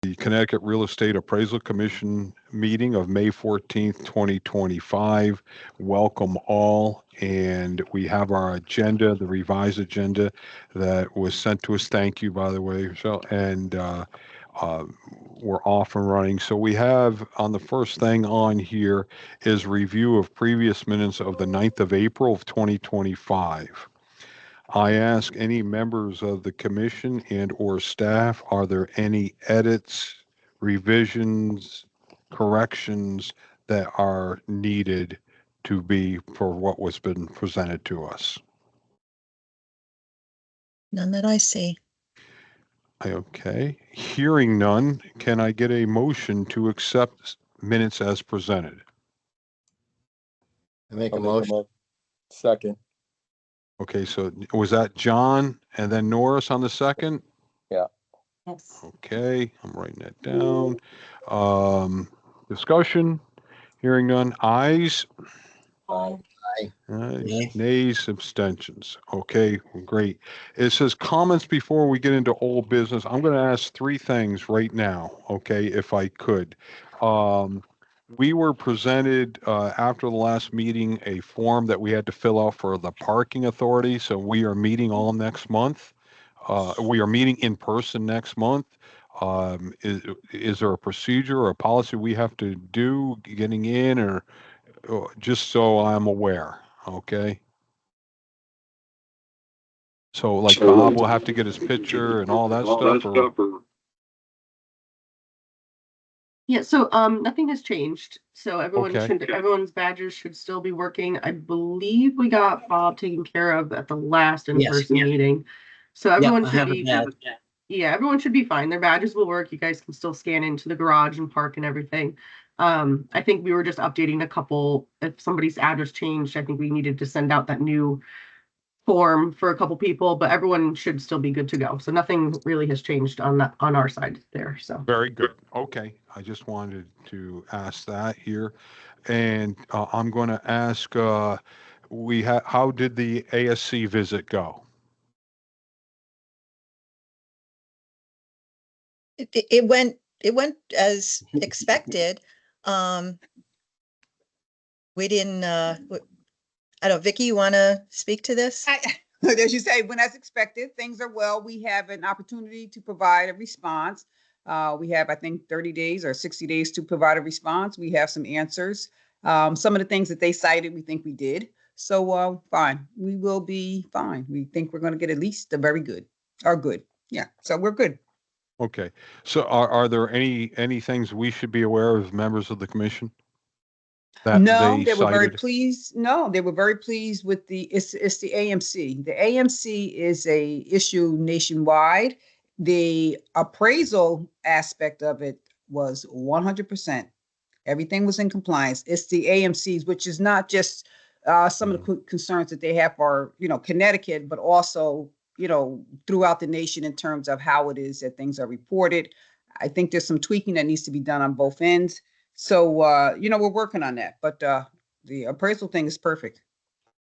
the Connecticut Real Estate Appraisal Commission meeting of May 14th, 2025. Welcome all. And we have our agenda, the revised agenda that was sent to us. Thank you, by the way. So, and we're off and running. So we have on the first thing on here is review of previous minutes of the 9th of April of 2025. I ask any members of the commission and or staff, are there any edits, revisions, corrections that are needed to be for what was been presented to us? None that I see. Okay, hearing none, can I get a motion to accept minutes as presented? I make a motion. Second. Okay, so was that John and then Norris on the second? Yeah. Yes. Okay, I'm writing that down. Discussion, hearing none. Ayes? Aye. Nays, abstentions. Okay, great. It says comments before we get into old business. I'm going to ask three things right now, okay, if I could. We were presented after the last meeting a form that we had to fill out for the parking authority. So we are meeting all next month. We are meeting in person next month. Is there a procedure or a policy we have to do getting in, or just so I'm aware? Okay. So like Bob will have to get his picture and all that stuff, or? Yeah, so nothing has changed. So everyone Okay. everyone's badges should still be working. I believe we got Bob taken care of at the last in-person meeting. So everyone should be everyone should be fine. Their badges will work. You guys can still scan into the garage and park and everything. I think we were just updating a couple. If somebody's address changed, I think we needed to send out that new form for a couple people, but everyone should still be good to go. So nothing really has changed on our side there. So very good. Okay, I just wanted to ask that here, and I'm going to ask. How did the ASC visit go? It went as expected. We didn't. I don't know, Vicki, you want to speak to this? As you say, when as expected, things are well. We have an opportunity to provide a response. We have, I think, 30 days or 60 days to provide a response. We have some answers. Some of the things that they cited, we think we did. So fine, we will be fine. We think we're going to get at least a very good or good. Yeah, so we're good. Okay, so are there any things we should be aware of, members of the commission? No, they were very pleased. No, they were very pleased with it's the AMC. The AMC is a issue nationwide. The appraisal aspect of it was 100%. Everything was in compliance. It's the AMCs, which is not just some of the concerns that they have for, Connecticut, but also, throughout the nation in terms of how it is that things are reported. I think there's some tweaking that needs to be done on both ends. So, we're working on that, but the appraisal thing is perfect.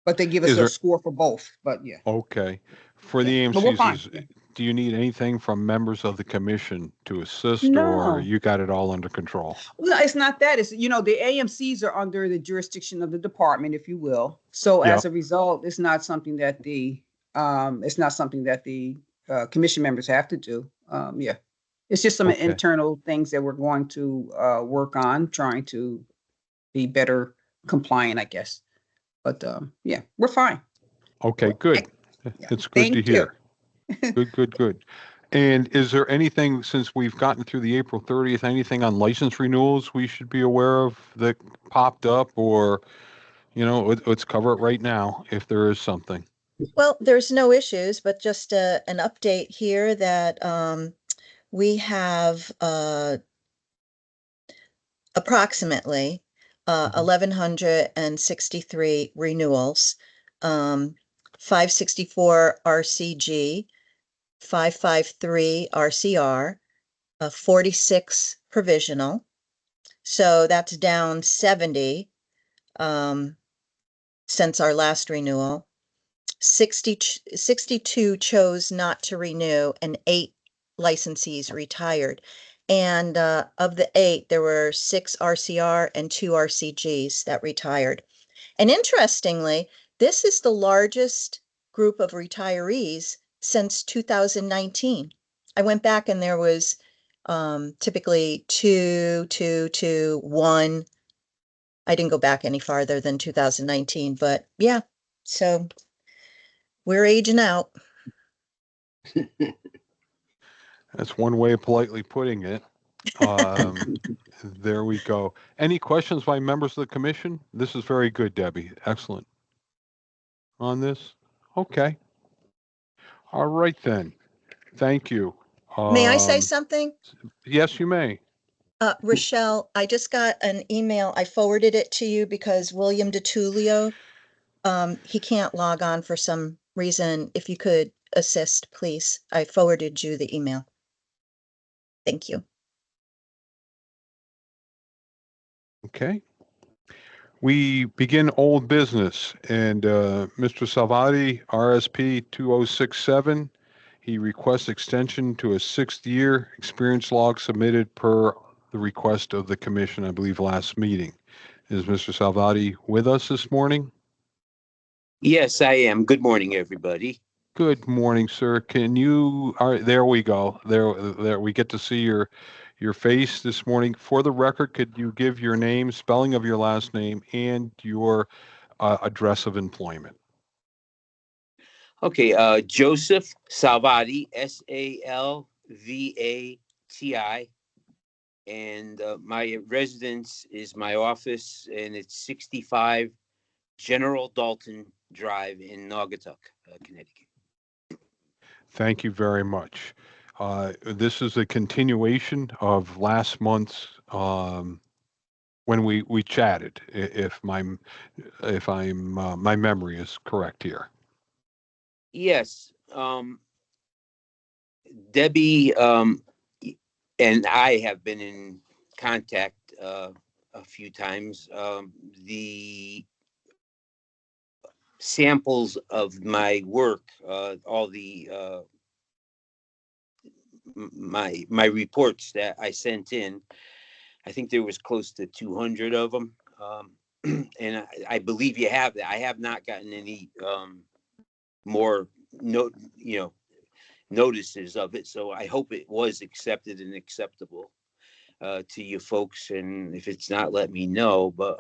But they give us a score for both, but yeah. Okay. For the AMCs, do you need anything from members of the commission to assist, or you got it all under control? Well, it's not that. It's, the AMCs are under the jurisdiction of the department, if you will. So as a result, it's not something that the commission members have to do. It's just some internal things that we're going to work on, trying to be better compliant, I guess. But we're fine. Okay, good. It's good to hear. Good. And is there anything, since we've gotten through the April 30th, anything on license renewals we should be aware of that popped up, or, let's cover it right now if there is something? Well, there's no issues, but just an update here that we have approximately 1,163 renewals, 564 RCG, 553 RCR, 46 provisional. So that's down 70 since our last renewal. 62 chose not to renew, and 8 licensees retired. And of the 8, there were 6 RCR and 2 RCGs that retired. And interestingly, this is the largest group of retirees since 2019. I went back and there was typically 2, 2, 2, 1. I didn't go back any farther than 2019, but yeah, so we're aging out. That's one way of politely putting it. There we go. Any questions by members of the commission? This is very good, Debbie. Excellent. On this? Okay. All right then. Thank you. May I say something? Yes, you may. Rochelle, I just got an email. I forwarded it to you because William DeTulio, he can't log on for some reason. If you could assist, please. I forwarded you the email. Thank you. Okay. We begin old business, and Mr. Salvati, RSP 2067, he requests extension to a 6th-year experience log submitted per the request of the commission, I believe, last meeting. Is Mr. Salvati with us this morning? Yes, I am. Good morning, everybody. Good morning, sir. Can you, all right, there we go. There we get to see your face this morning. For the record, could you give your name, spelling of your last name, and your address of employment? Okay, Joseph Salvati, Salvati, and my residence is my office, and it's 65 General Dalton Drive in Naugatuck, Connecticut. Thank you very much. This is a continuation of last month's when we chatted, if my memory is correct here. Yes, Debbie and I have been in contact a few times. The samples of my work, all the my reports that I sent in, I think there was close to 200 of them, and I believe you have that. I have not gotten any more notices of it, so I hope it was accepted and acceptable to you folks. And if it's not, let me know. But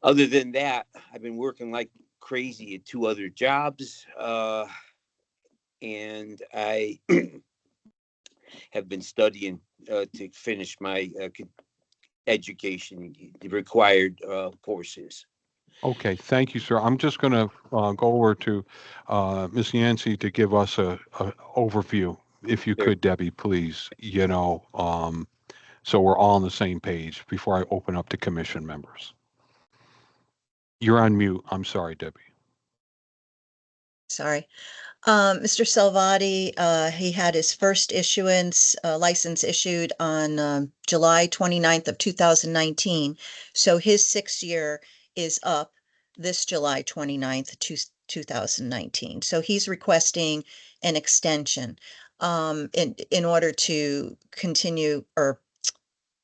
other than that, I've been working like crazy at 2 other jobs, and I have been studying to finish my education, the required courses. Okay, thank you, sir. I'm just going to go over to Ms. Yancey to give us a overview, if you could, Debbie, please. So we're all on the same page before I open up to commission members. You're on mute. I'm sorry, Debbie. Sorry. Mr. Salvati, he had his first issuance license issued on July 29th of 2019. So his 6th year is up this July 29th, 2019. So he's requesting an extension in order to continue or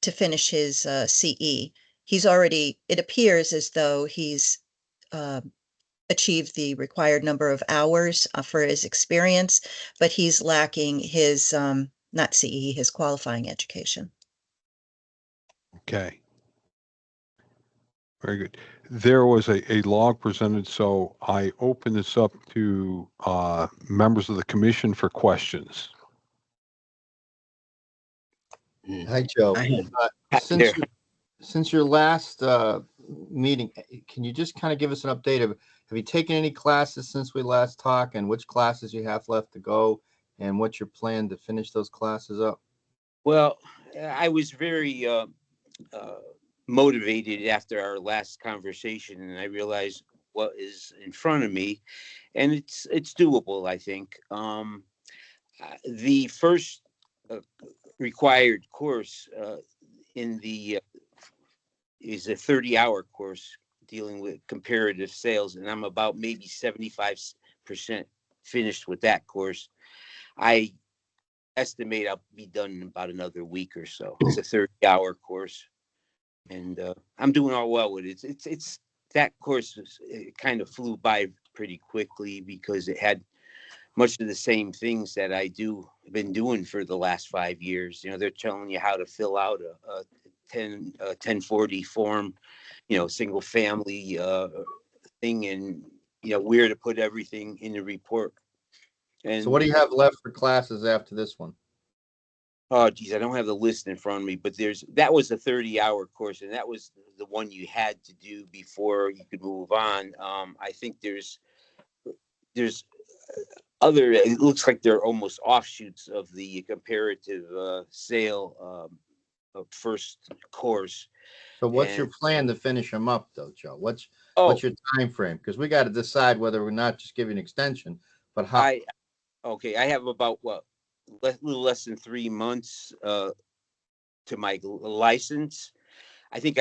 to finish his CE. He's already, it appears as though he's achieved the required number of hours for his experience, but he's lacking his, not CE, his qualifying education. Okay. Very good. There was a log presented, so I open this up to members of the commission for questions. Hi, Joe. Since your last meeting, can you just kind of give us an update of, have you taken any classes since we last talked, and which classes you have left to go, and what's your plan to finish those classes up? Well, I was very motivated after our last conversation, and I realized what is in front of me, and it's doable, I think. The first required course in the is a 30-hour course dealing with comparative sales, and I'm about maybe 75% finished with that course. I estimate I'll be done in about another week or so. It's a 30-hour course, and I'm doing all well with it. It's that course it kind of flew by pretty quickly because it had much of the same things that been doing for the last 5 years. They're telling you how to fill out a 1040 form, single family thing, and where to put everything in the report. And so what do you have left for classes after this one? Oh, geez, I don't have the list in front of me, but that was a 30-hour course, and that was the one you had to do before you could move on. I think there's other, it looks like they're almost offshoots of the comparative sale first course. So what's your plan to finish them up though, Joe? What's your time frame? Because we got to decide whether we're not just giving an extension, but how. I have about a little less than 3 months to my license. I think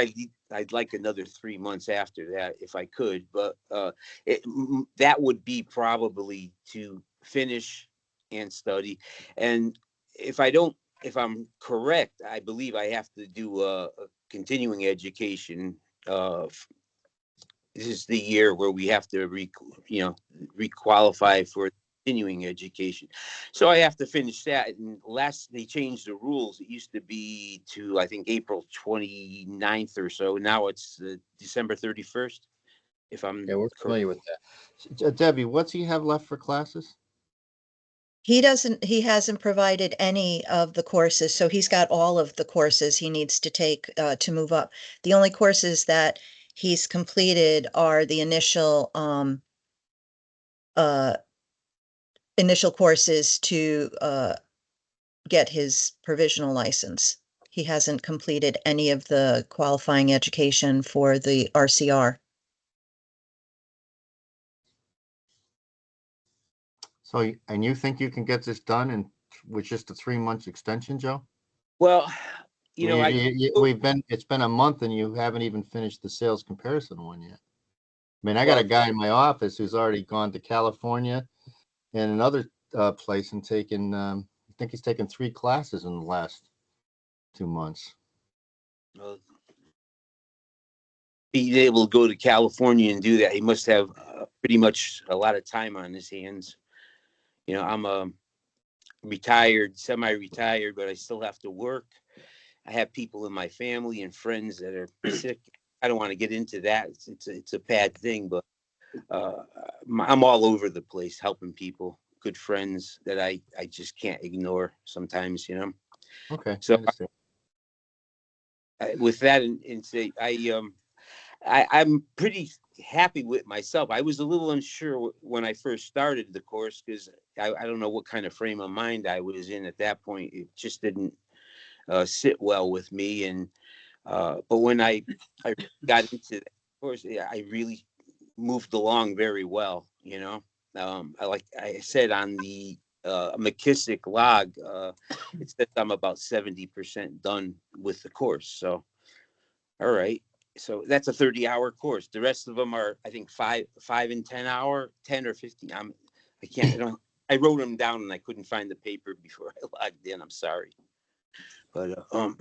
I'd like another 3 months after that if I could, but that would be probably to finish and study. And if I'm correct, I believe I have to do a continuing education. This is the year where we have to requalify for continuing education. So I have to finish that. And they changed the rules. It used to be to, I think, April 29th or so. Now it's December 31st. If I'm we're correct. familiar with that. Debbie, what's he have left for classes? He hasn't provided any of the courses, so he's got all of the courses he needs to take to move up. The only courses that he's completed are the initial courses to get his provisional license. He hasn't completed any of the qualifying education for the RCR. So, and you think you can get this done with just a 3 months extension, Joe? Well, it's been a month and you haven't even finished the sales comparison one yet. I mean, I got a guy in my office who's already gone to California and another place and taken, I think he's taken 3 classes in the last 2 months. Being able to go to California and do that, he must have pretty much a lot of time on his hands. I'm retired, semi-retired, but I still have to work. I have people in my family and friends that are sick. I don't want to get into that. It's a bad thing, but I'm all over the place helping people, good friends that I just can't ignore sometimes, Okay. So with that and say, I'm pretty happy with myself. I was a little unsure when I first started the course because I don't know what kind of frame of mind I was in at that point. It just didn't sit well with me. And but when I got into the course, I really moved along very well. Like I said on the McKissick log, it says I'm about 70% done with the course. So, all right. So that's a 30-hour course. The rest of them are, I think, 5 and 10 hour, 10 or 15. I wrote them down and I couldn't find the paper before I logged in. I'm sorry, but I'm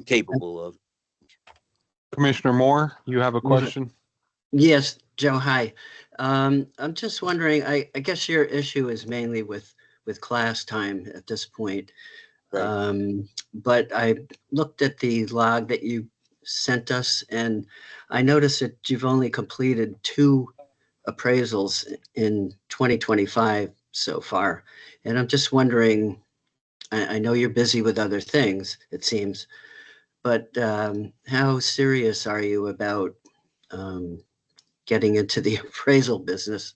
capable of. Commissioner Moore, you have a question? Yes, Joe. Hi. I'm just wondering. I guess your issue is mainly with class time at this point. Right. But I looked at the log that you sent us, and I noticed that you've only completed 2 appraisals in 2025 so far. And I'm just wondering, I know you're busy with other things, it seems, but how serious are you about getting into the appraisal business?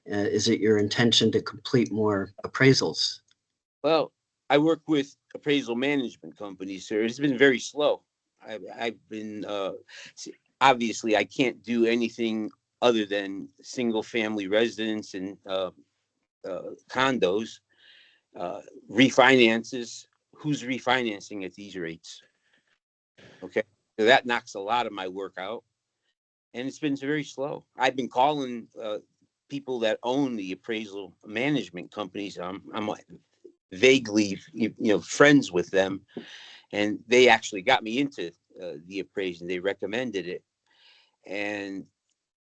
Is it your intention to complete more appraisals? Well, I work with appraisal management companies, sir. It's been very slow. I've been obviously I can't do anything other than single family residence and condos, refinances. Who's refinancing at these rates? Okay, so that knocks a lot of my work out, and it's been very slow. I've been calling people that own the appraisal management companies. vaguely, friends with them, and they actually got me into the appraisal. They recommended it, and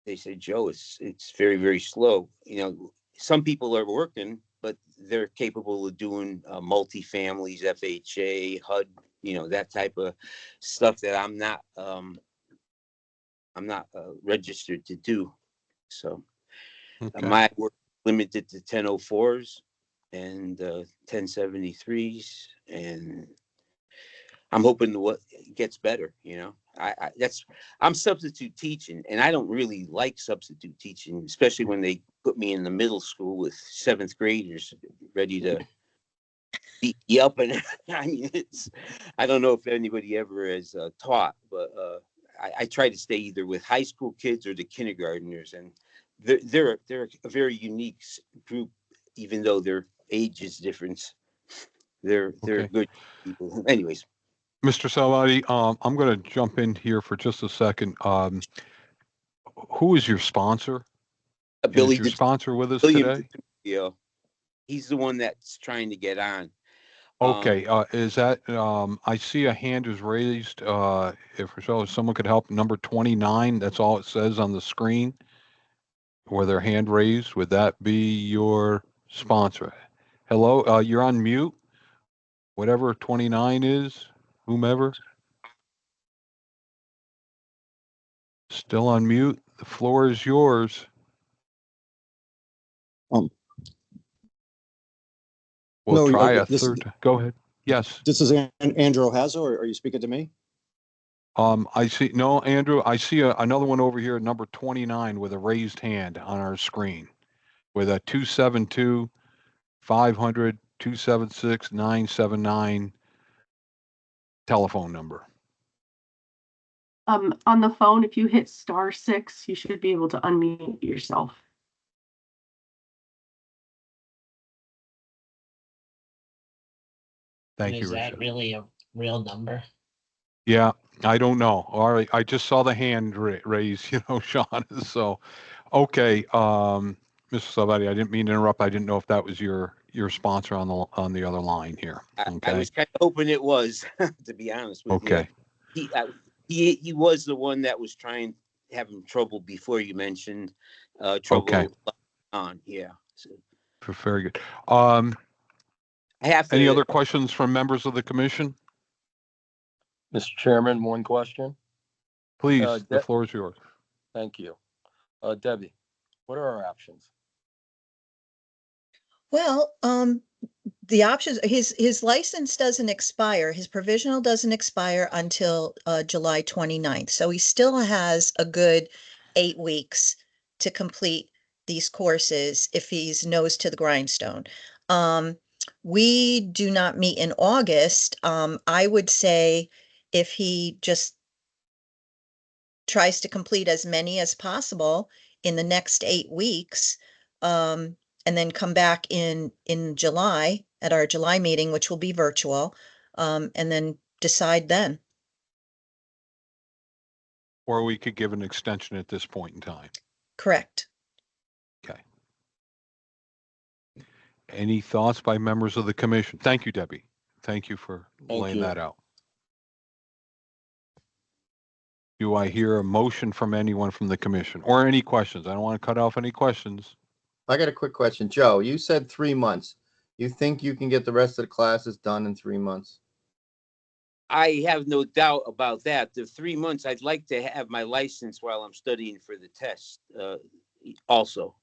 they said, Joe, it's very, very slow. Some people are working, but they're capable of doing multifamilies, FHA, HUD, that type of stuff that I'm not registered to do. So my work limited to 1004s and 1073s, and I'm hoping what gets better. I'm substitute teaching, and I don't really like substitute teaching, especially when they put me in the middle school with 7th graders ready to beat you up. And I mean, I don't know if anybody ever has taught, but I try to stay either with high school kids or the kindergartners, and they're a very unique group, even though their age is different. They're good people. Anyways. Mr. Salvati, I'm going to jump in here for just a second. Who is your sponsor? Billy, is your sponsor with us today? Yeah, he's the one that's trying to get on. Okay, is that, I see a hand is raised. If someone could help, number 29, that's all it says on the screen, where their hand raised. Would that be your sponsor? Hello, you're on mute. Whatever 29 is, whomever. Still on mute. The floor is yours. We'll try a third. Go ahead. Yes. This is Andrew Hazo, or are you speaking to me? I see. No, Andrew, I see another one over here, number 29, with a raised hand on our screen with a 272-500-276-979 telephone number. On the phone, if you hit *6, you should be able to unmute yourself. Thank you. Is that really a real number? Yeah, I don't know. All right, I just saw the hand raised, Sean. So, okay, Mr. Salvati, I didn't mean to interrupt. I didn't know if that was your sponsor on the other line here. Okay. I was kind of hoping it was, to be honest with you. Okay. He was the one that was having trouble before you mentioned trouble. Okay. On, yeah. So. Very good. Any other questions from members of the commission? Mr. Chairman, one question. Please, the floor is yours. Thank you. Debbie, what are our options? Well, the options, his license doesn't expire. His provisional doesn't expire until July 29th. So he still has a good 8 weeks to complete these courses if he's nose to the grindstone. We do not meet in August. I would say if he just tries to complete as many as possible in the next 8 weeks, and then come back in July at our July meeting, which will be virtual, and then decide then. Or we could give an extension at this point in time. Correct. Okay. Any thoughts by members of the commission? Thank you, Debbie. Thank you for laying that out. Do I hear a motion from anyone from the commission or any questions? I don't want to cut off any questions. I got a quick question. Joe, you said 3 months. You think you can get the rest of the classes done in 3 months? I have no doubt about that. The 3 months, I'd like to have my license while I'm studying for the test. Also,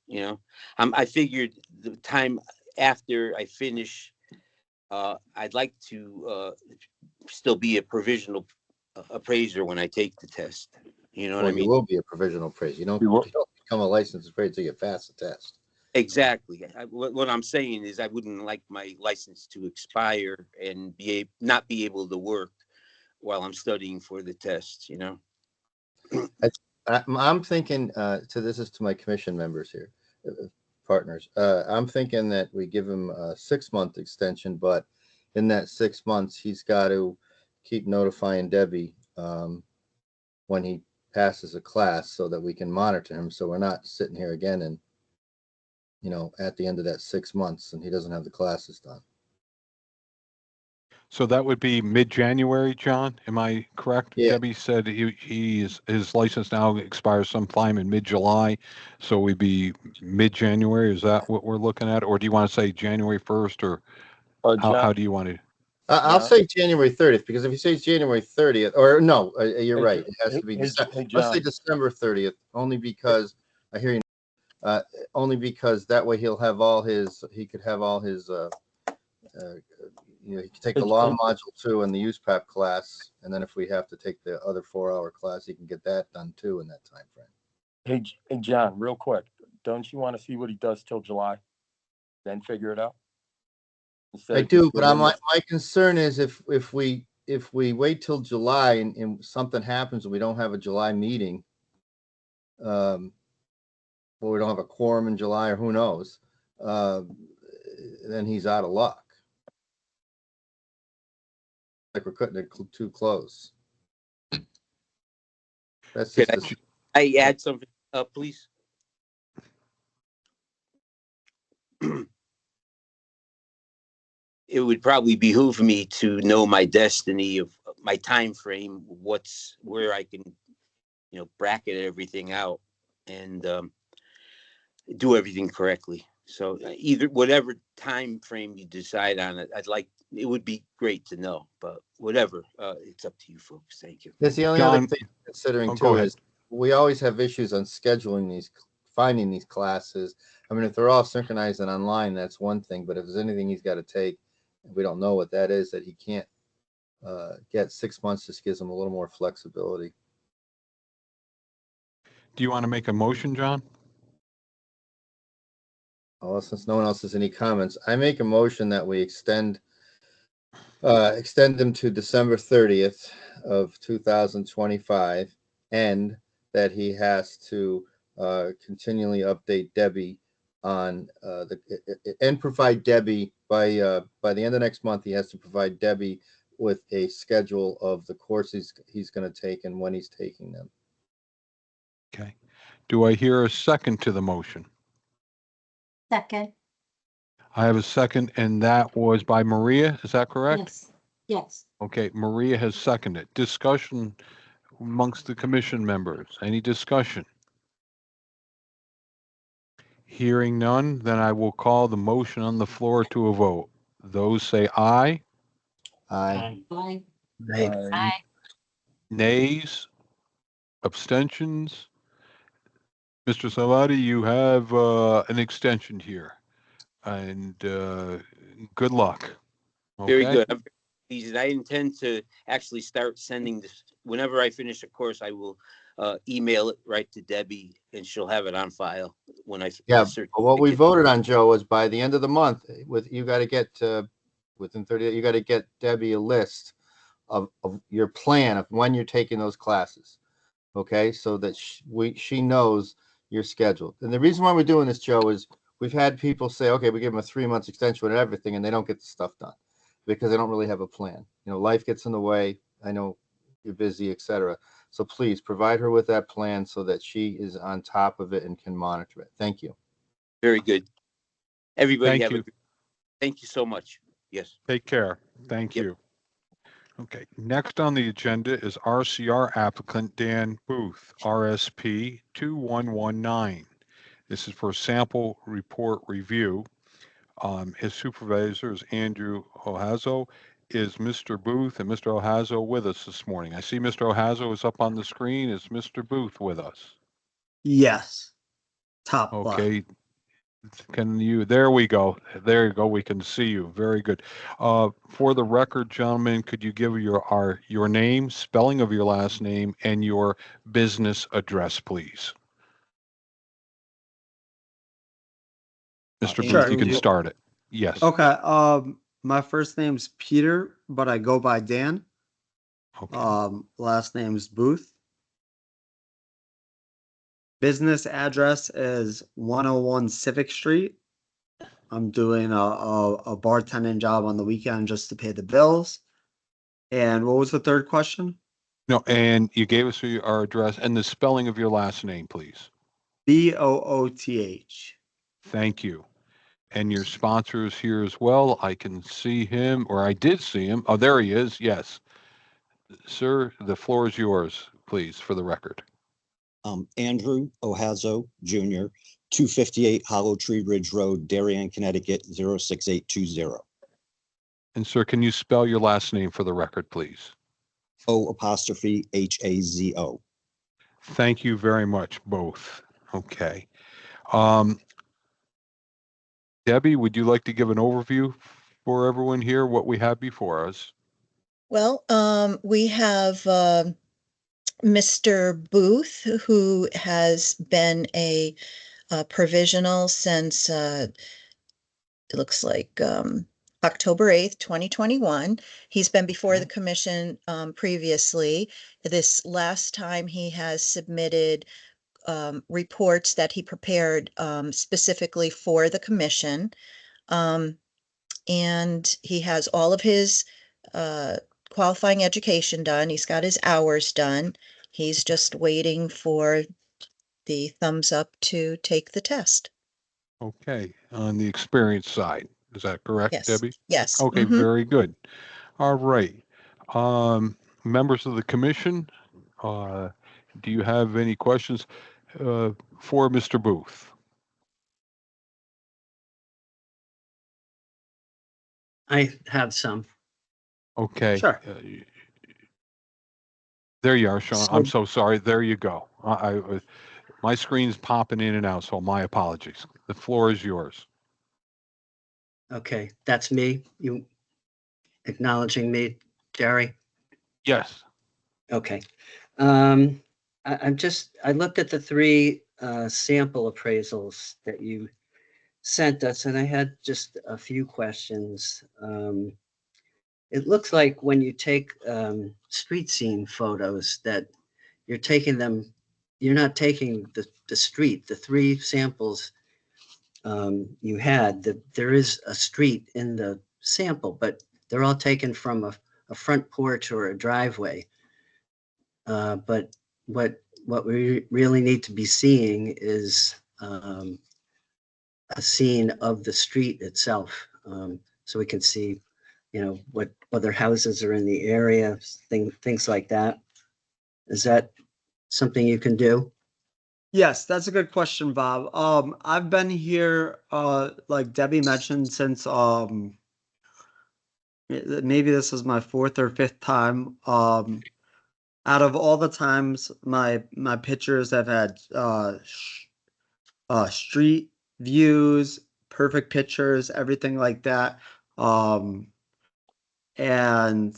I figured the time after I finish, I'd like to still be a provisional appraiser when I take the test. You know what I mean? You will be a provisional appraiser. You don't become a licensed appraiser until you pass the test. Exactly. What I'm saying is I wouldn't like my license to expire and not be able to work while I'm studying for the test, I'm thinking, this is to my commission members here, partners. I'm thinking that we give him a 6-month extension, but in that 6 months, he's got to keep notifying Debbie when he passes a class so that we can monitor him. So we're not sitting here again and, at the end of that 6 months and he doesn't have the classes done. So that would be mid-January, John, am I correct? Yeah. Debbie said his license now expires sometime in mid-July, so we'd be mid-January, is that what we're looking at? Or do you want to say January 1st, or how do you want to? I'll say January 30th, because if you say January 30th, or no, you're right. It has to be December. Let's say December 30th, only because I hear you. Only because that way he could have all his, he could take the law module 2 and the USPAP class, and then if we have to take the other 4-hour class, he can get that done too in that time frame. Hey, John, real quick, don't you want to see what he does till July, then figure it out? I do, but my concern is if we wait till July and something happens and we don't have a July meeting, or we don't have a quorum in July, or who knows, then he's out of luck. Like we're cutting it too close. That's just. Can I add something, please? It would probably behoove me to know my destiny of my time frame, where I can, bracket everything out and do everything correctly. So either whatever time frame you decide on, it would be great to know, but whatever, it's up to you folks. Thank you. That's the only other thing considering too is we always have issues on scheduling finding these classes. I mean, if they're all synchronized and online, that's one thing, but if there's anything he's got to take, we don't know what that is, that he can't get 6 months, just gives him a little more flexibility. Do you want to make a motion, John? Well, since no one else has any comments, I make a motion that we extend them to December 30th of 2025, and that he has to continually update Debbie on and provide Debbie by the end of next month. He has to provide Debbie with a schedule of the courses he's going to take and when he's taking them. Okay. Do I hear a second to the motion? Second. I have a second, and that was by Maria. Is that correct? Yes. Yes. Okay, Maria has seconded. Discussion amongst the commission members. Any discussion? Hearing none, then I will call the motion on the floor to a vote. Those say aye. Aye. Aye. Aye. Nays? Abstentions? Mr. Salvati, you have an extension here, and good luck. Very good. I'm very pleased. I intend to actually start sending this whenever I finish a course. I will email it right to Debbie, and she'll have it on file when I. Yeah. What we voted on, Joe, was by the end of the month, you got to get within 30 days, you got to get Debbie a list of your plan of when you're taking those classes. Okay, so that she knows your schedule. And the reason why we're doing this, Joe, is we've had people say, okay, we give them a 3 months extension and everything, and they don't get the stuff done because they don't really have a plan. Life gets in the way. I know you're busy, etc. So please provide her with that plan so that she is on top of it and can monitor it. Thank you. Very good. Everybody Thank you. Thank you so much. Yes. Take care. Thank you. Okay, next on the agenda is RCR applicant Dan Booth, RSP 2119. This is for sample report review. His supervisor is Andrew Ohazo. Is Mr. Booth and Mr. Ohazo with us this morning? I see Mr. Ohazo is up on the screen. Is Mr. Booth with us? Yes. Top okay. left. There we go. There you go. We can see you. Very good. For the record, gentlemen, could you give your name, spelling of your last name, and your business address, please? Mr. Booth, you can start it. Yes. Okay. My first name's Peter, but I go by Dan. Okay. Last name's Booth. Business address is 101 Civic Street. I'm doing a bartending job on the weekend just to pay the bills. And what was the third question? No, and you gave us our address and the spelling of your last name, please. Booth. Thank you. And your sponsor is here as well. I can see him, or I did see him. Oh, there he is. Yes. Sir, the floor is yours, please, for the record. Andrew Ohazo Jr., 258 Hollow Tree Ridge Road, Darien, Connecticut, 06820. And sir, can you spell your last name for the record, please? O''Hazo. Thank you very much, both. Okay. Debbie, would you like to give an overview for everyone here, what we have before us? Well, we have Mr. Booth, who has been a provisional since it looks like October 8th, 2021. He's been before the commission previously. This last time he has submitted reports that he prepared specifically for the commission. And he has all of his qualifying education done. He's got his hours done. He's just waiting for the thumbs up to take the test. Okay, on the experience side, is that correct, Yes. Debbie? Yes. Okay, very good. All right. Members of the commission, do you have any questions for Mr. Booth? I have some. Okay. Sure. There you are, Sean. I'm so sorry. There you go. My screen's popping in and out, so my apologies. The floor is yours. Okay, that's me. You acknowledging me, Jerry? Yes. Okay. I looked at the three sample appraisals that you sent us, and I had just a few questions. It looks like when you take street scene photos that you're not taking the street. The three samples you had, there is a street in the sample, but they're all taken from a front porch or a driveway. But what we really need to be seeing is a scene of the street itself, so we can see, what other houses are in the area, things like that. Is that something you can do? Yes, that's a good question, Bob. I've been here, like Debbie mentioned, since maybe this is my fourth or fifth time. Out of all the times my pictures have had street views, perfect pictures, everything like that. And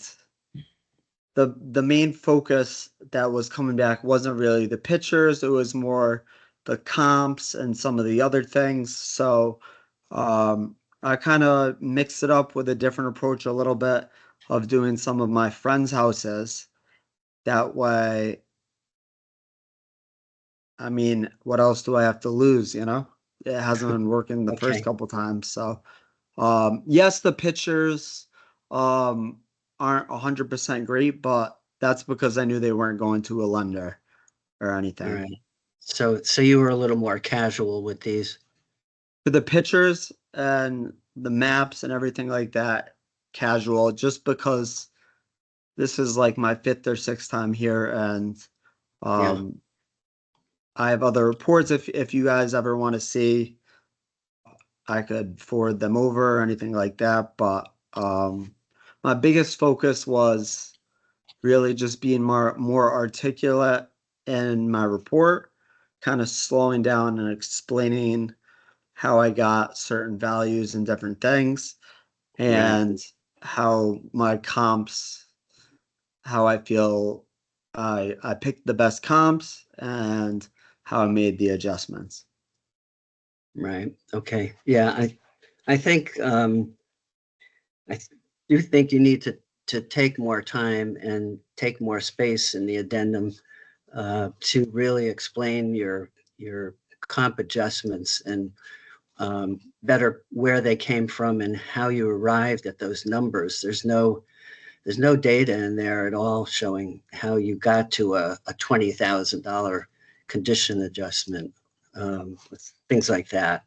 the main focus that was coming back wasn't really the pictures, it was more the comps and some of the other things. So I kind of mixed it up with a different approach a little bit of doing some of my friends' houses. That way, I mean, what else do I have to lose, It hasn't been working the first couple times. So yes, the pictures aren't 100% great, but that's because I knew they weren't going to a lender or anything. All right. So you were a little more casual with these. For the pictures and the maps and everything like that, casual, just because this is like my fifth or sixth time here, and I have other reports if you guys ever want to see. I could forward them over or anything like that, but my biggest focus was really just being more articulate in my report, kind of slowing down and explaining how I got certain values and different things, and how my comps, how I feel I picked the best comps and how I made the adjustments. Right. Okay. Yeah. I think I do think you need to take more time and take more space in the addendum to really explain your comp adjustments and better where they came from and how you arrived at those numbers. There's no data in there at all showing how you got to a $20,000 condition adjustment, things like that.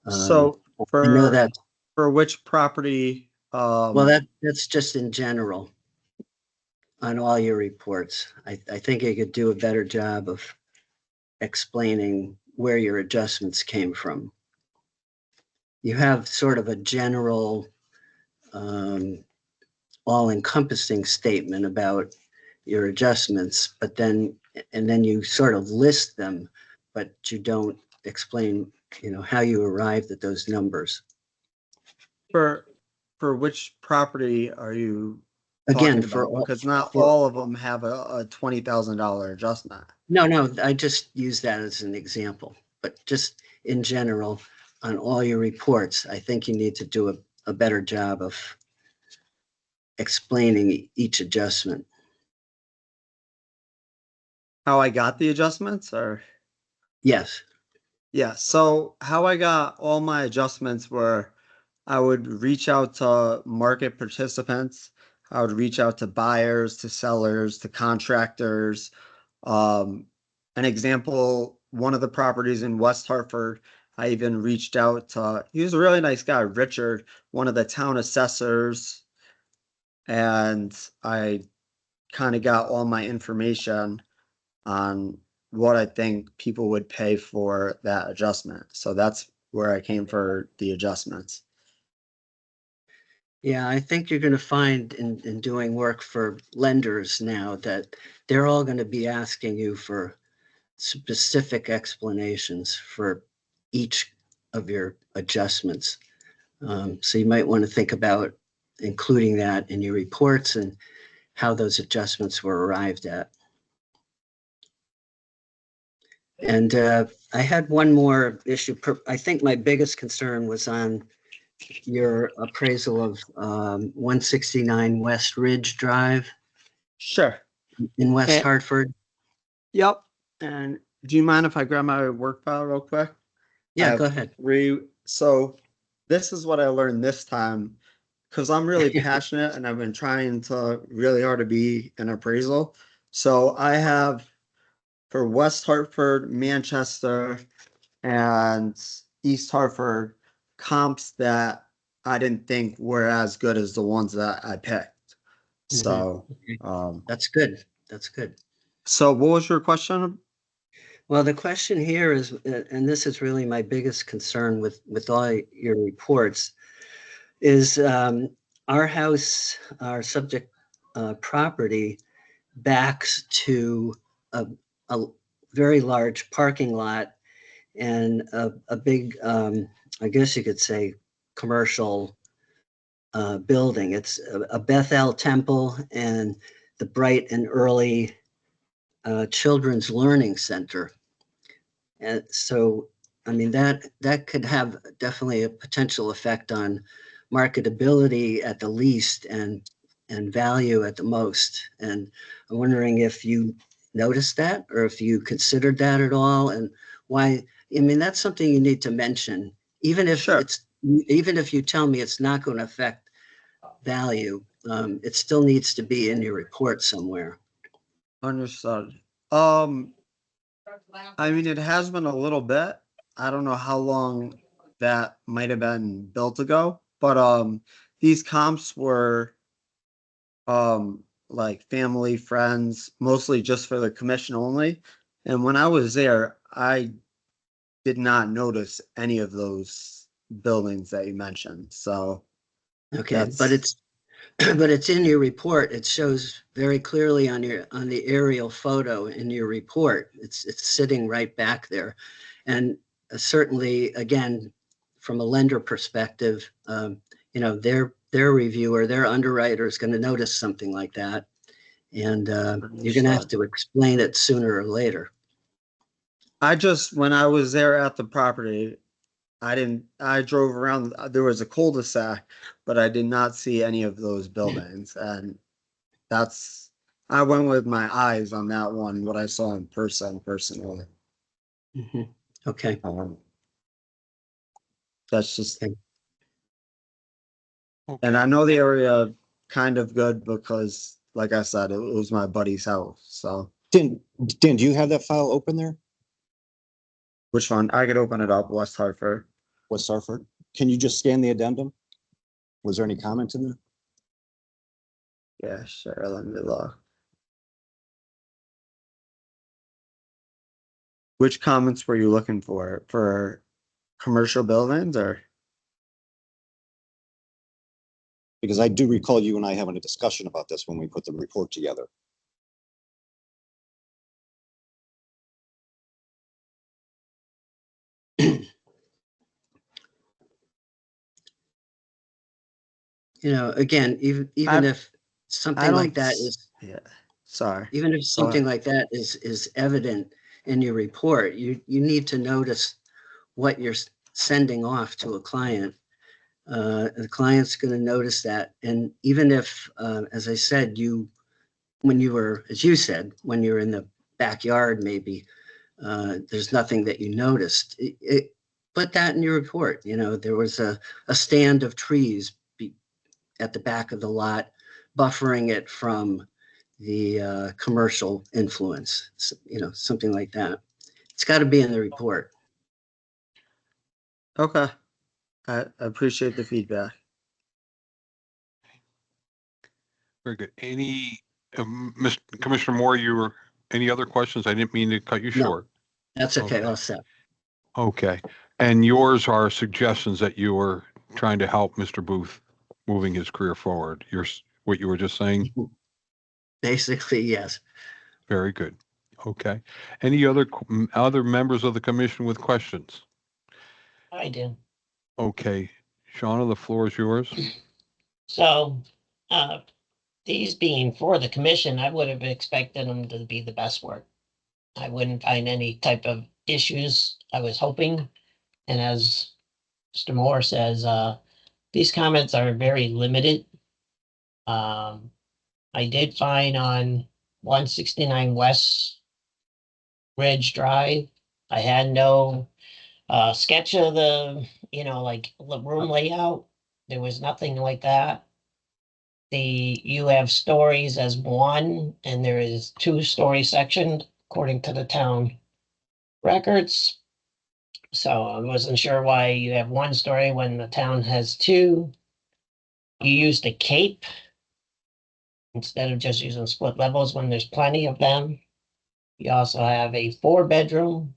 So I know that. For which property? Well, that's just in general on all your reports. I think you could do a better job of explaining where your adjustments came from. You have sort of a general, all-encompassing statement about your adjustments, but then you sort of list them, but you don't explain, how you arrived at those numbers. For which property are you Again, talking about? Because not all of them have a $20,000 adjustment. No, I just use that as an example, but just in general, on all your reports, I think you need to do a better job of explaining each adjustment. How I got the adjustments, or? Yes. Yeah, so how I got all my adjustments were I would reach out to market participants. I would reach out to buyers, to sellers, to contractors. An example, one of the properties in West Hartford, I even reached out to, he was a really nice guy, Richard, one of the town assessors. And I kind of got all my information on what I think people would pay for that adjustment. So that's where I came for the adjustments. Yeah, I think you're going to find in doing work for lenders now that they're all going to be asking you for specific explanations for each of your adjustments. So you might want to think about including that in your reports and how those adjustments were arrived at. And I had one more issue. I think my biggest concern was on your appraisal of 169 West Ridge Drive. Sure. In West Hartford. Yep. And do you mind if I grab my work file real quick? Yeah, go ahead. So this is what I learned this time, because I'm really passionate and I've been trying to really hard to be an appraisal. So I have for West Hartford, Manchester, and East Hartford comps that I didn't think were as good as the ones that I picked. So that's good. That's good. So what was your question? Well, the question here is, and this is really my biggest concern with all your reports, is our house, our subject property backs to a very large parking lot and a big, I guess you could say, commercial building. It's a Bethel temple and the Bright and Early Children's Learning Center. And so, I mean, that could have definitely a potential effect on marketability at the least and value at the most. And I'm wondering if you noticed that or if you considered that at all, and why. I mean, that's something you need to mention, even if even if you tell me it's not going to affect value, it still needs to be in your report somewhere. Understood. I mean, it has been a little bit. I don't know how long that might have been built ago, but these comps were like family, friends, mostly just for the commission only. And when I was there, I did not notice any of those buildings that you mentioned. So okay, but it's but it's in your report. It shows very clearly on the aerial photo in your report. It's sitting right back there, and certainly, again, from a lender perspective, their reviewer, their underwriter is going to notice something like that, and you're going to have to explain it sooner or later. When I was there at the property, I drove around, there was a cul-de-sac, but I did not see any of those buildings. And I went with my eyes on that one, what I saw in person personally. Mm-hmm. Okay. That's just, and I know the area kind of good because, like I said, it was my buddy's house. So Dan, do you have that file open there? Which one? I could open it up. West Hartford. West Hartford. can you just scan the addendum? Was there any comment in there? Yeah, sure. Let me look. Which comments were you looking for? For commercial buildings or? Because I do recall you and I having a discussion about this when we put the report together. You know, again, even if something like that is, Yeah, sorry. even if something like that is evident in your report, you need to notice what you're sending off to a client. The client's going to notice that. And even if, as I said, when you were, as you said, when you're in the backyard, maybe there's nothing that you noticed. Put that in your report. You know, there was a stand of trees at the back of the lot, buffering it from the commercial influence, you know, something like that. It's got to be in the report. Okay. I appreciate the feedback. Very good. Any, Commissioner Moore, any other questions? I didn't mean to cut you short. That's okay. All set. Okay. And yours are suggestions that you were trying to help Mr. Booth moving his career forward. What you were just saying? Basically, yes. Very good. Okay. Any other members of the commission with questions? I do. Okay. Shauna, the floor is yours. So, these being for the commission, I would have expected them to be the best work. I wouldn't find any type of issues. I was hoping, and as Mr. Moore says, these comments are very limited. I did find on 169 West Ridge Drive, I had no sketch of the, like the room layout. There was nothing like that. You have stories as one, and there is 2-story section according to the town records. So I wasn't sure why you have 1 story when the town has 2. You use the cape instead of just using split levels when there's plenty of them. You also have a 4-bedroom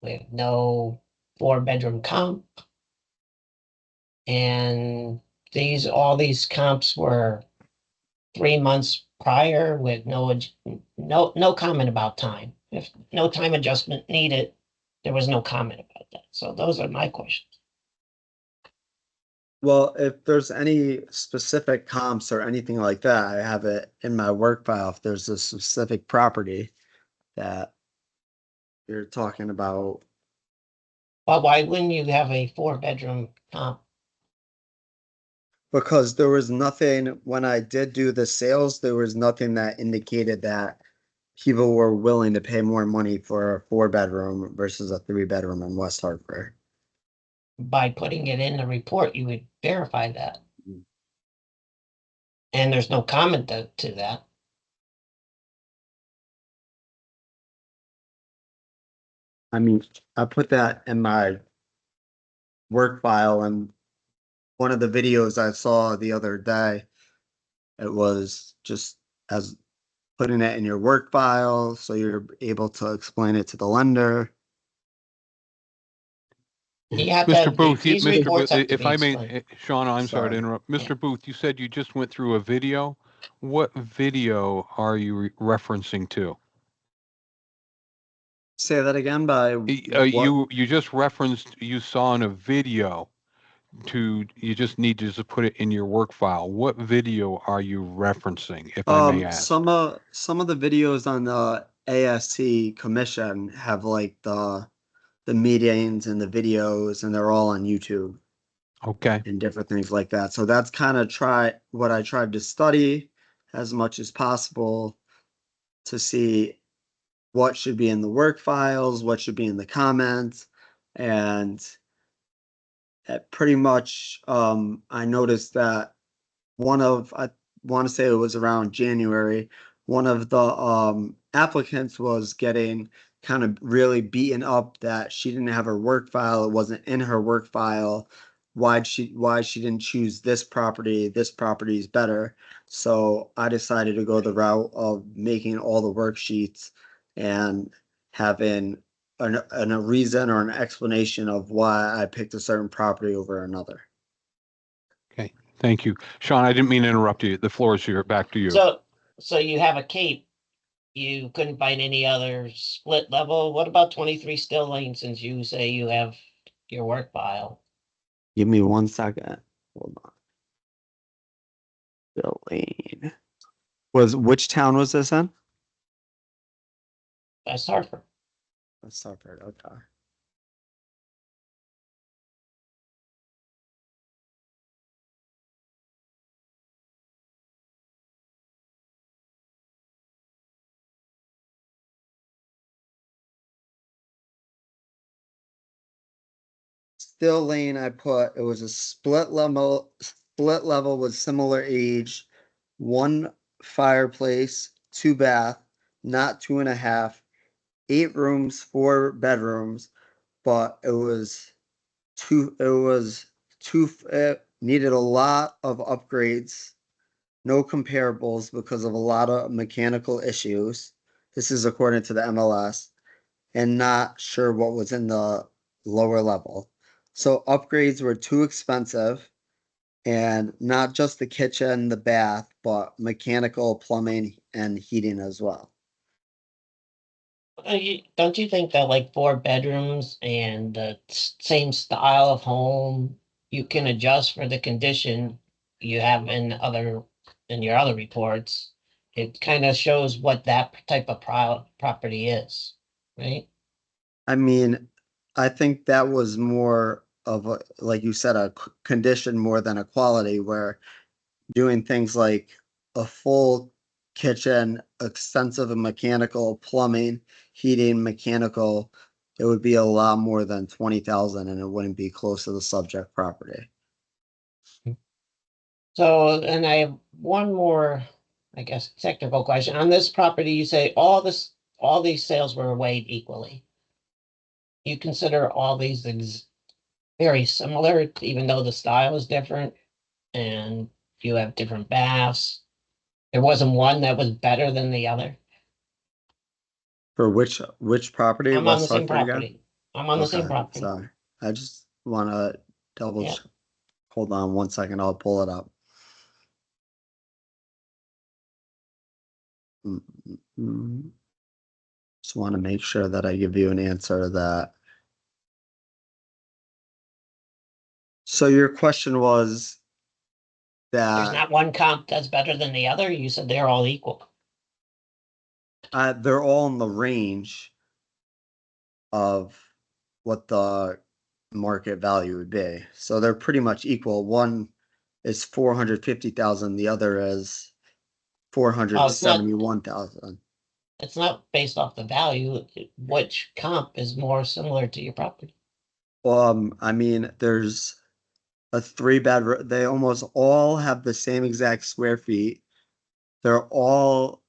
with no 4-bedroom comp. And all these comps were 3 months prior with no comment about time. If no time adjustment needed, there was no comment about that. So those are my questions. Well, if there's any specific comps or anything like that, I have it in my work file. If there's a specific property that you're talking about. Well, why wouldn't you have a 4-bedroom comp? Because there was nothing, when I did do the sales, there was nothing that indicated that people were willing to pay more money for a 4-bedroom versus a 3-bedroom in West Hartford. By putting it in the report, you would verify that. And there's no comment to that. I mean, I put that in my work file, and one of the videos I saw the other day, it was just as putting it in your work file so you're able to explain it to the lender. Mr. Booth, if I may, Sean, I'm sorry to interrupt. Mr. Booth, you said you just went through a video. What video are you referencing to? Say that again. You just referenced you saw in a video. You just need to just put it in your work file. What video are you referencing, if I may ask? Some of the videos on the ASC commission have like the meetings and the videos, and they're all on YouTube. Okay. And different things like that. So that's kind of what I tried to study as much as possible to see what should be in the work files, what should be in the comments. And pretty much I noticed that I want to say it was around January, one of the applicants was getting kind of really beaten up that she didn't have her work file. It wasn't in her work file. why she didn't choose this property. This property is better. So I decided to go the route of making all the worksheets and having a reason or an explanation of why I picked a certain property over another. Okay, thank you. Sean, I didn't mean to interrupt you. The floor is here. Back to you. So you have a cape. You couldn't find any other split level. What about 23 Still Lane, since you say you have your work file? Give me 1 second. Hold on. Still Lane. Which town was this in? That's Hartford. That's Hartford, okay. Still Lane, I put, it was a split level with similar age, 1 fireplace, 2 bath, not 2.5, 8 rooms, 4 bedrooms, but it needed a lot of upgrades, no comparables because of a lot of mechanical issues. This is according to the MLS, and not sure what was in the lower level. So upgrades were too expensive, and not just the kitchen, the bath, but mechanical, plumbing, and heating as well. Don't you think that like 4 bedrooms and the same style of home, you can adjust for the condition you have in your other reports? It kind of shows what that type of property is, right? I mean, I think that was more of a, like you said, a condition more than a quality, where doing things like a full kitchen, extensive mechanical, plumbing, heating, mechanical, it would be a lot more than 20,000, and it wouldn't be close to the subject property. So, and I have one more, I guess, technical question. On this property, you say all these sales were weighed equally. You consider all these very similar, even though the style is different and you have different baths? There wasn't one that was better than the other? For which property? I'm on the West same Hartford again? property. I'm on the same Okay, property. sorry. I just want to double Yeah. check. Hold on 1 second. I'll pull it up. Just want to make sure that I give you an answer that. So your question was There's that not one comp that's better than the other? You said they're all equal. they're all in the range of what the market value would be. So they're pretty much equal. One is 450,000, the other is 471,000. It's not based off the value. Which comp is more similar to your property? I mean, there's a 3-bedroom. They almost all have the same exact square feet. They're all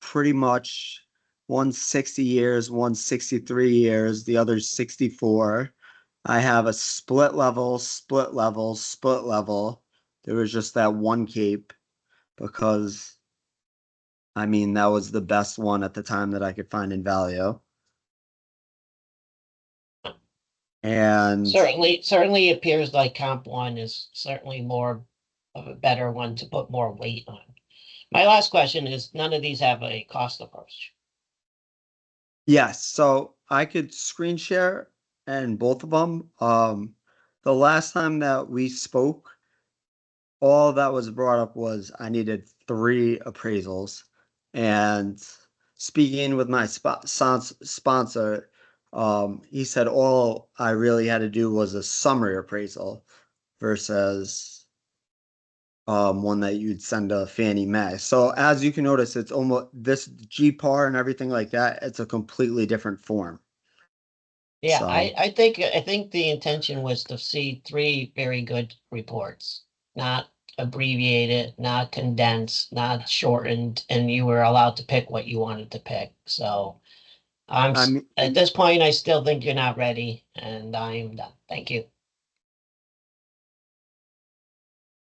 pretty much, one's 60 years, one's 63 years, the other's 64. I have a split level, split level, split level. There was just that one cape because, I mean, that was the best one at the time that I could find in value. And certainly appears like comp 1 is certainly more of a better one to put more weight on. My last question is, none of these have a cost approach. yes, so I could screen share and both of them. The last time that we spoke, all that was brought up was I needed 3 appraisals. And speaking with my sponsor, he said all I really had to do was a summary appraisal versus one that you'd send to Fannie Mae. So as you can notice, it's almost this GPAR and everything like that. It's a completely different form. Yeah, So, I think the intention was to see 3 very good reports, not abbreviated, not condensed, not shortened, and you were allowed to pick what you wanted to pick. So at this point, I still think you're not ready, and I am done. Thank you.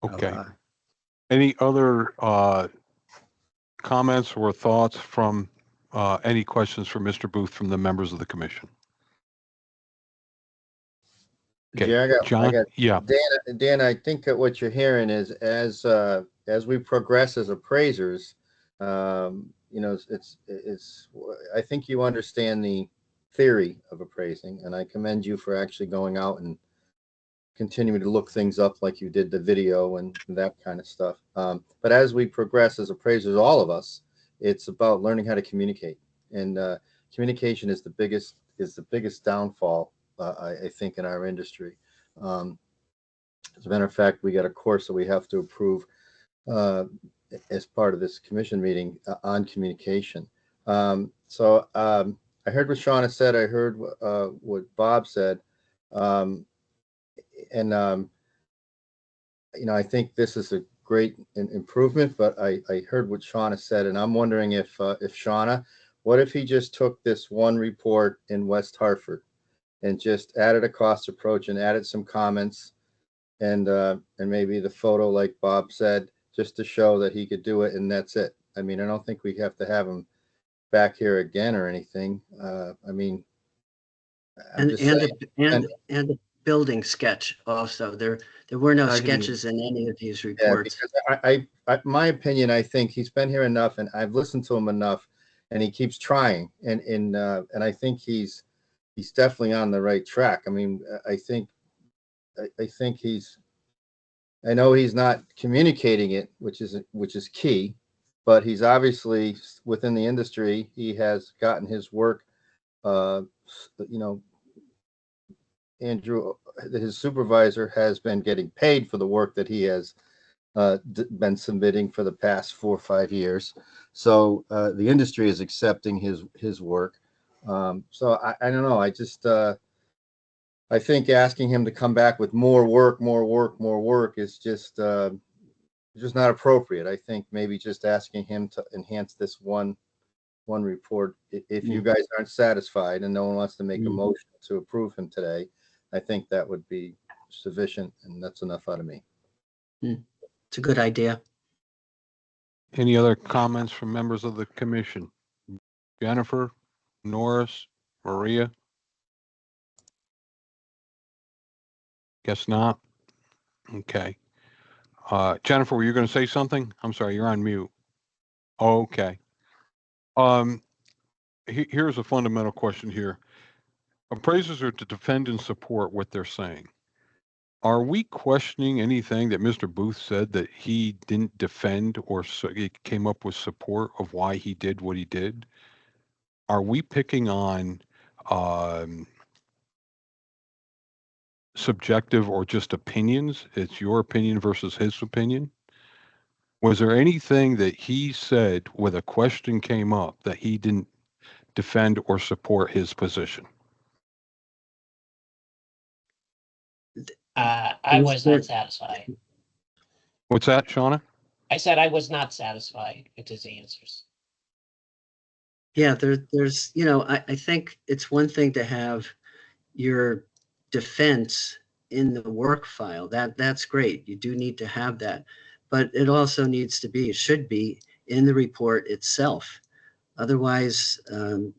Okay. Any other comments or thoughts from any questions for Mr. Booth from the members of the commission? Okay, Jerry, John. Yeah, Dan, I think that what you're hearing is as we progress as appraisers, you know, it's I think you understand the theory of appraising, and I commend you for actually going out and continuing to look things up like you did the video and that kind of stuff. But as we progress as appraisers, all of us, it's about learning how to communicate, and communication is the biggest downfall, I think, in our industry. As a matter of fact, we got a course that we have to approve as part of this commission meeting on communication. I heard what Shauna said. I heard what Bob said. You know, I think this is a great improvement, but I heard what Shauna said, and I'm wondering if Shauna, what if he just took this one report in West Hartford and just added a cost approach and added some comments and maybe the photo, like Bob said, just to show that he could do it, and that's it. I mean, I don't think we have to have him back here again or anything. I mean, and a building sketch also. There were no sketches in any of these reports. Yeah, because my opinion, I think he's been here enough, and I've listened to him enough, and he keeps trying, and I think he's definitely on the right track. I mean, I think I know he's not communicating it, which is key, but he's obviously within the industry. He has gotten his work. You know, Andrew, his supervisor, has been getting paid for the work that he has been submitting for the past 4 or 5 years. So the industry is accepting his work. So I don't know. I just I think asking him to come back with more work is just not appropriate. I think maybe just asking him to enhance this one report. If you guys aren't satisfied and no one wants to make a motion to approve him today, I think that would be sufficient, and that's enough out of me. It's a good idea. Any other comments from members of the commission? Jennifer, Norris, Maria? Guess not. Okay. Jennifer, were you going to say something? I'm sorry, you're on mute. Okay. Here's a fundamental question here. Appraisers are to defend and support what they're saying. Are we questioning anything that Mr. Booth said that he didn't defend, or he came up with support of why he did what he did? Are we picking on subjective or just opinions? It's your opinion versus his opinion. Was there anything that he said where a question came up that he didn't defend or support his position? I was not satisfied. What's that, Shauna? I said I was not satisfied with his answers. Yeah, there's, you know, I think it's one thing to have your defense in the work file. That's great. You do need to have that, but it also needs to be, it should be in the report itself. Otherwise, you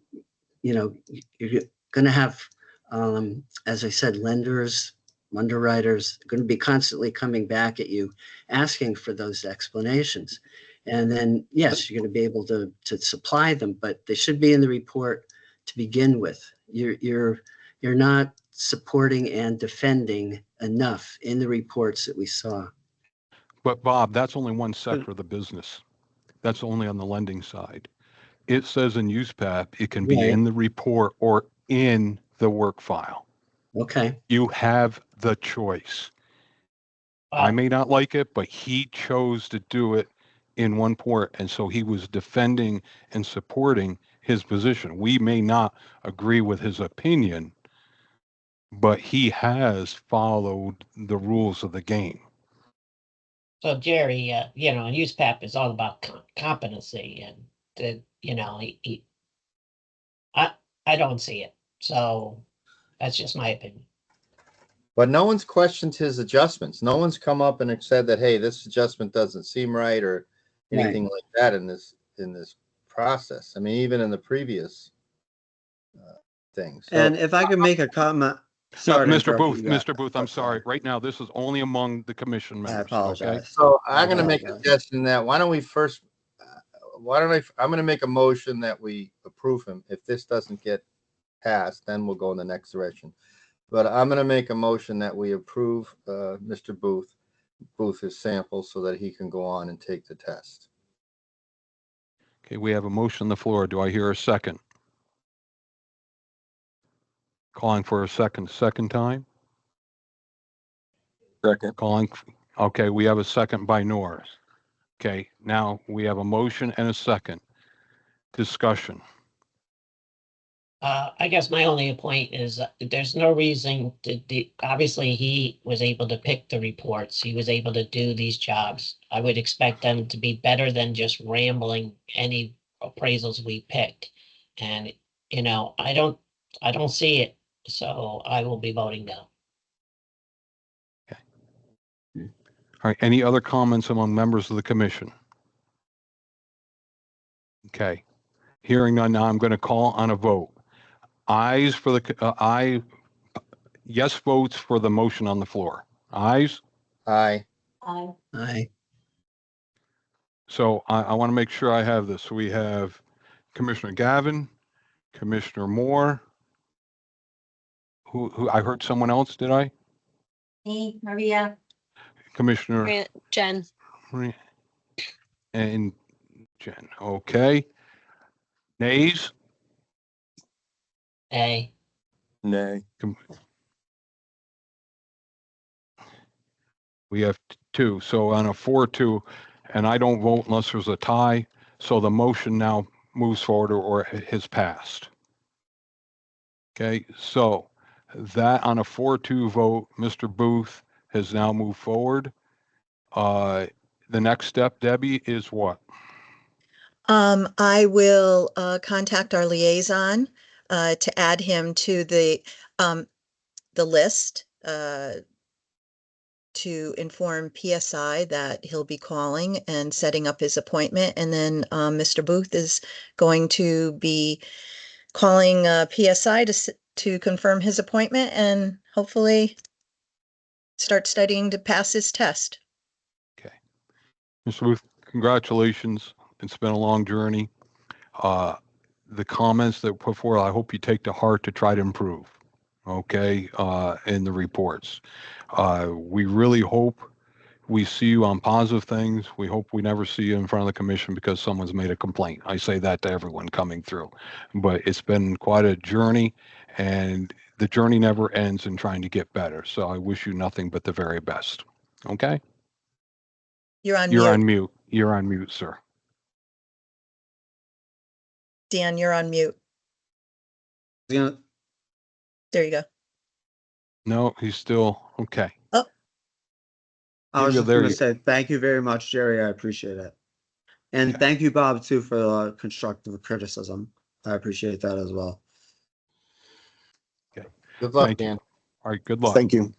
know, you're going to have, as I said, lenders, underwriters going to be constantly coming back at you, asking for those explanations. And then, yes, you're going to be able to supply them, but they should be in the report to begin with. You're not supporting and defending enough in the reports that we saw. But Bob, that's only one sector of the business. That's only on the lending side. It says in USPAP, it can be in the report or in the work file. Okay. You have the choice. I may not like it, but he chose to do it in one port. And so he was defending and supporting his position. We may not agree with his opinion, but he has followed the rules of the game. So Jerry, you know, USPAP is all about competency, and you know, I don't see it. So that's just my opinion. But no one's questioned his adjustments. No one's come up and said that, hey, this adjustment doesn't seem right or anything like that in this process. I mean, even in the previous things. So, And if I could make a comment, No, sorry to Mr. interrupt Booth, you guys. Mr. Booth, I'm sorry. Right now, this is only among the commission I members. Okay. apologize. so I'm going to make a apologize. suggestion that I'm going to make a motion that we approve him. If this doesn't get passed, then we'll go in the next direction. But I'm going to make a motion that we approve Mr. Booth's sample so that he can go on and take the test. Okay, we have a motion on the floor. Do I hear a second? Calling for a second time? Second. Okay, we have a second by Norris. Okay, now we have a motion and a second. Discussion. I guess my only point is there's no reason obviously he was able to pick the reports. He was able to do these jobs. I would expect them to be better than just rambling any appraisals we picked. And, I don't see it. So I will be voting no. Okay. All right, any other comments among members of the commission? Okay, hearing none, now I'm going to call on a vote. Ayes for the yes votes for the motion on the floor. Ayes. Aye. Aye. Aye. So I want to make sure I have this. We have Commissioner Gavin, Commissioner Moore. Who I heard someone else, did I? Me, Maria. Commissioner Jen. And Jen. Okay. Nays? Aye. Nay. We have two. So on a 4-2, and I don't vote unless there's a tie. So the motion now moves forward or has passed. Okay, so that on a 4-2 vote, Mr. Booth has now moved forward. The next step, Debbie, is what? I will contact our liaison to add him to the list to inform PSI that he'll be calling and setting up his appointment. And then Mr. Booth is going to be calling PSI to confirm his appointment and hopefully start studying to pass his test. Okay. Mr. Booth, congratulations. It's been a long journey. The comments that were put forward, I hope you take to heart to try to improve, okay, in the reports. We really hope we see you on positive things. We hope we never see you in front of the commission because someone's made a complaint. I say that to everyone coming through. But it's been quite a journey, and the journey never ends in trying to get better. So I wish you nothing but the very best. Okay? You're on You're mute. on mute. You're on mute, sir. Dan, you're on mute. Yeah. There you go. No, he's still okay. Oh. I was Yeah, just there going to you- say thank you very much, Jerry. I appreciate it. And Okay. thank you, Bob, too, for the constructive criticism. I appreciate that as well. Okay. Good luck, Thank you. Dan. All right, good luck. Thank you.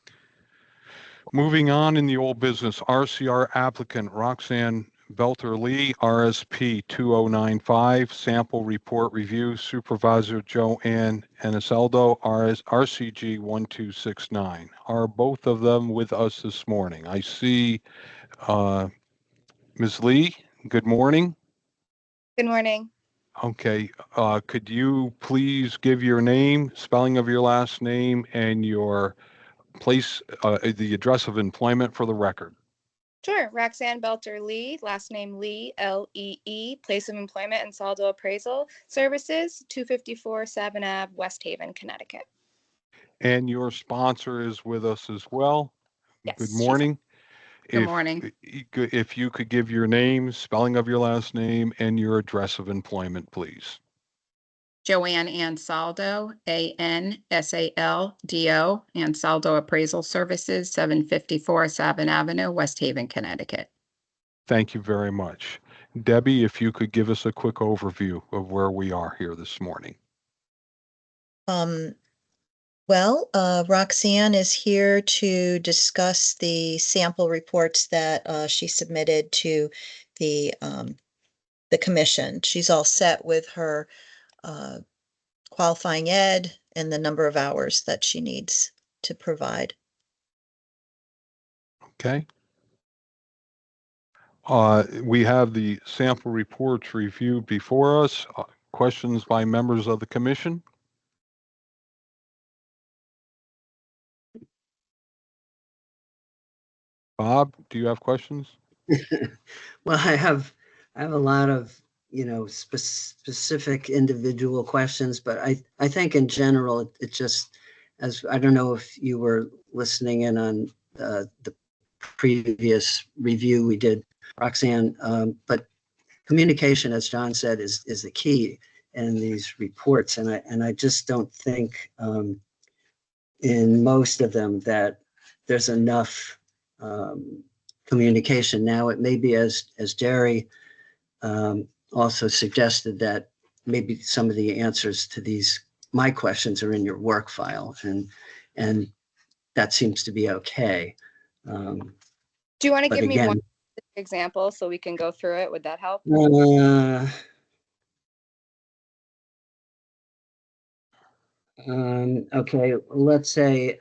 Moving on in the old business, RCR applicant Roxanne Belter Lee, RSP 2095, sample report review, Supervisor Joanne Aniseldo, RCG 1269. Are both of them with us this morning? I see Ms. Lee, good morning. Good morning. Okay, could you please give your name, spelling of your last name, and your place, the address of employment for the record? Sure. Roxanne Belter Lee, last name Lee, L-E-E, place of employment and saldo appraisal services, 254 Savin Ave, West Haven, Connecticut. And your sponsor is with us as well. Yes, Good she's morning. Good morning. If you could give your name, spelling of your last name, and your address of employment, please. Joanne Ansaldo, A-N-S-A-L-D-O, Ansaldo Appraisal Services, 754 Savin Avenue, West Haven, Connecticut. Thank you very much. Debbie, if you could give us a quick overview of where we are here this morning. Well, Roxanne is here to discuss the sample reports that she submitted to the commission. She's all set with her qualifying ed and the number of hours that she needs to provide. Okay. We have the sample reports reviewed before us. Questions by members of the commission? Bob, do you have questions? Well, I have a lot of, specific individual questions, but I think in general, it just, as I don't know if you were listening in on the previous review we did, Roxanne, but communication, as John said, is the key in these reports, and I just don't think in most of them that there's enough communication. Now, it may be as Jerry also suggested, that maybe some of the answers to my questions are in your work file, and that seems to be okay. Do you want to give me one example so we can go through it? Would that help? Okay, let's say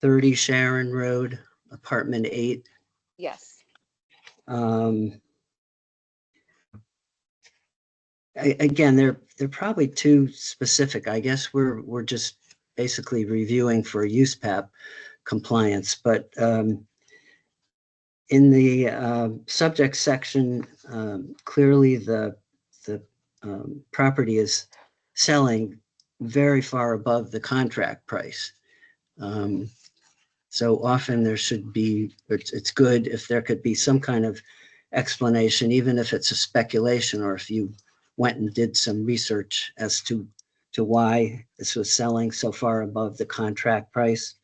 30 Sharon Road, apartment 8. Yes. Again, they're probably too specific. I guess we're just basically reviewing for USPAP compliance, but in the subject section, clearly the property is selling very far above the contract price. So often there should be, it's good if there could be some kind of explanation, even if it's a speculation, or if you went and did some research as to why this was selling so far above the contract price.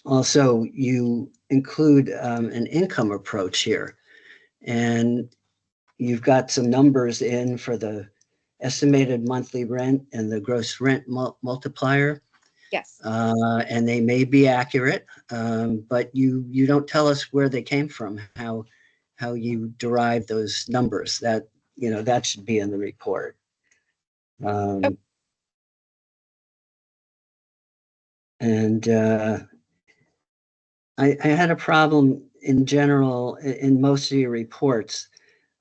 Also, you include an income approach here, and you've got some numbers in for the estimated monthly rent and the gross rent multiplier. Yes. And they may be accurate, but you don't tell us where they came from, how you derive those numbers. That that should be in the report. And I had a problem in general in most of your reports,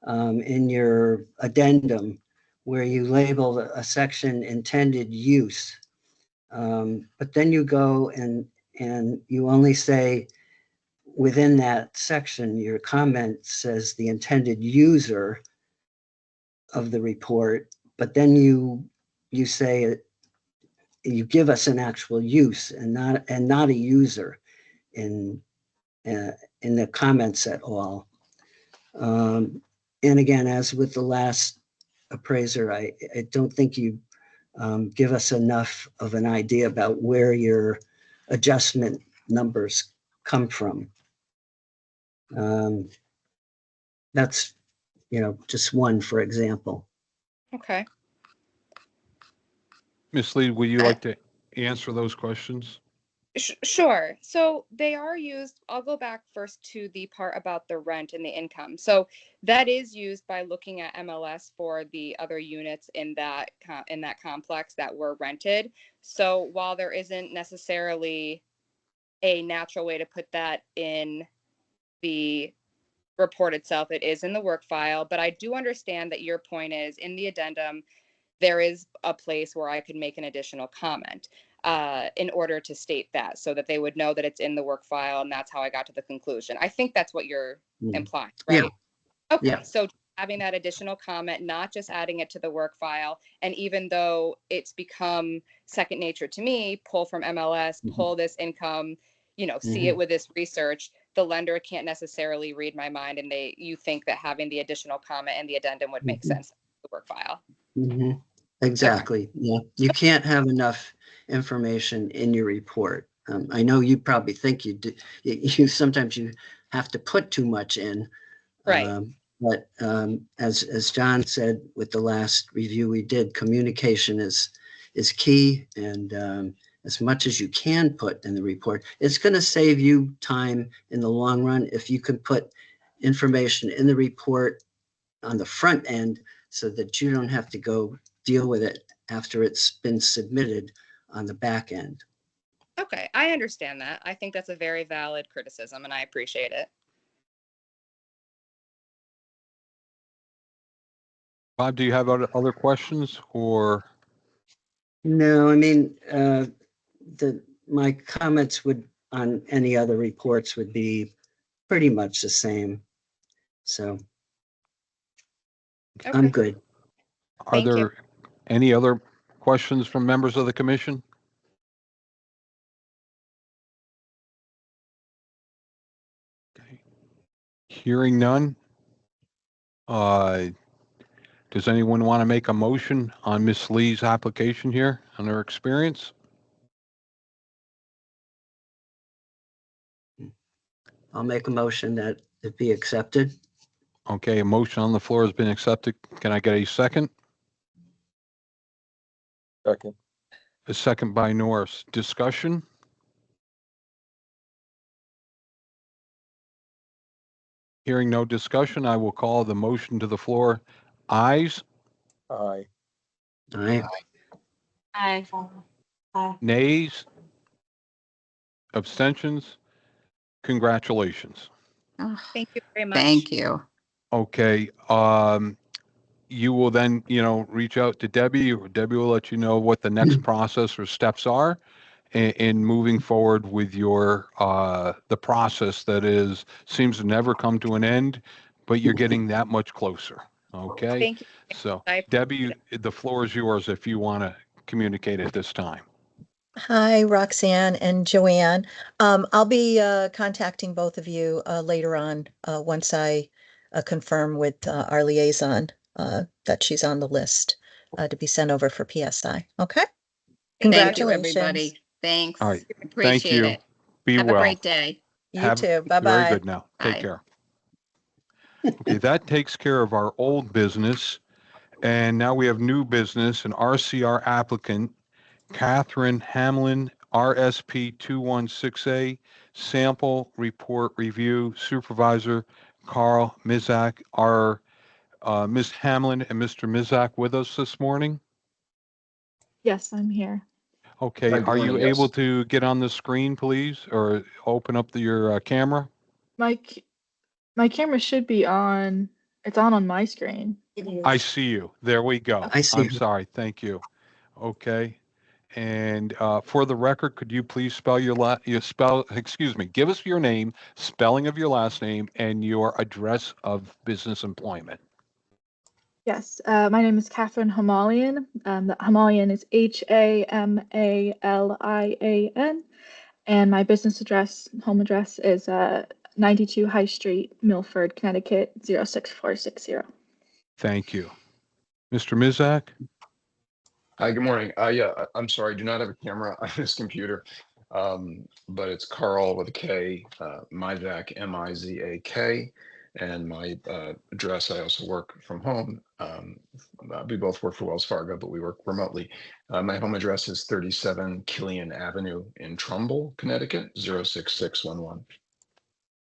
in your addendum, where you label a section intended use, but then you go and you only say within that section, your comment says the intended user of the report, but then you say you give us an actual use and not a user in the comments at all. And again, as with the last appraiser, I don't think you give us enough of an idea about where your adjustment numbers come from. That's, just one, for example. Okay. Ms. Lee, would you like to answer those questions? Sure. So they are used. I'll go back first to the part about the rent and the income. So that is used by looking at MLS for the other units in that complex that were rented. So while there isn't necessarily a natural way to put that in the report itself, it is in the work file. But I do understand that your point is in the addendum, there is a place where I could make an additional comment in order to state that, so that they would know that it's in the work file, and that's how I got to the conclusion. I think that's what you're implying, right? Yeah. Okay, yeah. So having that additional comment, not just adding it to the work file, and even though it's become second nature to me, pull from MLS, pull this income, see it with this research, the lender can't necessarily read my mind, and you think that having the additional comment and the addendum would make sense in the work file. Exactly. Okay. Yeah, you can't have enough information in your report. I know you probably think you do. You sometimes you have to put too much in. Right. But as John said with the last review we did, communication is is key. And as much as you can put in the report, it's going to save you time in the long run if you can put information in the report on the front end so that you don't have to go deal with it after it's been submitted on the back end. Okay, I understand that. I think that's a very valid criticism and I appreciate it. Bob, do you have other questions or? No, I mean, my comments on any other reports would be pretty much the same. So Okay. I'm good. Are there any other questions from members of the commission? Okay. Hearing none. Does anyone want to make a motion on Miss Lee's application here on her experience? I'll make a motion that it be accepted. Okay, a motion on the floor has been accepted. Can I get a second? Second. A second by Norris. Discussion? Hearing no discussion, I will call the motion to the floor. Ayes? Aye. Aye. Aye. Aye. Nays? Abstentions? Congratulations. Oh, Thank you very much. thank you. Okay, you will then, reach out to Debbie, or Debbie will let you know what the next process or steps are in moving forward with your, the process that seems to never come to an end, but you're getting that much closer. Okay? Thank you. So I Debbie, the floor is yours if you want to communicate at this time. Hi, Roxanne and Joanne. I'll be contacting both of you later on once I confirm with our liaison that she's on the list to be sent over for PSI. Okay? Thank you, Congratulations. everybody. Thanks. All right. Thank Appreciate you. it. Be Have well. a great day. You too. Bye-bye. Very good now. Take Bye. care. Okay, that takes care of our old business. And now we have new business, an RCR applicant, Catherine Hamlin, RSP 216A, sample report review, Supervisor Carl Mizak. Are Ms. Hamlin and Mr. Mizak with us this morning? Yes, I'm here. Okay, Hi, good are you morning, yes. able to get on the screen, please, or open up your camera? My camera should be on. It's on my screen. I see you. There we go. I see. I'm sorry. Thank you. Okay. And for the record, could you please spell give us your name, spelling of your last name, and your address of business employment. Yes, my name is Catherine Hamalian. The Hamalian is Hamalian, and my business address, home address, is 92 High Street, Milford, Connecticut 06460. Thank you. Mr. Mizak? Hi, good morning. Yeah, I'm sorry, I do not have a camera on this computer, but it's Carl with a K, Mizak, M-I-Z-A-K, and my address, I also work from home. We both work for Wells Fargo, but we work remotely. My home address is 37 Killian Avenue in Trumbull, Connecticut, 06611.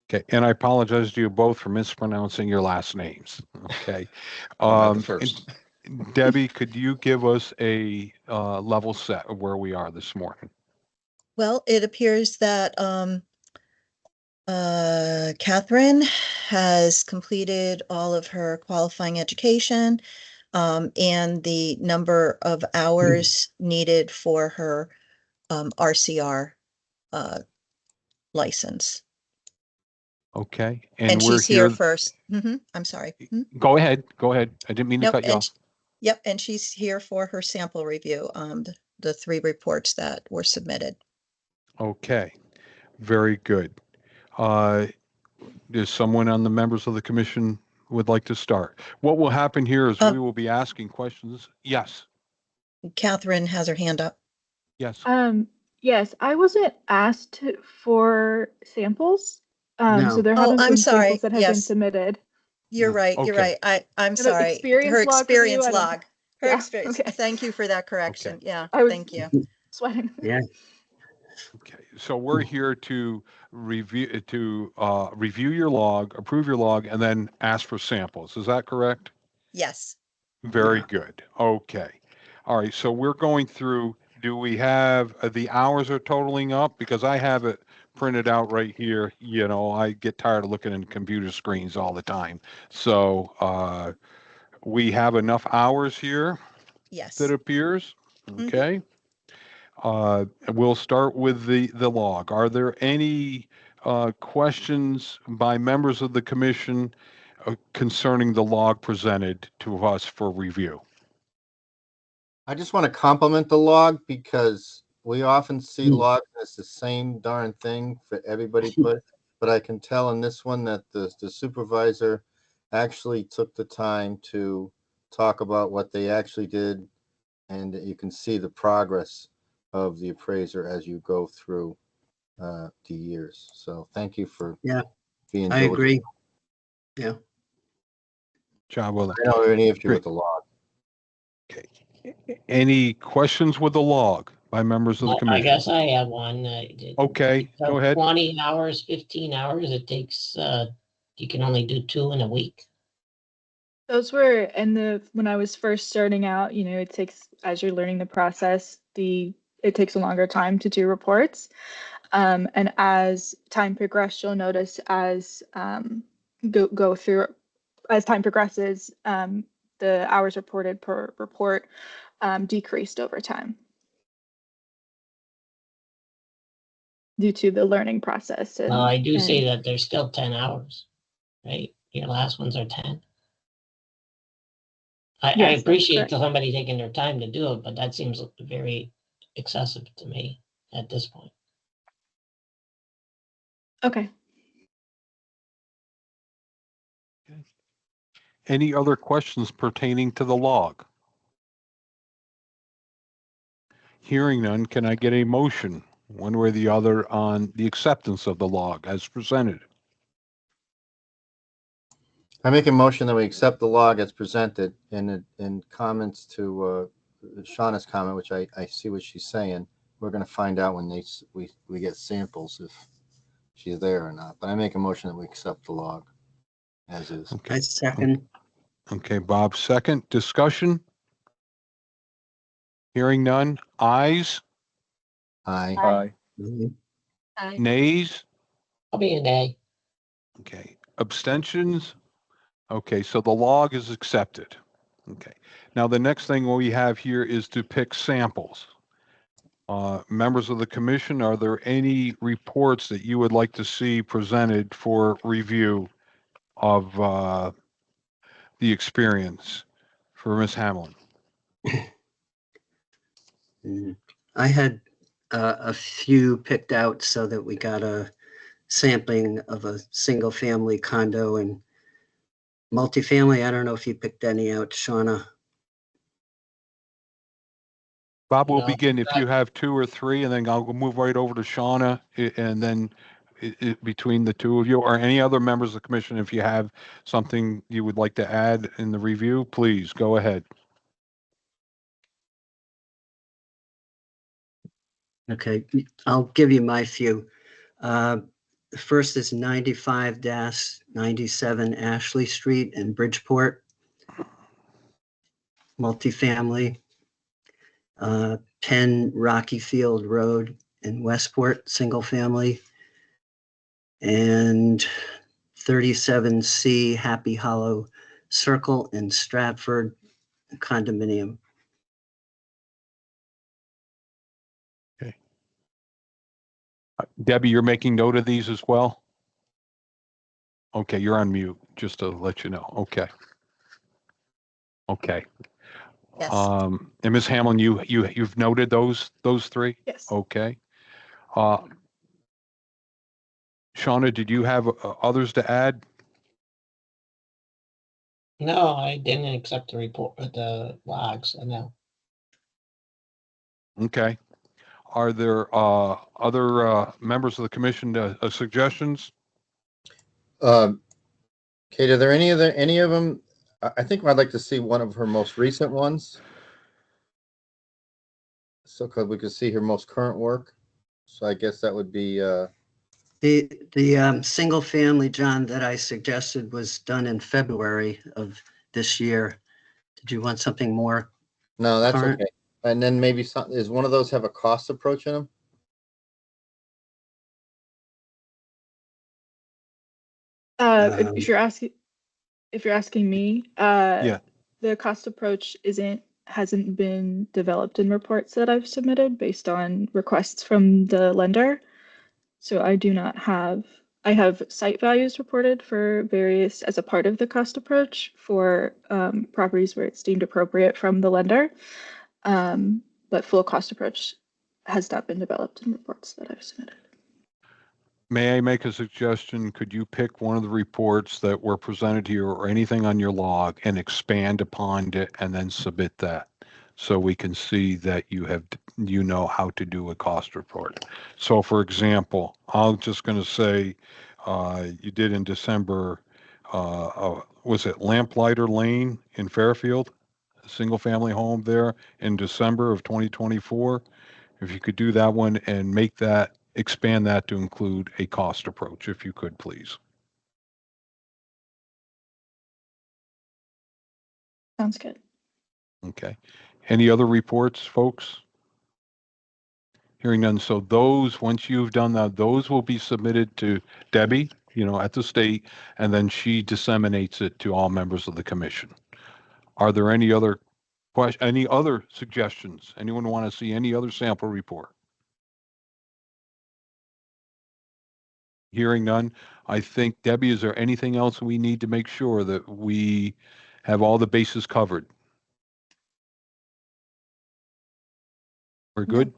Okay, and I apologize to you both for mispronouncing your last names. Okay. I'm at the first. Debbie, could you give us a level set of where we are this morning? Well, it appears that Catherine has completed all of her qualifying education and the number of hours needed for her RCR license. Okay, And we're she's here first. I'm sorry. Go ahead. Go ahead. I didn't mean to cut you off. Yep, and she's here for her sample review, the 3 reports that were submitted. Okay, very good. There's someone on the members of the commission would like to start. What will happen here is we will be asking questions. Yes. Catherine has her hand up. Yes. Yes, I wasn't asked for samples. No. So there haven't been samples that have been Yes. submitted. You're right. You're Okay. right. I'm The sorry. experience Her log experience review, log. Her Yeah, experience. okay. Thank you for that correction. Okay. Yeah, I was thank you. sweating. Yeah. Okay, so we're here to review your log, approve your log, and then ask for samples. Is that correct? Yes. Very Yeah. good. Okay. All right, so we're going through, do we have, the hours are totaling up? Because I have it printed out right here. You know, I get tired of looking at computer screens all the time. So, we have enough hours here Yes. that appears. Mhm. Okay. We'll start with the log. Are there any questions by members of the commission concerning the log presented to us for review? I just want to compliment the log because we often see logs as the same darn thing for everybody put, but I can tell in this one that the supervisor actually took the time to talk about what they actually did, and you can see the progress of the appraiser as you go through the years. So thank you for being I diligent. agree. Yeah. Job well done. I don't have any issue Great. with the log. Okay. Any questions with the log by members of the I commission? guess I have one. Okay, So go ahead. 20 hours, 15 hours, it takes, you can only do 2 in a week. Those were when I was first starting out, it takes, as you're learning the process, it takes a longer time to do reports. And as time progresses, you'll notice as go through, as time progresses, the hours reported per report decreased over time due to the learning process. Well, I do see that there's still 10 hours, right? Your last ones are 10. I Yes, appreciate somebody taking their time to do it, but that seems very excessive to me at this point. Okay. Any other questions pertaining to the log? Hearing none, can I get a motion, one way or the other, on the acceptance of the log as presented? I make a motion that we accept the log as presented in comments to Shauna's comment, which I see what she's saying. We're going to find out when we get samples if she's there or not. But I make a motion that we accept the log as is. Okay. I second. Okay, Bob, second. Discussion? Hearing none. Ayes? Aye. Aye. Aye. Nays? I'll be a nay. Okay. Abstentions? Okay, so the log is accepted. Okay. Now, the next thing we have here is to pick samples. Members of the commission, are there any reports that you would like to see presented for review of the experience for Ms. Hamlin? I had a few picked out so that we got a sampling of a single family condo and multifamily. I don't know if you picked any out, Shauna. Bob will begin if you have 2 or 3, and then I'll move right over to Shauna, and then between the two of you, or any other members of the commission, if you have something you would like to add in the review, please go ahead. Okay, I'll give you my few. The first is 95-97 Ashley Street in Bridgeport. Multifamily. 10 Rocky Field Road in Westport, single family. And 37C Happy Hollow Circle in Stratford, condominium. Okay. Debbie, you're making note of these as well? Okay, you're on mute, just to let you know. Okay. Okay. Yes. And Ms. Hamlin, you've noted those 3? Yes. Okay. Shauna, did you have others to add? No, I didn't accept the report with the logs. No. Okay. Are there other members of the commission suggestions? Kate, are there any of them? I think I'd like to see one of her most recent ones. So we could see her most current work. So I guess that would be, The single family, John, that I suggested was done in February of this year. Did you want something more? no, that's current? okay. And then maybe some, is one of those have a cost approach in them? If you're asking me, Yeah. the cost approach hasn't been developed in reports that I've submitted based on requests from the lender. So I do not have, I have site values reported for various as a part of the cost approach for properties where it's deemed appropriate from the lender. But full cost approach has not been developed in reports that I've submitted. May I make a suggestion? Could you pick one of the reports that were presented here or anything on your log and expand upon it and then submit that? So we can see that you know how to do a cost report. So for example, I'm just going to say you did in December, was it Lamplighter Lane in Fairfield? A single family home there in December of 2024. If you could do that one and expand that to include a cost approach, if you could, please. Sounds good. Okay. Any other reports, folks? Hearing none. So those, once you've done that, those will be submitted to Debbie, at the state, and then she disseminates it to all members of the commission. Are there any other suggestions? Anyone want to see any other sample report? Hearing none, I think, Debbie, is there anything else we need to make sure that we have all the bases covered? We're good?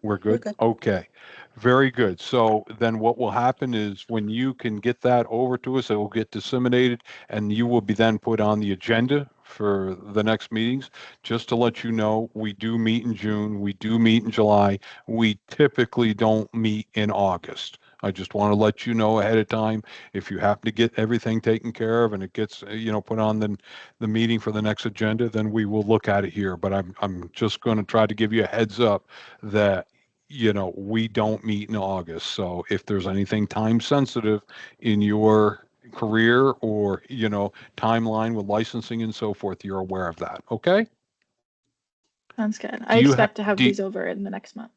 We're good? Okay. Very good. So then what will happen is when you can get that over to us, it will get disseminated and you will be then put on the agenda for the next meetings. Just to let you know, we do meet in June, we do meet in July. We typically don't meet in August. I just want to let you know ahead of time. If you happen to get everything taken care of and it gets, put on the meeting for the next agenda, then we will look at it here. But I'm just going to try to give you a heads up that we don't meet in August. So if there's anything time sensitive in your career or, timeline with licensing and so forth, you're aware of that. Okay? Sounds good. I expect to have these over in the next month.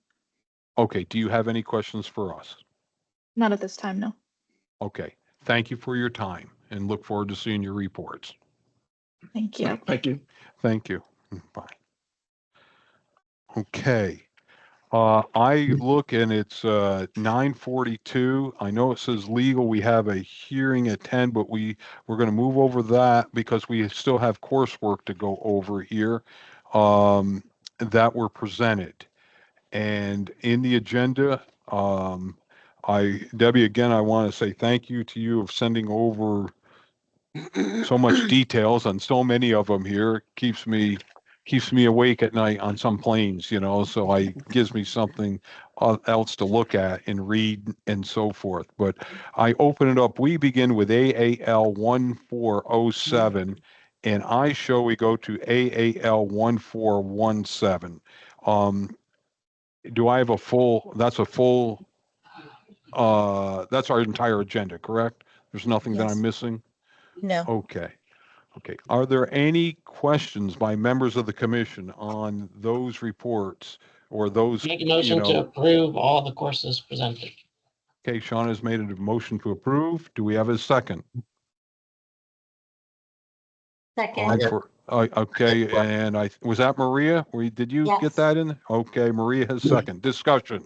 Okay. Do you have any questions for us? Not at this time, no. Okay. Thank you for your time and look forward to seeing your reports. Thank you. Thank you. Thank you. Bye. Okay. I look and it's 9:42. I know it says legal. We have a hearing at 10, but we're going to move over that because we still have coursework to go over here that were presented. And in the agenda, Debbie, again, I want to say thank you to you of sending over so much details on so many of them here. It keeps me awake at night on some planes, so gives me something else to look at and read and so forth. But I open it up. We begin with AAL 1407 and I show we go to AAL 1417. Do I have that's our entire agenda, correct? There's nothing that I'm missing? No. Okay. Okay. Are there any questions by members of the commission on those reports or those, Make a motion to approve all the courses presented. Okay, Sean has made a motion to approve. Do we have a second? Second. Okay, and was that Maria? Did you get that in? Okay, Maria has second. Discussion.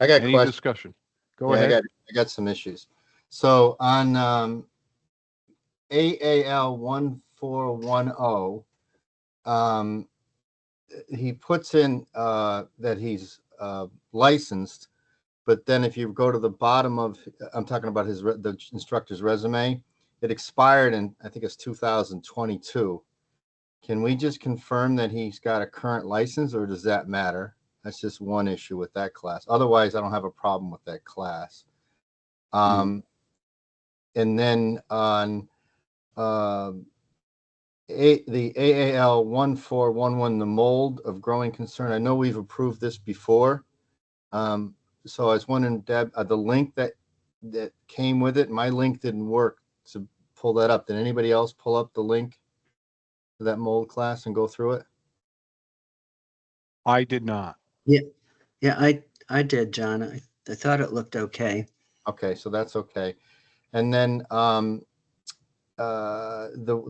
I got any discussion? Go ahead. I got some issues. So on AAL 1410, he puts in that he's licensed, but then if you go to the bottom of, I'm talking about the instructor's resume, it expired in, I think it's 2022. Can we just confirm that he's got a current license, or does that matter? That's just one issue with that class. Otherwise, I don't have a problem with that class. And then on the AAL 1411, the mold of growing concern. I know we've approved this before. So I was wondering, Deb, the link that came with it, my link didn't work to pull that up. Did anybody else pull up the link to that mold class and go through it? I did not. Yeah, I did, John. I thought it looked okay. Okay, so that's okay. And then the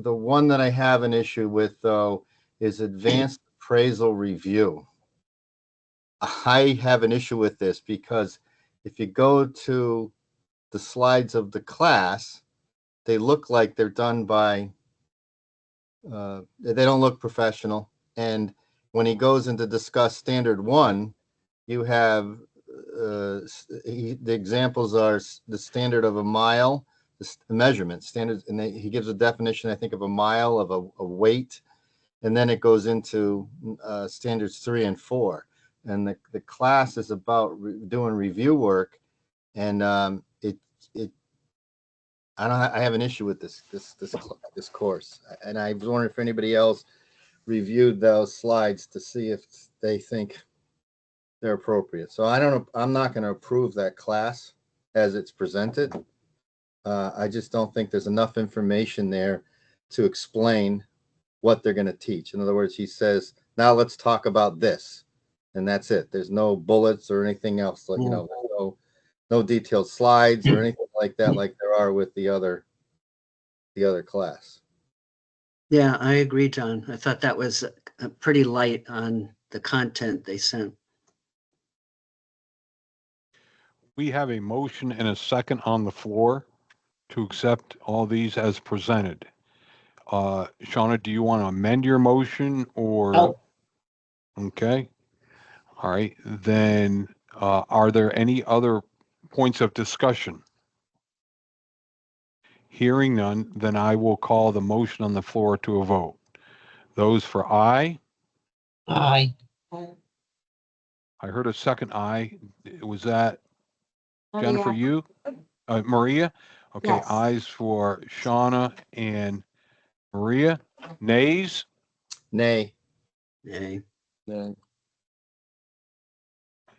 one that I have an issue with, though, is advanced appraisal review. I have an issue with this because if you go to the slides of the class, they look like they're done by, they don't look professional. And when he goes in to discuss standard one, you have the examples are the standard of a mile, the measurement standards, and he gives a definition, I think, of a mile of a weight, and then it goes into standards 3 and 4. And the class is about doing review work, and I have an issue with this course, and I was wondering if anybody else reviewed those slides to see if they think they're appropriate. So I don't know. I'm not going to approve that class as it's presented. I just don't think there's enough information there to explain what they're going to teach. In other words, he says, now let's talk about this, and that's it. There's no bullets or anything else. Like, no detailed slides or anything like that, like there are with the other class. Yeah, I agree, John. I thought that was pretty light on the content they sent. We have a motion and a second on the floor to accept all these as presented. Shauna, do you want to amend your motion or? No. Okay. All right. Then are there any other points of discussion? Hearing none, then I will call the motion on the floor to a vote. Those for aye? Aye. I heard a second aye. Was that Jennifer, you? Maria? Okay, Yes. ayes for Shauna and Maria. Nays? Nay. Nay.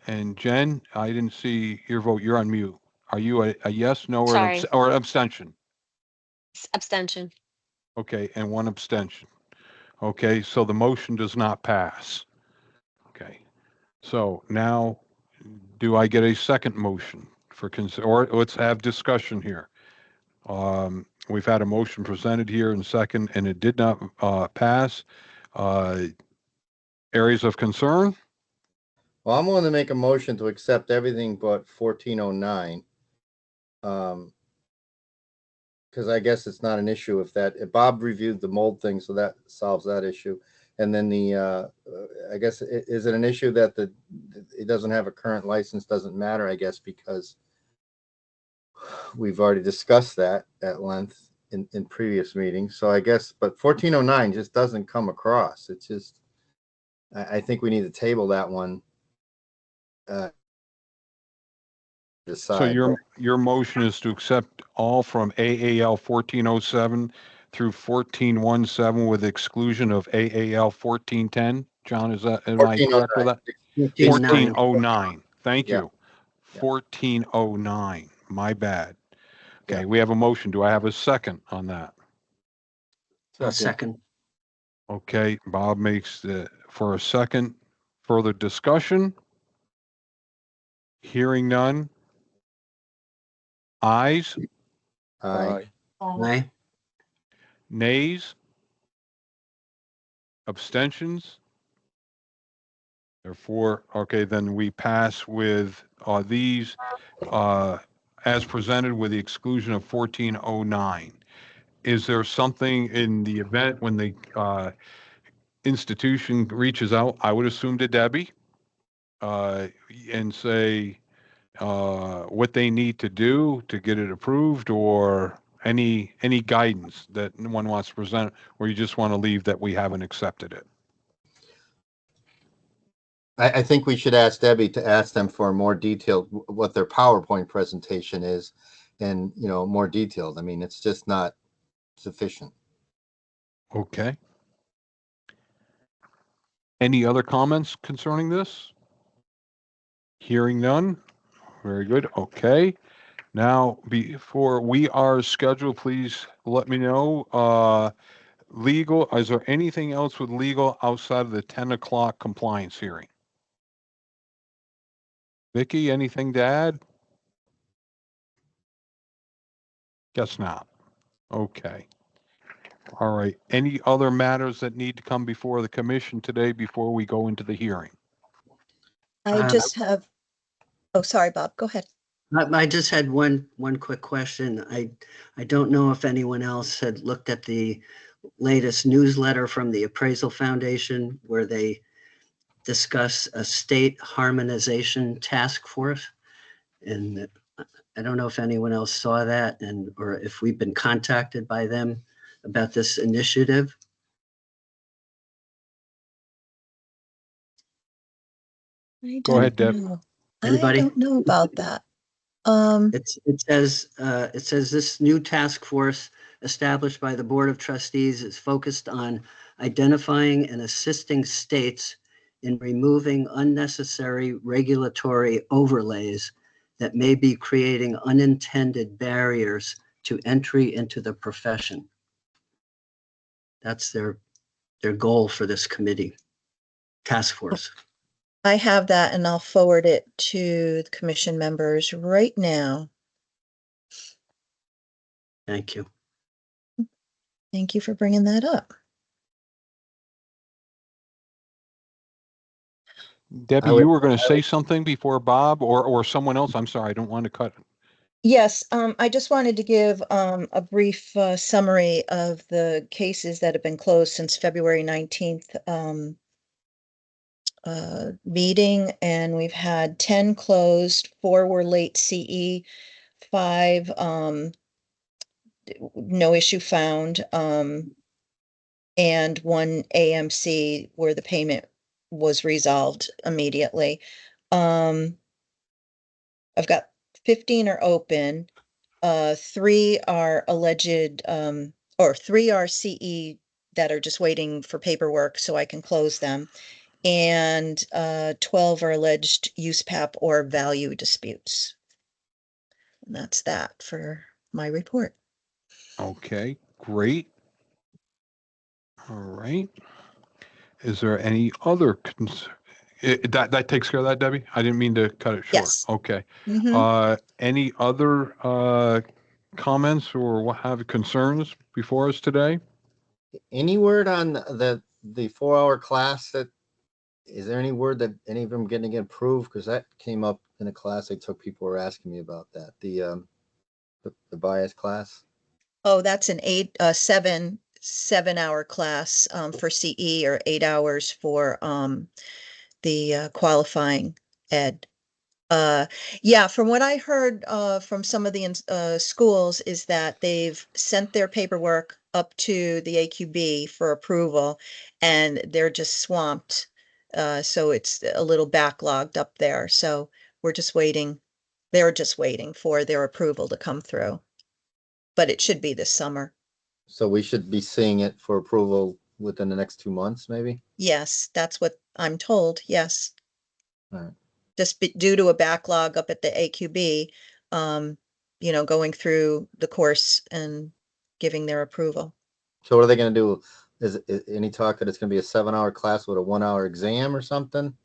And Jen, I didn't see your vote. You're on mute. Are you a yes, no, Sorry. or abstention? Abstention. Okay, and one abstention. Okay, so the motion does not pass. Okay, so now do I get a second motion for or let's have discussion here. We've had a motion presented here in second, and it did not pass. Areas of concern? Well, I'm willing to make a motion to accept everything but 1409. Because I guess it's not an issue if Bob reviewed the mold thing, so that solves that issue. And then I guess, is it an issue that it doesn't have a current license? Doesn't matter, I guess, because we've already discussed that at length in previous meetings. So I guess, but 1409 just doesn't come across. It's just, I think we need to table that one. So your motion is to accept all from AAL 1407 through 1417 with exclusion of AAL 1410. John, am I correct with that? 1409. Thank you. 1409. My bad. Okay, we have a motion. Do I have a second on that? Second. Okay, Bob makes for a second. Further discussion? Hearing none. Ayes? Aye. Aye. Nays? Abstentions? Therefore, okay, then we pass with these as presented with the exclusion of 1409. Is there something in the event when the institution reaches out, I would assume to Debbie, and say what they need to do to get it approved, or any guidance that one wants to present, or you just want to leave that we haven't accepted it? I think we should ask Debbie to ask them for more detailed, what their PowerPoint presentation is, and more detailed. I mean, it's just not sufficient. Okay. Any other comments concerning this? Hearing none. Very good. Okay. Now, before we are scheduled, please let me know. Legal, is there anything else with legal outside of the 10 o'clock compliance hearing? Vicky, anything to add? Guess not. Okay. All right. Any other matters that need to come before the commission today before we go into the hearing? I just have, oh, sorry, Bob, go ahead. I just had one quick question. I don't know if anyone else had looked at the latest newsletter from the Appraisal Foundation where they discuss a state harmonization task force. And I don't know if anyone else saw that or if we've been contacted by them about this initiative. Go ahead, Deb. Anybody? I don't know about that. It says this new task force established by the Board of Trustees is focused on identifying and assisting states in removing unnecessary regulatory overlays that may be creating unintended barriers to entry into the profession. That's their goal for this committee, task force. I have that and I'll forward it to the commission members right now. Thank you. Thank you for bringing that up. Debbie, you were going to say something before Bob or someone else. I'm sorry, I don't want to cut. Yes, I just wanted to give a brief summary of the cases that have been closed since February 19th meeting, and we've had 10 closed, 4 were late CE, 5 no issue found, and 1 AMC where the payment was resolved immediately. I've got 15 are open. 3 are alleged, or 3 are CE that are just waiting for paperwork so I can close them. And 12 are alleged use PAP or value disputes. And that's that for my report. Okay, great. All right. Is there any other concern? That takes care of that, Debbie? I didn't mean to cut it short. Yes. Okay. Mm-hmm. Any other comments or what have concerns before us today? Any word on the 4-hour class is there any word that any of them getting approved? Because that came up in a class I took. People were asking me about that. The bias class. Oh, that's an 7-hour class for CE, or 8 hours for the qualifying ed. Yeah, from what I heard from some of the schools is that they've sent their paperwork up to the AQB for approval, and they're just swamped. So it's a little backlogged up there. So we're just waiting. They're just waiting for their approval to come through. But it should be this summer. So we should be seeing it for approval within the next 2 months, maybe? Yes, that's what I'm told. Yes. All right. Just due to a backlog up at the AQB, going through the course and giving their approval. So what are they going to do? Is any talk that it's going to be a 7-hour class with a 1-hour exam or something?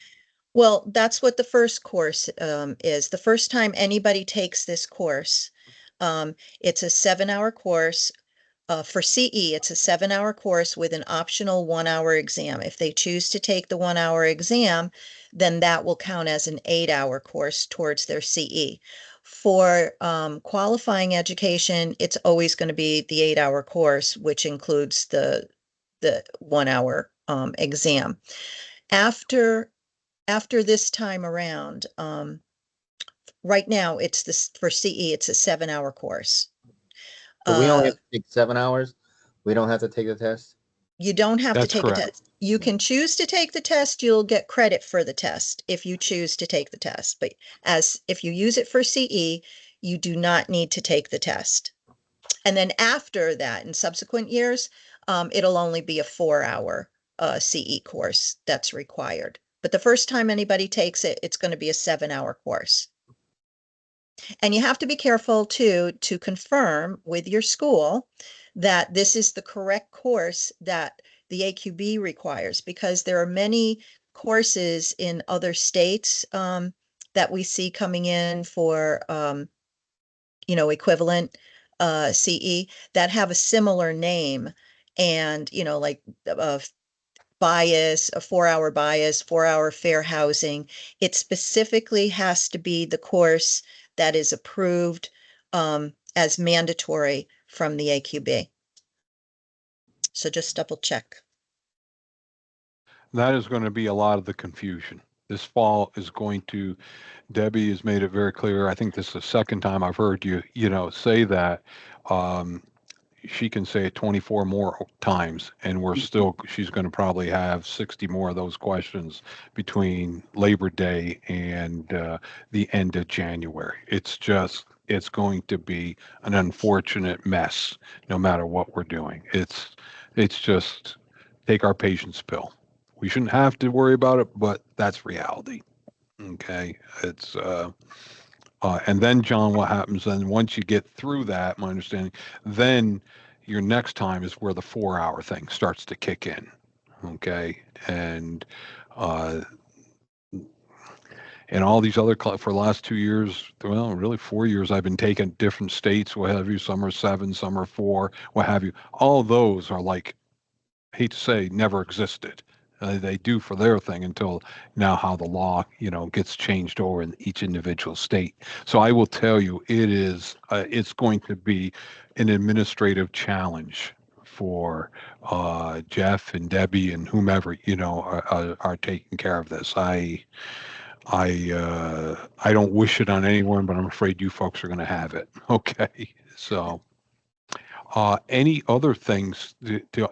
Well, that's what the first course is. The first time anybody takes this course, it's a 7-hour course. For CE, it's a 7-hour course with an optional 1-hour exam. If they choose to take the 1-hour exam, then that will count as an 8-hour course towards their CE. For qualifying education, it's always going to be the 8-hour course, which includes the 1-hour exam. After this time around, right now it's this for CE, it's a 7-hour course. So we only have to take 7 hours. We don't have to take the test. You don't have That's to take correct. a test. You can choose to take the test. You'll get credit for the test if you choose to take the test. But if you use it for CE, you do not need to take the test. And then after that, in subsequent years, it'll only be a 4-hour CE course that's required. But the first time anybody takes it, it's going to be a 7-hour course. And you have to be careful too, to confirm with your school that this is the correct course that the AQB requires, because there are many courses in other states that we see coming in for, equivalent CE that have a similar name, and, like bias, a 4-hour bias, 4-hour fair housing. It specifically has to be the course that is approved as mandatory from the AQB. So just double check. That is going to be a lot of the confusion. This fall is going to, Debbie has made it very clear. I think this is the second time I've heard you, say that. She can say it 24 more times, and she's going to probably have 60 more of those questions between Labor Day and the end of January. It's going to be an unfortunate mess, no matter what we're doing. It's just take our patience pill. We shouldn't have to worry about it, but that's reality. Okay, it's and then, John, what happens then once you get through that, my understanding, then your next time is where the 4-hour thing starts to kick in. Okay. And all these other, for the last 2 years, well, really 4 years, I've been taking different states, what have you, some are 7, some are 4, what have you. All those are like, I hate to say, never existed. They do for their thing until now how the law, gets changed over in each individual state. So I will tell you, it's going to be an administrative challenge for Jeff and Debbie and whomever, are taking care of this. I don't wish it on anyone, but I'm afraid you folks are going to have it. Okay. So. Any other things?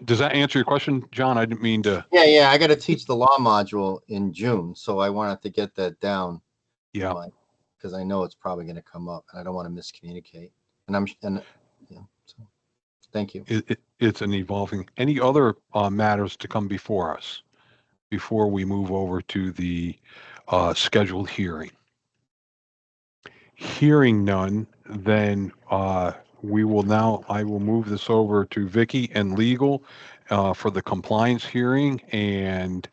Does that answer your question, John? I didn't mean to. Yeah. I got to teach the law module in June, so I wanted to get that down. Yeah. Because I know it's probably going to come up, and I don't want to miscommunicate. So thank you. It's an evolving. Any other matters to come before us before we move over to the scheduled hearing? Hearing none, then I will move this over to Vicky and legal for the compliance hearing, and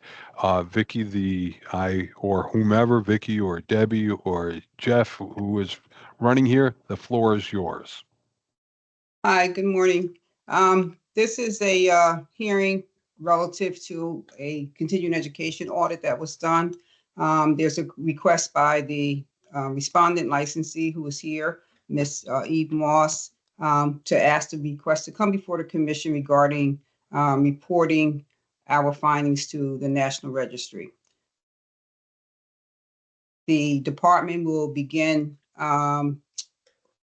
Vicky, or whomever, Vicky or Debbie or Jeff, who is running here, the floor is yours. Hi, good morning. This is a hearing relative to a continuing education audit that was done. There's a request by the respondent licensee who is here, Miss Eve Moss, to ask the request to come before the commission regarding reporting our findings to the National Registry. The department will begin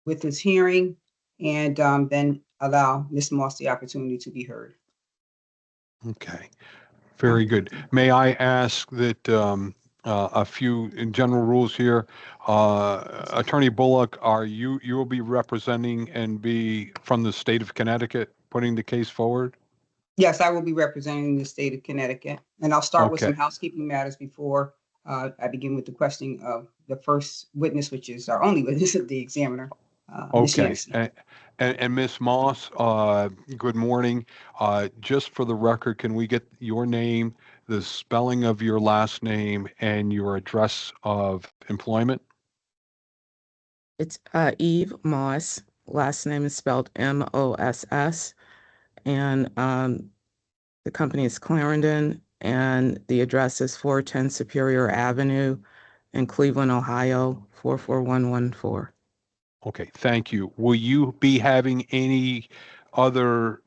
with this hearing and then allow Ms. Moss the opportunity to be heard. Okay, very good. May I ask that a few general rules here. Attorney Bullock, you will be representing and be from the state of Connecticut putting the case forward? Yes, I will be representing the state of Connecticut, and I'll start with some housekeeping matters before I begin with the questioning of the first witness, which is our only witness, the examiner. Okay. And Ms. Moss, good morning. Just for the record, can we get your name, the spelling of your last name, and your address of employment? It's Eve Moss. Last name is spelled Moss. And the company is Clarendon, and the address is 410 Superior Avenue in Cleveland, Ohio, 44114. Okay, thank you. Will you be having any other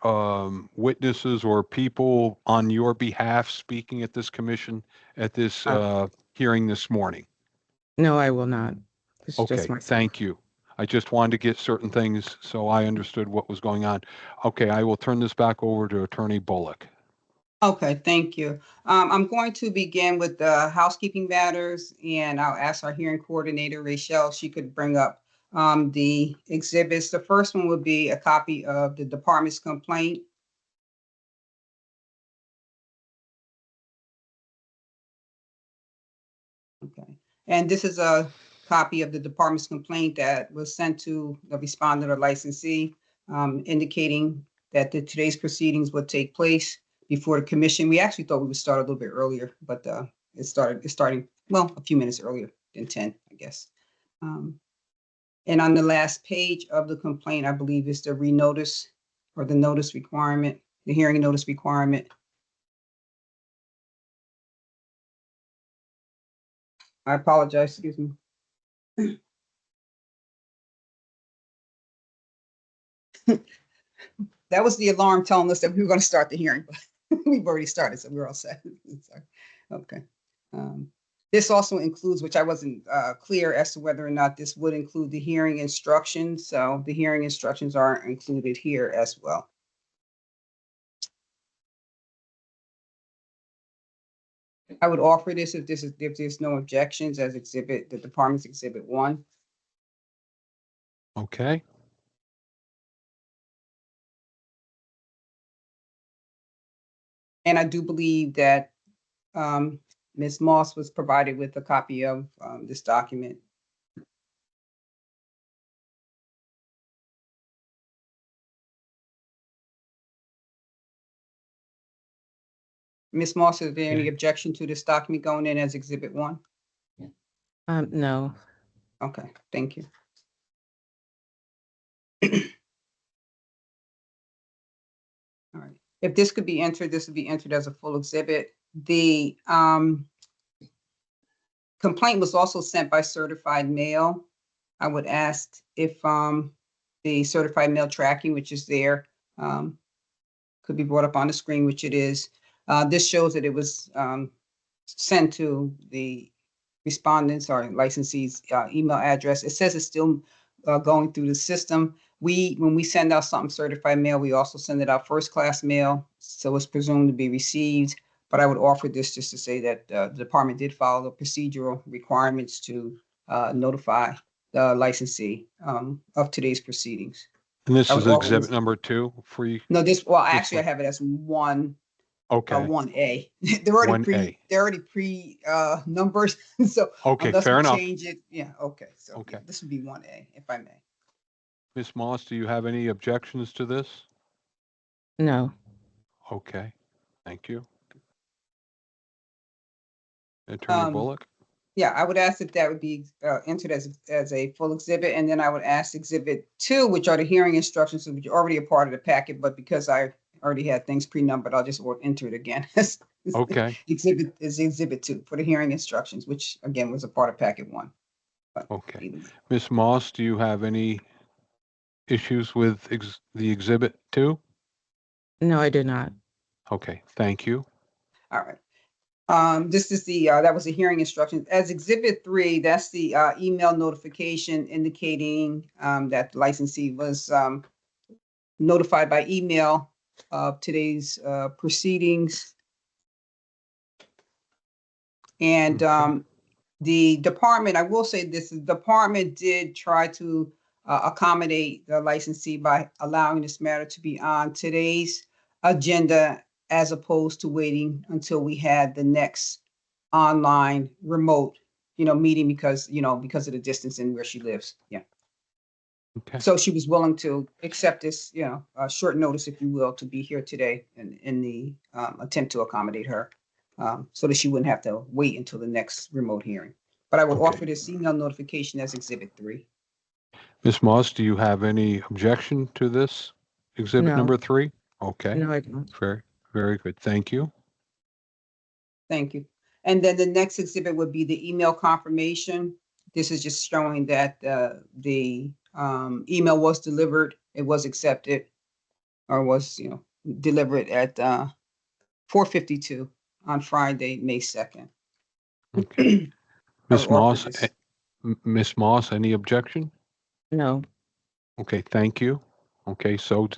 witnesses or people on your behalf speaking at this commission, at this hearing this morning? No, I will not. It's okay, just myself. Thank you. I just wanted to get certain things so I understood what was going on. Okay, I will turn this back over to Attorney Bullock. Okay, thank you. I'm going to begin with the housekeeping matters, and I'll ask our hearing coordinator, Rachel, she could bring up the exhibits. The first one would be a copy of the department's complaint. Okay, and this is a copy of the department's complaint that was sent to the respondent or licensee, indicating that today's proceedings would take place before the commission. We actually thought we would start a little bit earlier, but it's starting, well, a few minutes earlier than 10, I guess. And on the last page of the complaint, I believe is the renotice or the notice requirement, the hearing notice requirement. I apologize, excuse me. That was the alarm telling us that we were going to start the hearing, but we've already started, so we're all set. Sorry. Okay. This also includes, which I wasn't clear as to whether or not this would include the hearing instructions. So the hearing instructions are included here as well. I would offer this if there's no objections as the department's exhibit 1. Okay. And I do believe that Ms. Moss was provided with a copy of this document. Ms. Moss, is there any objection to this document going in as exhibit 1? No. Okay, thank you. All right. If this could be entered, this would be entered as a full exhibit. The complaint was also sent by certified mail. I would ask if the certified mail tracking, which is there, could be brought up on the screen, which it is. This shows that it was sent to the respondents or licensees' email address. It says it's still going through the system. When we send out something certified mail, we also send it out first class mail, so it's presumed to be received. But I would offer this just to say that the department did follow the procedural requirements to notify the licensee of today's proceedings. And this is exhibit number 2 for you? No, actually I have it as 1. Okay. 1A. They're already pre numbers. So okay, unless fair we enough. Change it, yeah. Okay. So okay. This would be 1A, if I may. Ms. Moss, do you have any objections to this? No. Okay, thank you. Attorney Bullock? Yeah, I would ask that would be entered as a full exhibit, and then I would ask exhibit 2, which are the hearing instructions, which are already a part of the packet, but because I already had things pre-numbered, I'll just enter it again. Okay. Exhibit is exhibit 2 for the hearing instructions, which again was a part of packet 1. But okay. Ms. Moss, do you have any issues with the exhibit 2? No, I do not. Okay, thank you. All right. This is that was the hearing instructions. As exhibit 3, that's the email notification indicating that the licensee was notified by email of today's proceedings. And the department, I will say this, the department did try to accommodate the licensee by allowing this matter to be on today's agenda as opposed to waiting until we had the next online remote, meeting because of the distance and where she lives. Yeah. Okay. So she was willing to accept this, short notice, if you will, to be here today in the attempt to accommodate her, so that she wouldn't have to wait until the next remote hearing. But I will offer this email notification as exhibit 3. Ms. Moss, do you have any objection to this exhibit number 3? Okay. No, I don't. Very, very good. Thank you. Thank you. And then the next exhibit would be the email confirmation. This is just showing that the email was delivered, it was accepted, or was delivered at 4:52 on Friday, May 2nd. Okay. Ms. Moss, any objection? No. Okay, thank you. Okay, so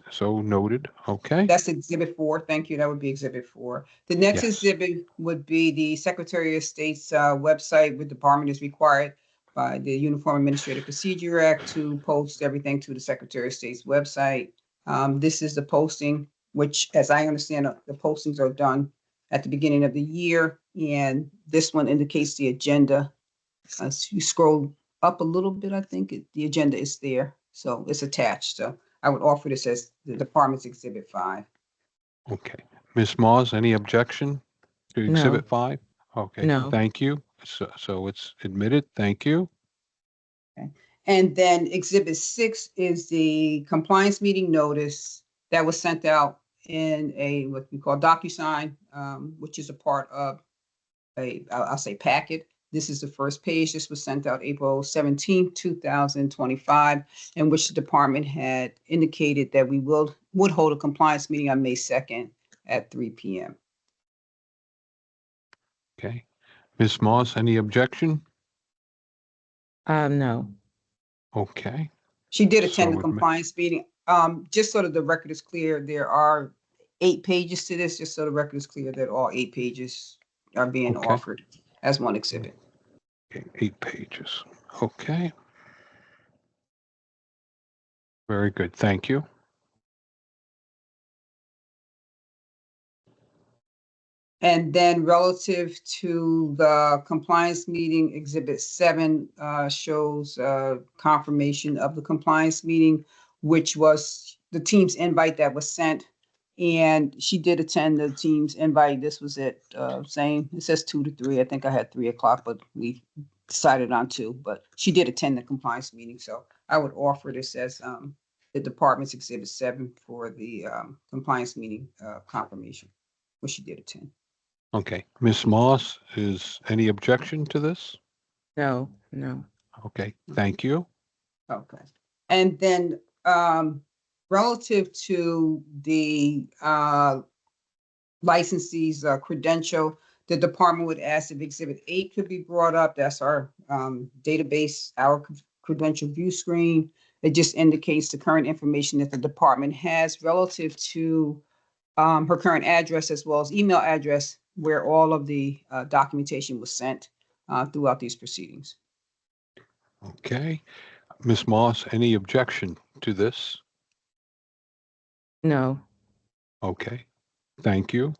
noted. Okay. That's exhibit 4. Thank you. That would be exhibit 4. The next exhibit would be the Secretary of State's website, where the department is required by the Uniform Administrative Procedure Act to post everything to the Secretary of State's website. This is the posting, which, as I understand, the postings are done at the beginning of the year, and this one indicates the agenda. As you scroll up a little bit, I think the agenda is there, so it's attached. So I would offer this as the department's Exhibit 5. Okay. Ms. Moss, any objection to No. Exhibit 5? Okay, No. thank you. So it's admitted. Thank you. Okay. And then Exhibit 6 is the compliance meeting notice that was sent out in a what we call DocuSign, which is a part of I'll say packet. This is the first page. This was sent out April 17th, 2025, in which the department had indicated that we would hold a compliance meeting on May 2nd at 3 p.m. Okay. Ms. Moss, any objection? No. Okay. She did attend So the compliance meeting. Just so that the record is clear, there are 8 pages to this, just so the record is clear that all 8 pages are being offered as one exhibit. Okay, 8 pages. Okay. Very good. Thank you. And then relative to the compliance meeting, Exhibit 7 shows confirmation of the compliance meeting, which was the team's invite that was sent. And she did attend the team's invite. This was it, same. It says 2 to 3. I think I had 3 o'clock, but we decided on 2. But she did attend the compliance meeting. So I would offer this as the department's Exhibit 7 for the compliance meeting confirmation, which she did attend. Okay. Ms. Moss, is any objection to this? No. No. Okay, thank you. Okay. And then relative to the licensee's credential, the department would ask if Exhibit 8 could be brought up. That's our database, our credential view screen. It just indicates the current information that the department has relative to her current address as well as email address where all of the documentation was sent throughout these proceedings. Okay. Ms. Moss, any objection to this? No. Okay, thank you.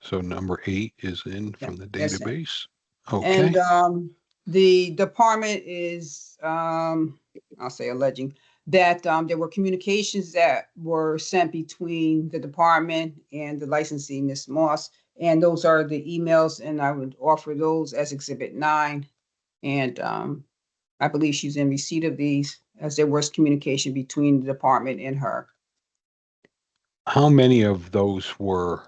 So number 8 is in from the database. Okay. And the department is, I'll say alleging that there were communications that were sent between the department and the licensee, Ms. Moss, and those are the emails, and I would offer those as Exhibit 9. And I believe she's in receipt of these as there was communication between the department and her. How many of those were?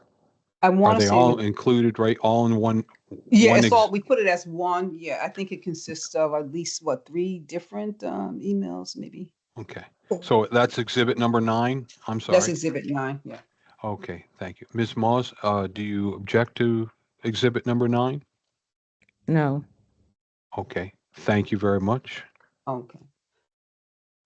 Are they all included, right? All in one? Yeah, it's all, we put it as one. Yeah, I think it consists of at least, 3 different emails, maybe. Okay, so that's Exhibit number 9? I'm sorry. That's Exhibit 9, yeah. Okay, thank you. Ms. Moss, do you object to Exhibit number 9? No. Okay, thank you very much. Okay.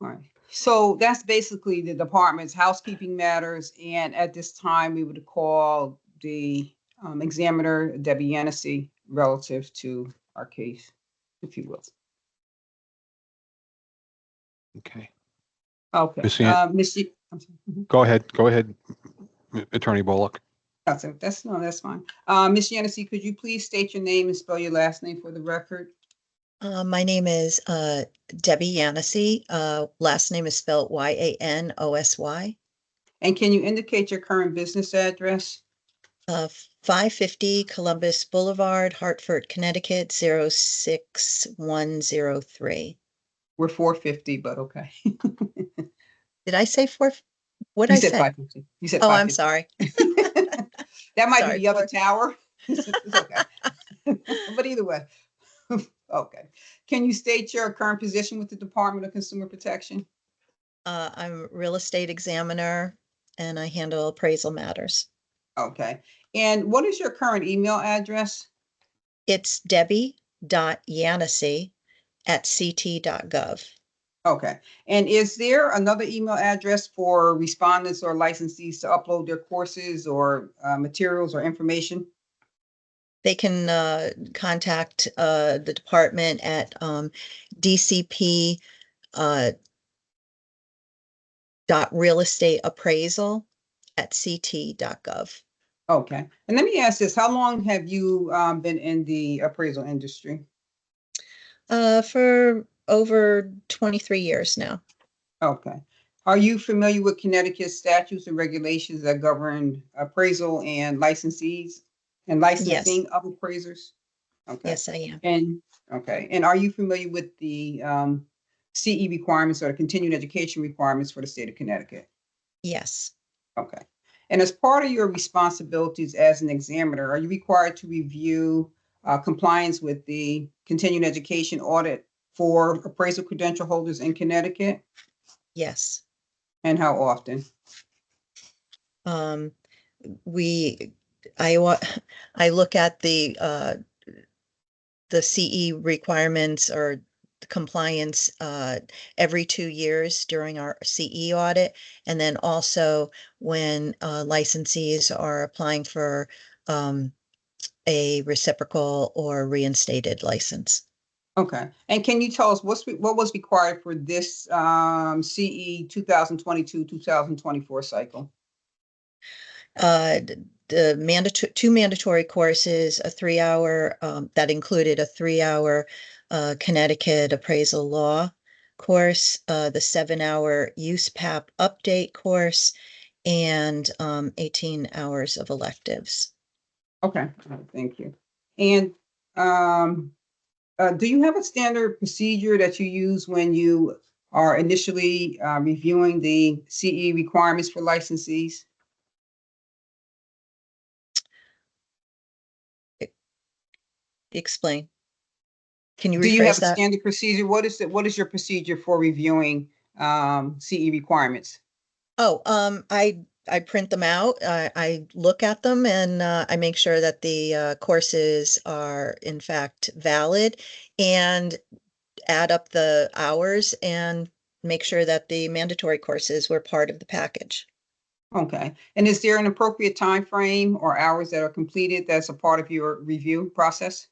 All right. So that's basically the department's housekeeping matters. And at this time, we would call the examiner, Debbie Yancey, relative to our case, if you will. Okay. Okay. I'm sorry. Go ahead, Attorney Bullock. That's fine. Ms. Yancey, could you please state your name and spell your last name for the record? My name is Debbie Yancey. Last name is spelled Yanosy. And can you indicate your current business address? 550 Columbus Boulevard, Hartford, Connecticut, 06103. We're 450, but okay. Did I say 4? What did I say? 550. You said 550. Oh, I'm sorry. That might be the other tower. It's okay. But either way. Okay. Can you state your current position with the Department of Consumer Protection? I'm a real estate examiner and I handle appraisal matters. Okay. And what is your current email address? It's debbie.yancey@ct.gov. Okay. And is there another email address for respondents or licensees to upload their courses or materials or information? They can contact the department at DCP .realestateappraisal@ct.gov. Okay. And let me ask this, how long have you been in the appraisal industry? For over 23 years now. Okay. Are you familiar with Connecticut statutes and regulations that govern appraisal and licensees and licensing of appraisers? Okay. Yes, I am. And okay. And are you familiar with the CE requirements or the continuing education requirements for the state of Connecticut? Yes. Okay. And as part of your responsibilities as an examiner, are you required to review compliance with the continuing education audit for appraisal credential holders in Connecticut? Yes. And how often? I look at the CE requirements or the compliance every 2 years during our CE audit, and then also when licensees are applying for a reciprocal or reinstated license. Okay. And can you tell us what was required for this CE 2022-2024 cycle? The two mandatory courses, a 3-hour that included a 3-hour Connecticut appraisal law course, the 7-hour USPAP update course, and 18 hours of electives. Okay. All right, thank you. And do you have a standard procedure that you use when you are initially reviewing the CE requirements for licensees? Explain. Can you Do you have rephrase a that? standard procedure? What is your procedure for reviewing CE requirements? Oh, I print them out. I look at them and I make sure that the courses are in fact valid and add up the hours and make sure that the mandatory courses were part of the package. Okay. And is there an appropriate time frame or hours that are completed that's a part of your review process?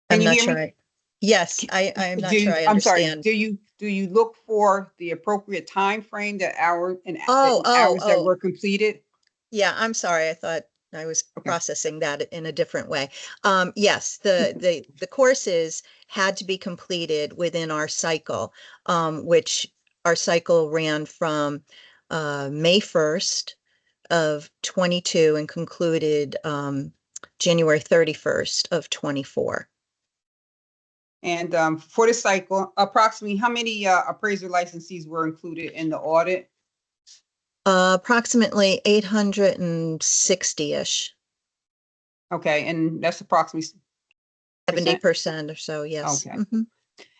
Can I'm you not hear sure. me? Yes, I'm not sure I I'm sorry. understand. Do you look for the appropriate time frame that hours Oh, that were completed? yeah, I'm sorry. I thought I was Okay. processing that in a different way. Yes, the courses had to be completed within our cycle, which our cycle ran from May 1st of 22 and concluded January 31st of 24. And for the cycle, approximately how many appraiser licensees were included in the audit? Approximately 860-ish. Okay, and that's approximately 70% or so, yes. Okay. And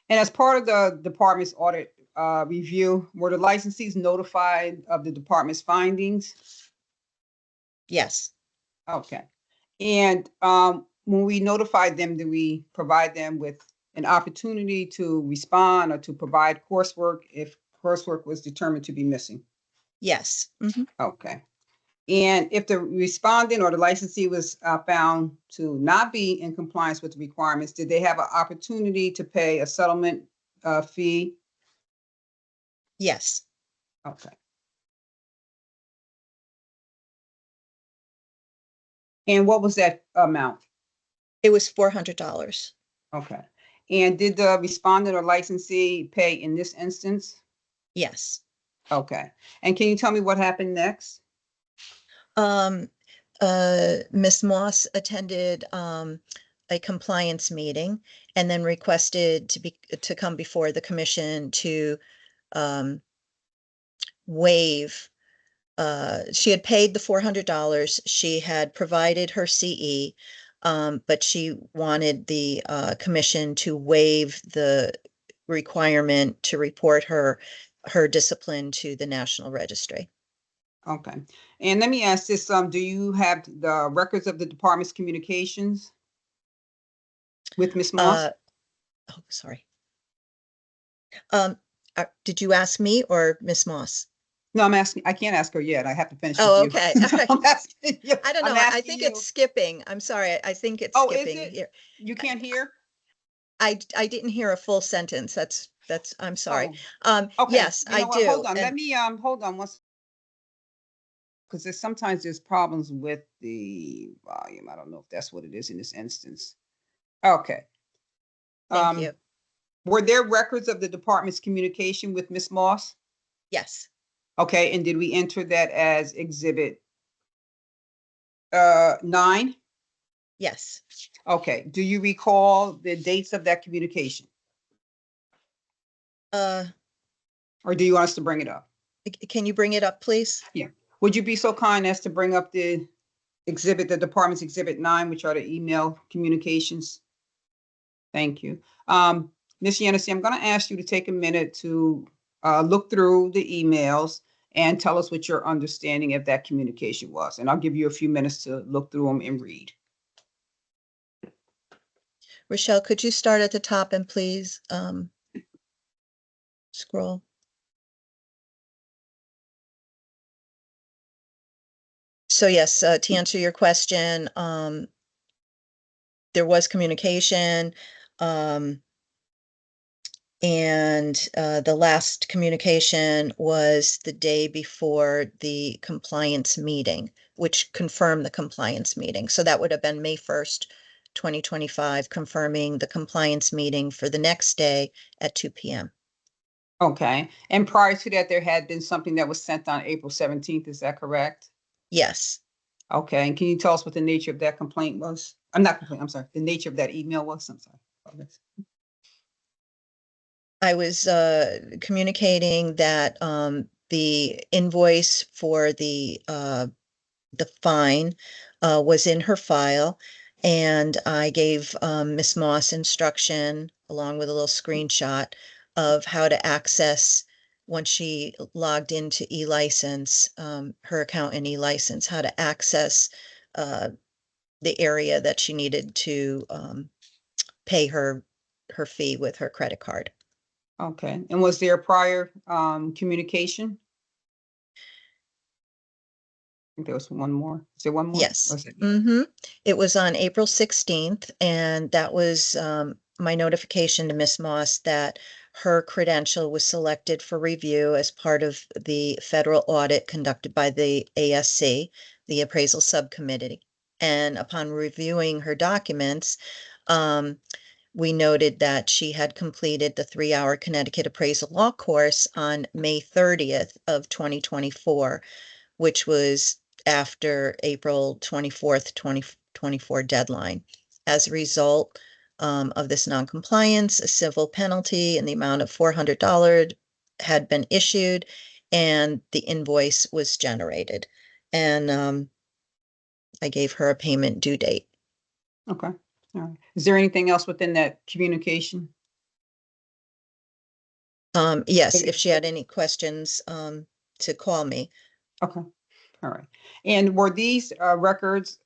as part of the department's audit review, were the licensees notified of the department's findings? Yes. Okay. And when we notified them, do we provide them with an opportunity to respond or to provide coursework if coursework was determined to be missing? Yes. Okay. And if the respondent or the licensee was found to not be in compliance with the requirements, did they have an opportunity to pay a settlement fee? Yes. Okay. And what was that amount? It was $400. Okay. And did the respondent or licensee pay in this instance? Yes. Okay. And can you tell me what happened next? Ms. Moss attended a compliance meeting and then requested to come before the commission to waive. She had paid the $400. She had provided her CE, but she wanted the commission to waive the requirement to report her discipline to the National Registry. Okay. And let me ask this, do you have the records of the department's communications with Ms. Moss? Oh, sorry. Did you ask me or Ms. Moss? No, I'm asking, I can't ask her yet. I have to finish with Oh, you. okay. I'm asking you. I don't know. I'm I asking think you. it's skipping. I'm sorry. I think it's Oh, is skipping it? here. You can't hear? I didn't hear a full sentence. I'm sorry. Oh, okay. Yes, You I know what? Hold do. on. Let And me, hold on once. Because there's problems with the volume. I don't know if that's what it is in this instance. Okay. thank you. Were there records of the department's communication with Ms. Moss? Yes, Okay, and did we enter that as exhibit 9? yes. Okay, do you recall the dates of that communication? Or do you want us to bring it up? Can you bring it up, please? Yeah. Would you be so kind as to bring up the department's exhibit 9, which are the email communications? Thank you. Ms. Yancey, I'm going to ask you to take a minute to look through the emails and tell us what your understanding of that communication was. And I'll give you a few minutes to look through them and read. Rochelle, could you start at the top and please scroll? So yes, to answer your question, there was communication, and the last communication was the day before the compliance meeting, which confirmed the compliance meeting. So that would have been May 1st, 2025, confirming the compliance meeting for the next day at 2 p.m. Okay. And prior to that, there had been something that was sent on April 17th. Is that correct? Yes. Okay. And can you tell us what the nature of that complaint was? I'm not complaint. I'm sorry. The nature of that email was. I'm sorry. I was communicating that the invoice for the fine was in her file, and I gave Miss Moss instruction along with a little screenshot of how to access once she logged into e-license, her account in e-license, how to access the area that she needed to pay her fee with her credit card. Okay. And was there prior communication? I think there was one more. Is there one more? Yes. It was on April 16th, and that was my notification to Miss Moss that her credential was selected for review as part of the federal audit conducted by the ASC, the Appraisal Subcommittee. And upon reviewing her documents, we noted that she had completed the 3-hour Connecticut Appraisal Law course on May 30th of 2024, which was after April 24th, 2024 deadline. As a result of this noncompliance, a civil penalty in the amount of $400 had been issued, and the invoice was generated. And I gave her a payment due date. Okay. All right. Is there anything else within that communication? Yes, if she had any questions, to call me. Okay. All right. And were these records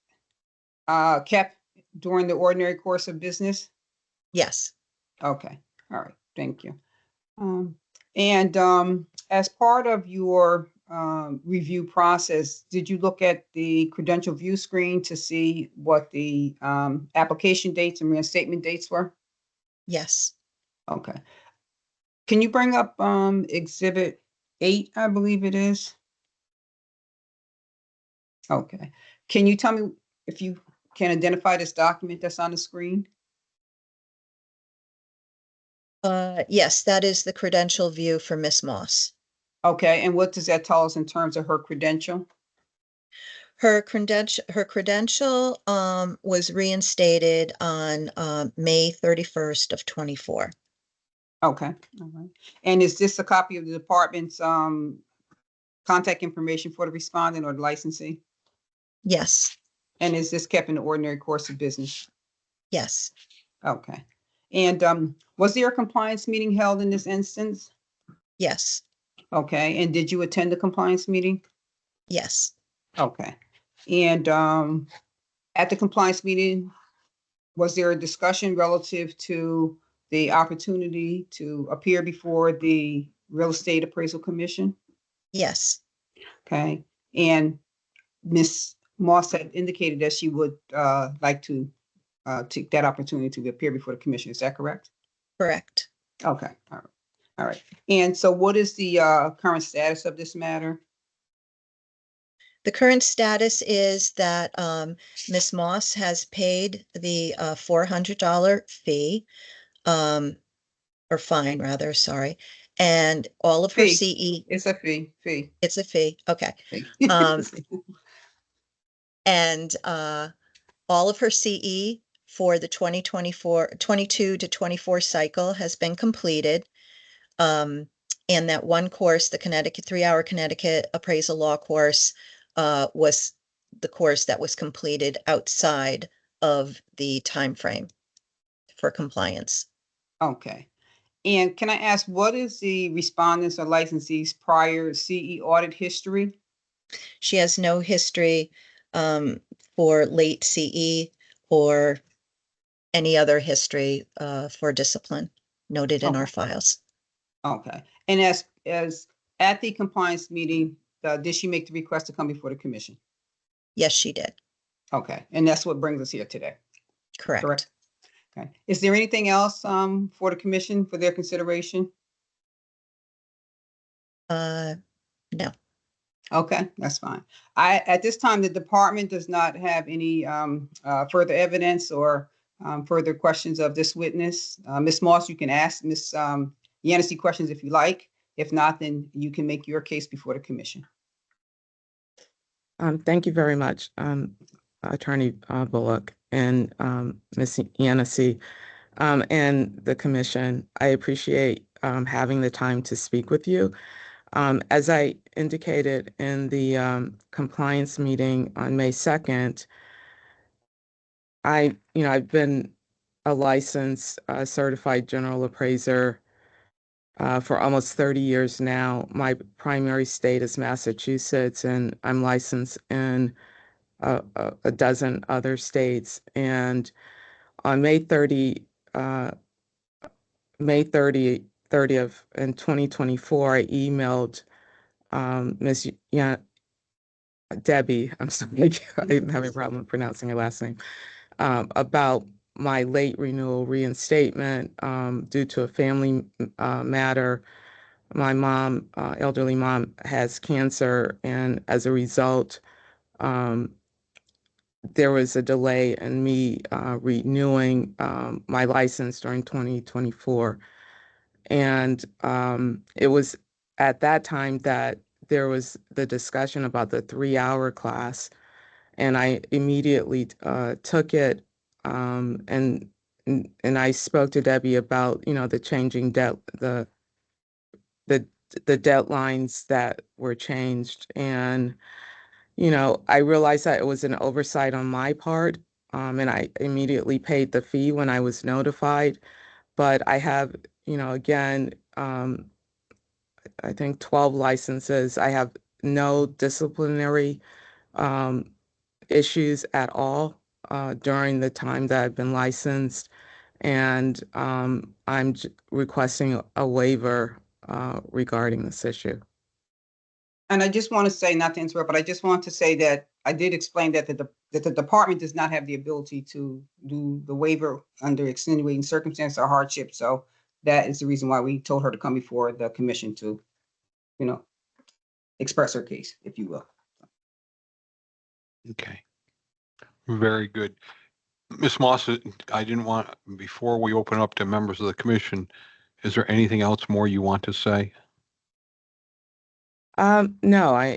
kept during the ordinary course of business? Yes. Okay. All right. Thank you. And as part of your review process, did you look at the credential view screen to see what the application dates and reinstatement dates were? Yes. Okay. Can you bring up exhibit 8, I believe it is? Okay. Can you tell me if you can identify this document that's on the screen? Yes, that is the credential view for Miss Moss. Okay, and what does that tell us in terms of her credential? Her credential was reinstated on May 31st of 24. Okay, all right. And is this a copy of the department's contact information for the respondent or the licensee? Yes. And is this kept in the ordinary course of business? Yes. Okay. And was there a compliance meeting held in this instance? Yes. Okay, and did you attend the compliance meeting? Yes. Okay. And at the compliance meeting, was there a discussion relative to the opportunity to appear before the Real Estate Appraisal Commission? Yes. Okay. And Ms. Moss had indicated that she would like to take that opportunity to appear before the commission. Is that correct? Correct. Okay. All right. All right. And so what is the current status of this matter? The current status is that Ms. Moss has paid the $400 fee, or fine rather, sorry. And all of her Fee. CE. It's a fee. It's a fee. Okay. Fee. And all of her CE for the 22 to 24 cycle has been completed. And that one course, the Connecticut 3-hour Connecticut appraisal law course, was the course that was completed outside of the time frame for compliance. Okay. And can I ask, what is the respondents or licensees' prior CE audit history? She has no history for late CE or any other history for discipline noted in our files. Okay. And as at the compliance meeting, did she make the request to come before the commission? Yes, she did. Okay. And that's what brings us here today. Correct. Okay. Is there anything else for the commission for their consideration? No. Okay, that's fine. At this time, the department does not have any further evidence or further questions of this witness. Ms. Moss, you can ask Ms. Yancey questions if you like. If not, then you can make your case before the commission. Thank you very much, Attorney Bullock and Ms. Yancey, and the commission. I appreciate having the time to speak with you. As I indicated in the compliance meeting on May 2nd, I've been a licensed certified general appraiser for almost 30 years now. My primary state is Massachusetts, and I'm licensed in a dozen other states. And on May 30th in 2024, I emailed Ms. Debbie, I'm sorry, I'm having a problem pronouncing her last name, about my late renewal reinstatement due to a family matter. My mom, elderly mom, has cancer, and as a result, there was a delay in me renewing my license during 2024. And it was at that time that there was the discussion about the 3-hour class, and I immediately took it. And I spoke to Debbie about the changing the deadlines that were changed, and I realized that it was an oversight on my part, and I immediately paid the fee when I was notified. But I have, again, I think 12 licenses. I have no disciplinary issues at all during the time that I've been licensed, and I'm requesting a waiver regarding this issue. And I just want to say, not to interrupt, but I just want to say that I did explain that the department does not have the ability to do the waiver under extenuating circumstances or hardship. So that is the reason why we told her to come before the commission to, express her case, if you will. Okay. Very good. Ms. Moss, I didn't want, before we open up to members of the commission, is there anything else more you want to say? No,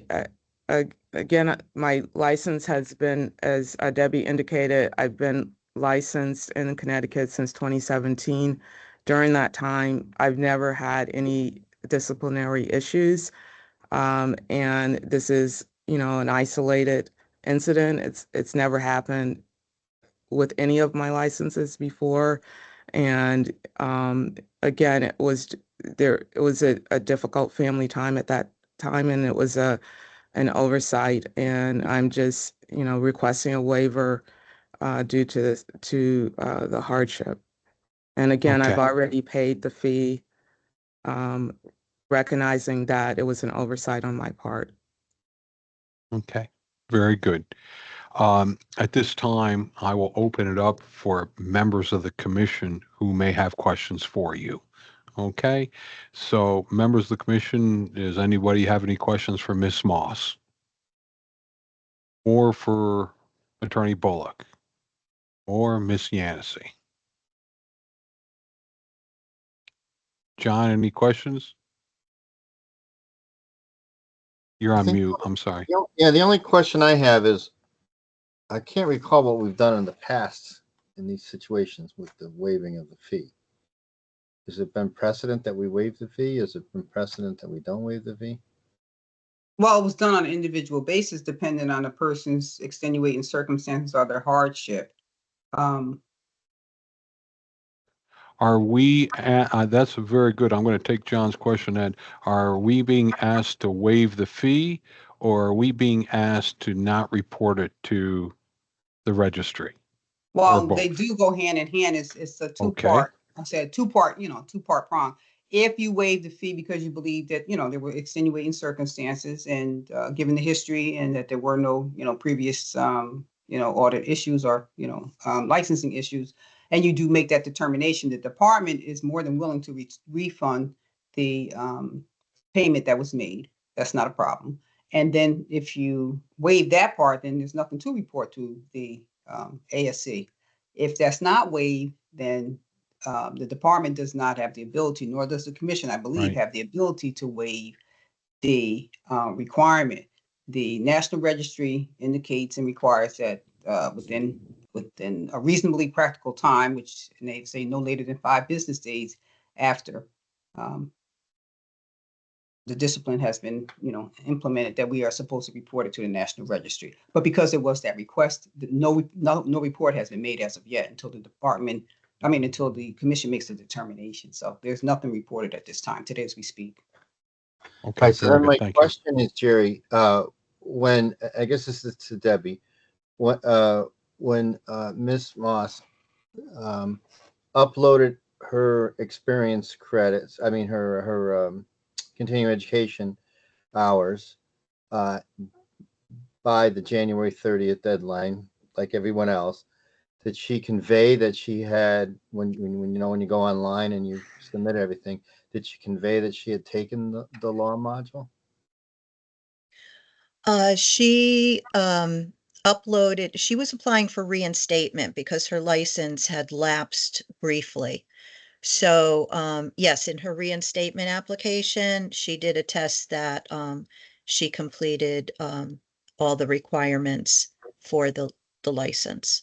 again, my license has been, as Debbie indicated, I've been licensed in Connecticut since 2017. During that time, I've never had any disciplinary issues. And this is, an isolated incident. It's never happened with any of my licenses before. And again, it was a difficult family time at that time, and it was an oversight. And I'm just, requesting a waiver due to the hardship. And again, I've already paid the fee recognizing that it was an oversight on my part. Okay, very good. At this time, I will open it up for members of the commission who may have questions for you. Okay, so members of the commission, does anybody have any questions for Ms. Moss? Or for Attorney Bullock? Or Ms. Yancey? John, any questions? You're on mute. I'm sorry. Yeah, the only question I have is, I can't recall what we've done in the past in these situations with the waiving of the fee. Has it been precedent that we waive the fee? Has it been precedent that we don't waive the fee? Well, it was done on an individual basis, depending on a person's extenuating circumstances or their hardship. Are we, that's very good. I'm going to take John's question, Ed. Are we being asked to waive the fee, or are we being asked to not report it to the registry? Well, they do go hand in hand. It's a two-part, I said two-part, two-part prong. If you waive the fee because you believe that, there were extenuating circumstances and given the history and that there were no, previous, audit issues or, licensing issues, and you do make that determination, the department is more than willing to refund the payment that was made. That's not a problem. And then if you waive that part, then there's nothing to report to the ASC. If that's not waived, then the department does not have the ability, nor does the commission, I believe, have the ability to waive the requirement. The National Registry indicates and requires that within a reasonably practical time, which they say no later than 5 business days after the discipline has been, implemented, that we are supposed to report it to the National Registry. But because it was that request, no report has been made as of yet until until the commission makes the determination. So there's nothing reported at this time, today as we speak. Okay, so then my question is, Jerry, when, I guess this is to Debbie, when Ms. Moss uploaded her experience credits, her continuing education hours by the January 30th deadline, like everyone else, did she convey that she had, when you go online and you submit everything, did she convey that she had taken the law module? She uploaded, she was applying for reinstatement because her license had lapsed briefly. So yes, in her reinstatement application, she did attest that she completed all the requirements for the license.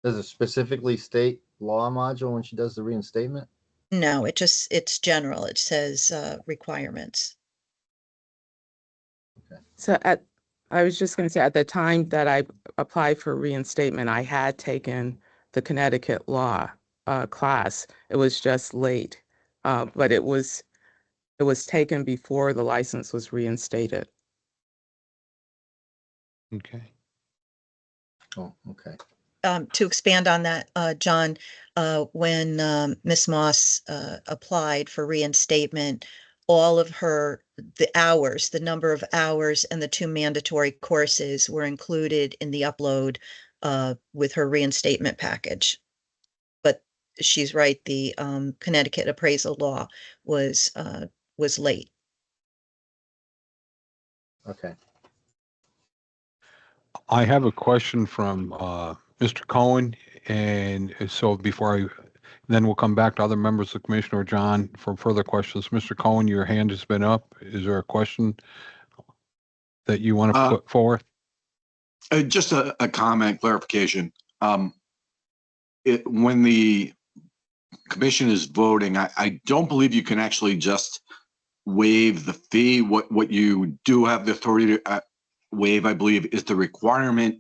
Does it specifically state law module when she does the reinstatement? No, it's general. It says requirements. Okay. So I was just going to say, at the time that I applied for reinstatement, I had taken the Connecticut law class. It was just late, but it was taken before the license was reinstated. Okay. Oh, okay. To expand on that, John, when Ms. Moss applied for reinstatement, all of the number of hours and the 2 mandatory courses were included in the upload with her reinstatement package. But she's right, the Connecticut appraisal law was late. Okay. I have a question from Mr. Cohen, and so then we'll come back to other members of the commission or John for further questions. Mr. Cohen, your hand has been up. Is there a question that you want to put forth? Just a comment, clarification. When the commission is voting, I don't believe you can actually just waive the fee. What you do have the authority to waive, I believe, is the requirement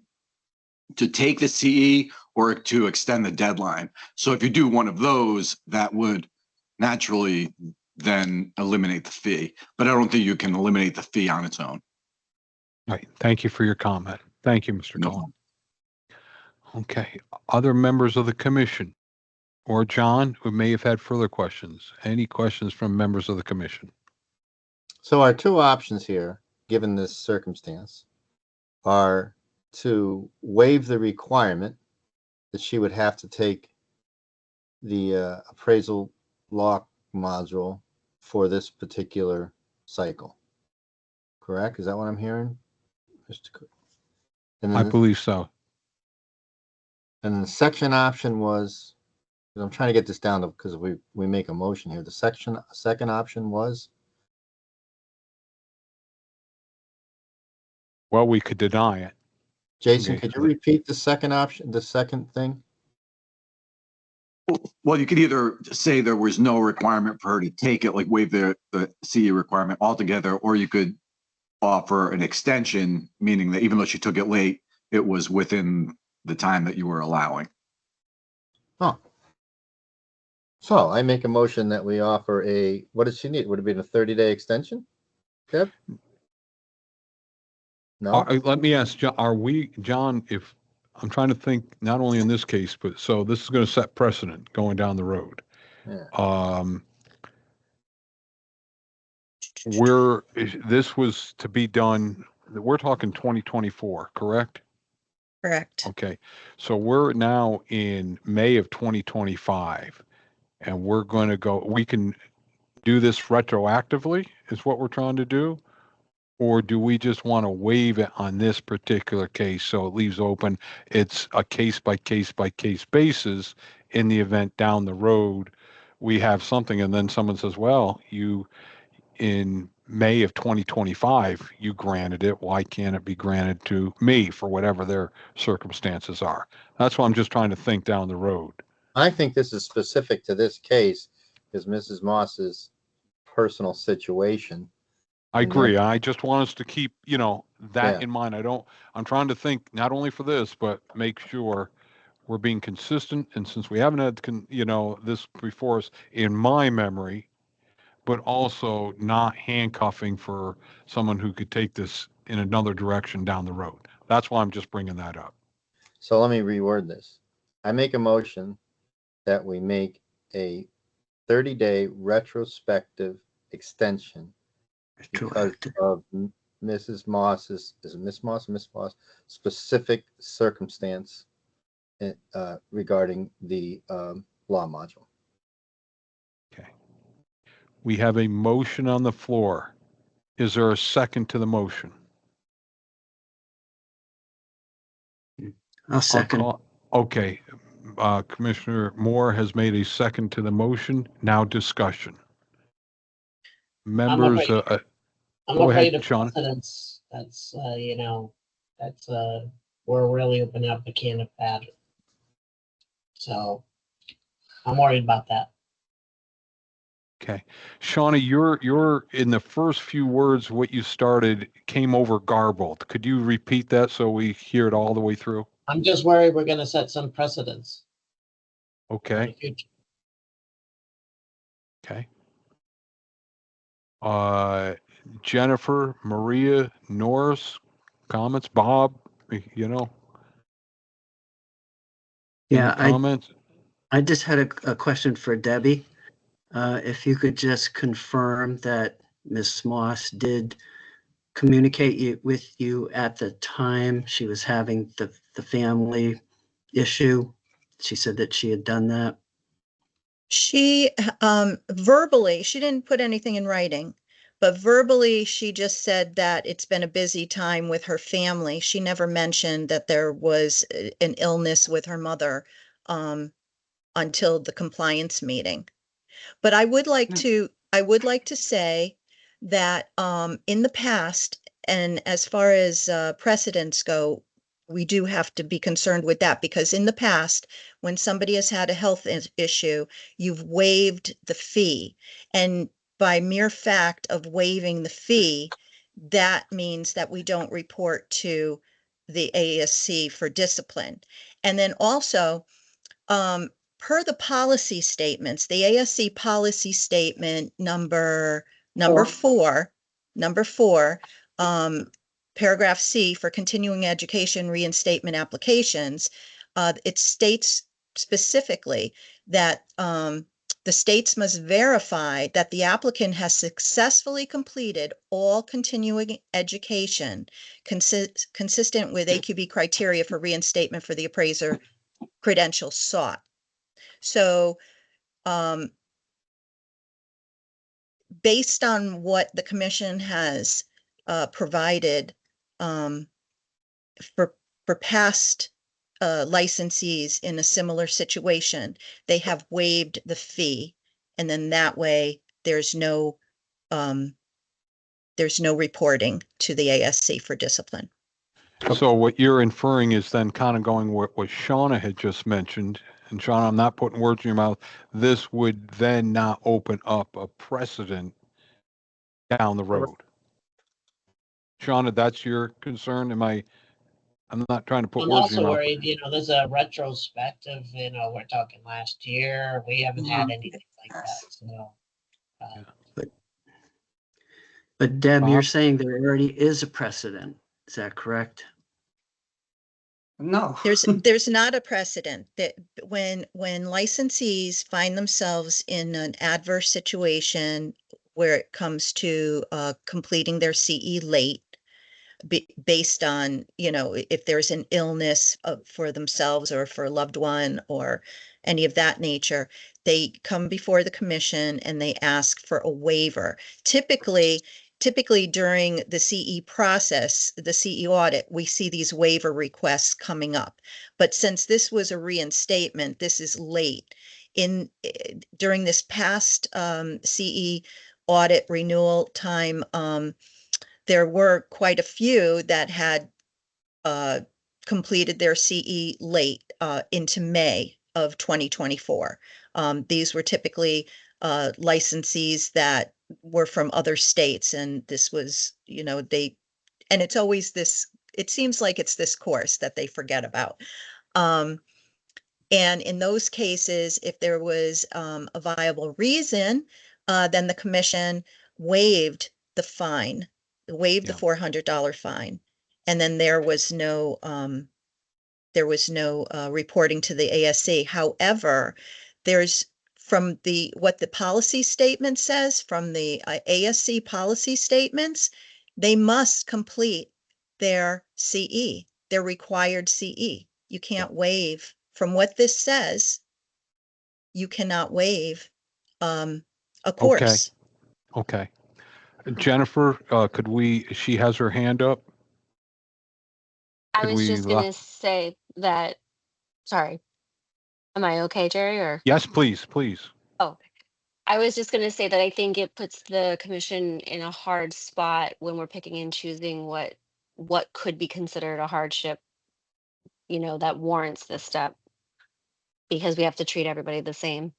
to take the CE or to extend the deadline. So if you do one of those, that would naturally then eliminate the fee. But I don't think you can eliminate the fee on its own. Right. Thank you for your comment. Thank you, Mr. Cohen. Okay. Other members of the commission or John, who may have had further questions. Any questions from members of the commission? So our two options here, given this circumstance, are to waive the requirement that she would have to take the appraisal law module for this particular cycle. Correct? Is that what I'm hearing? And I then believe so. and the section option was, I'm trying to get this down to, because we make a motion here. The second option was, Well, we could deny it. Jason, Okay. could you repeat the second option, the second thing? Well, you could either say there was no requirement for her to take it, like waive the CE requirement altogether, or you could offer an extension, meaning that even though she took it late, it was within the time that you were allowing. Oh. So I make a motion that we offer a, what does she need? Would it be a 30-day extension? Deb? No? Let me ask, John, if I'm trying to think, not only in this case, but so this is going to set precedent going down the road. Yeah. This was to be done, we're talking 2024, correct? Correct. Okay. So we're now in May of 2025, and we're going to we can do this retroactively, is what we're trying to do? Or do we just want to waive it on this particular case so it leaves open? It's a case by case by case basis in the event down the road we have something and then someone says, well, you in May of 2025, you granted it. Why can't it be granted to me for whatever their circumstances are? That's why I'm just trying to think down the road. I think this is specific to this case is Mrs. Moss's personal situation. I agree. I just want us to keep, that in mind. I'm trying to think not only for this, but make sure we're being consistent. And since we haven't had, this before us in my memory, but also not handcuffing for someone who could take this in another direction down the road. That's why I'm just bringing that up. So let me reword this. I make a motion that we make a 30-day retrospective extension because of Mrs. Moss's, is it Miss Moss or Miss Moss, specific circumstance regarding the law module. Okay. We have a motion on the floor. Is there a second to the motion? I'll second. Okay. Commissioner Moore has made a second to the motion. Now discussion. Members, I'm go afraid ahead, of Sean. precedents. That's that's we're really opening up a can of badger. So I'm worried about that. Okay. Shawnee, you're in the first few words, what you started came over garbled. Could you repeat that so we hear it all the way through? I'm just worried we're going to set some precedents. Okay. Okay. Jennifer, Maria, Norris, comments, Bob, Yeah, comments? I just had a question for Debbie. If you could just confirm that Ms. Moss did communicate with you at the time she was having the family issue. She said that she had done that. She verbally, she didn't put anything in writing, but verbally she just said that it's been a busy time with her family. She never mentioned that there was an illness with her mother until the compliance meeting. But I would like to say that in the past, and as far as precedents go, we do have to be concerned with that because in the past, when somebody has had a health issue, you've waived the fee. And by mere fact of waiving the fee, that means that we don't report to the ASC for discipline. And then also, per the policy statements, the ASC policy statement number four, paragraph C for continuing education reinstatement applications, it states specifically that The states must verify that the applicant has successfully completed all continuing education consistent with AQB criteria for reinstatement for the appraiser credentials sought. So, based on what the commission has provided for past licensees in a similar situation, they have waived the fee, and then that way there's no reporting to the ASC for discipline. So what you're inferring is then kind of going what Shauna had just mentioned, and Shauna, I'm not putting words in your mouth, this would then not open up a precedent down the road. Shauna, that's your concern? I'm not trying to put I'm words in your also mouth. worried, there's a retrospective, we're talking last year, we haven't had anything like that, so. But Deb, you're Bob? saying there already is a precedent. Is that correct? No. There's not a precedent that when licensees find themselves in an adverse situation where it comes to completing their CE late, based on, if there's an illness for themselves or for a loved one or any of that nature, they come before the commission and they ask for a waiver. Typically during the CE process, the CE audit, we see these waiver requests coming up. But since this was a reinstatement, this is late. During this past CE audit renewal time, there were quite a few that had completed their CE late into May of 2024. These were typically licensees that were from other states, and this was, and it's always this, it seems like it's this course that they forget about. And in those cases, if there was a viable reason, then the commission waived the fine, the $400 fine. And then there was no reporting to the ASC. However, there's what the policy statement says from the ASC policy statements, they must complete their CE, their required CE. You can't waive. From what this says, you cannot waive a course. Okay. Jennifer, she has her hand up. I was just going to say that, sorry, am I okay, Jerry, or? Yes, please. Oh, I was just going to say that I think it puts the commission in a hard spot when we're picking and choosing what could be considered a hardship, that warrants this step, because we have to treat everybody the same.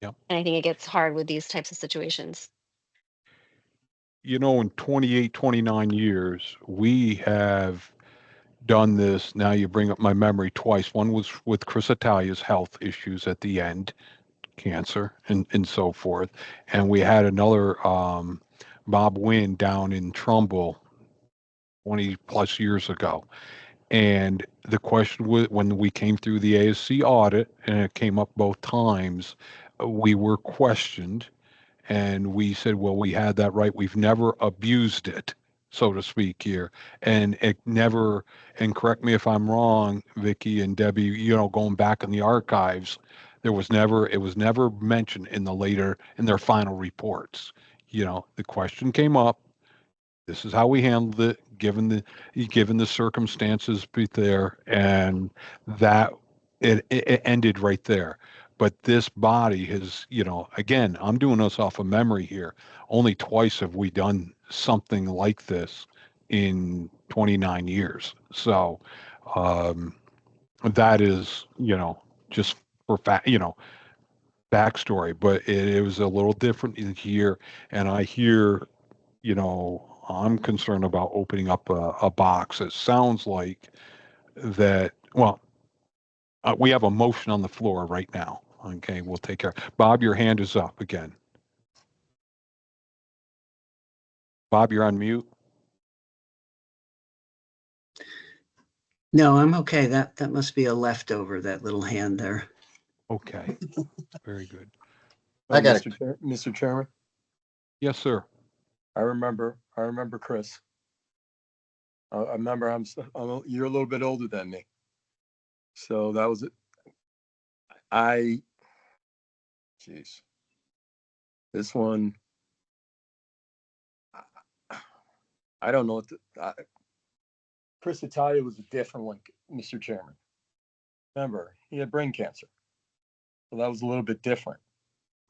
Yep. And I think it gets hard with these types of situations. In 28, 29 years, we have done this. Now you bring up my memory twice. One was with Chris Italia's health issues at the end, cancer and so forth. And we had another Bob Wynn down in Trumbull 20 plus years ago. And the question was, when we came through the ASC audit, and it came up both times, we were questioned. And we said, well, we had that right. We've never abused it, so to speak here. And it never, and correct me if I'm wrong, Vicki and Debbie, going back in the archives, it was never mentioned in their final reports. The question came up. This is how we handled it, given the circumstances there, and that it ended right there. But this body has, again, I'm doing this off of memory here. Only twice have we done something like this in 29 years. So that is, just for backstory. But it was a little different here, and I hear, I'm concerned about opening up a box. It sounds like that. Well, we have a motion on the floor right now. Okay, we'll take care. Bob, your hand is up again. Bob, you're on mute. No, I'm okay. That must be a leftover, that little hand there. Okay, very good. I got Mr. Chairman. Yes, sir. I remember Chris. I remember you're a little bit older than me. So that was it. Jeez. This one, I don't know what Chris Italia was a different one, Mr. Chairman. Remember, he had brain cancer. So that was a little bit different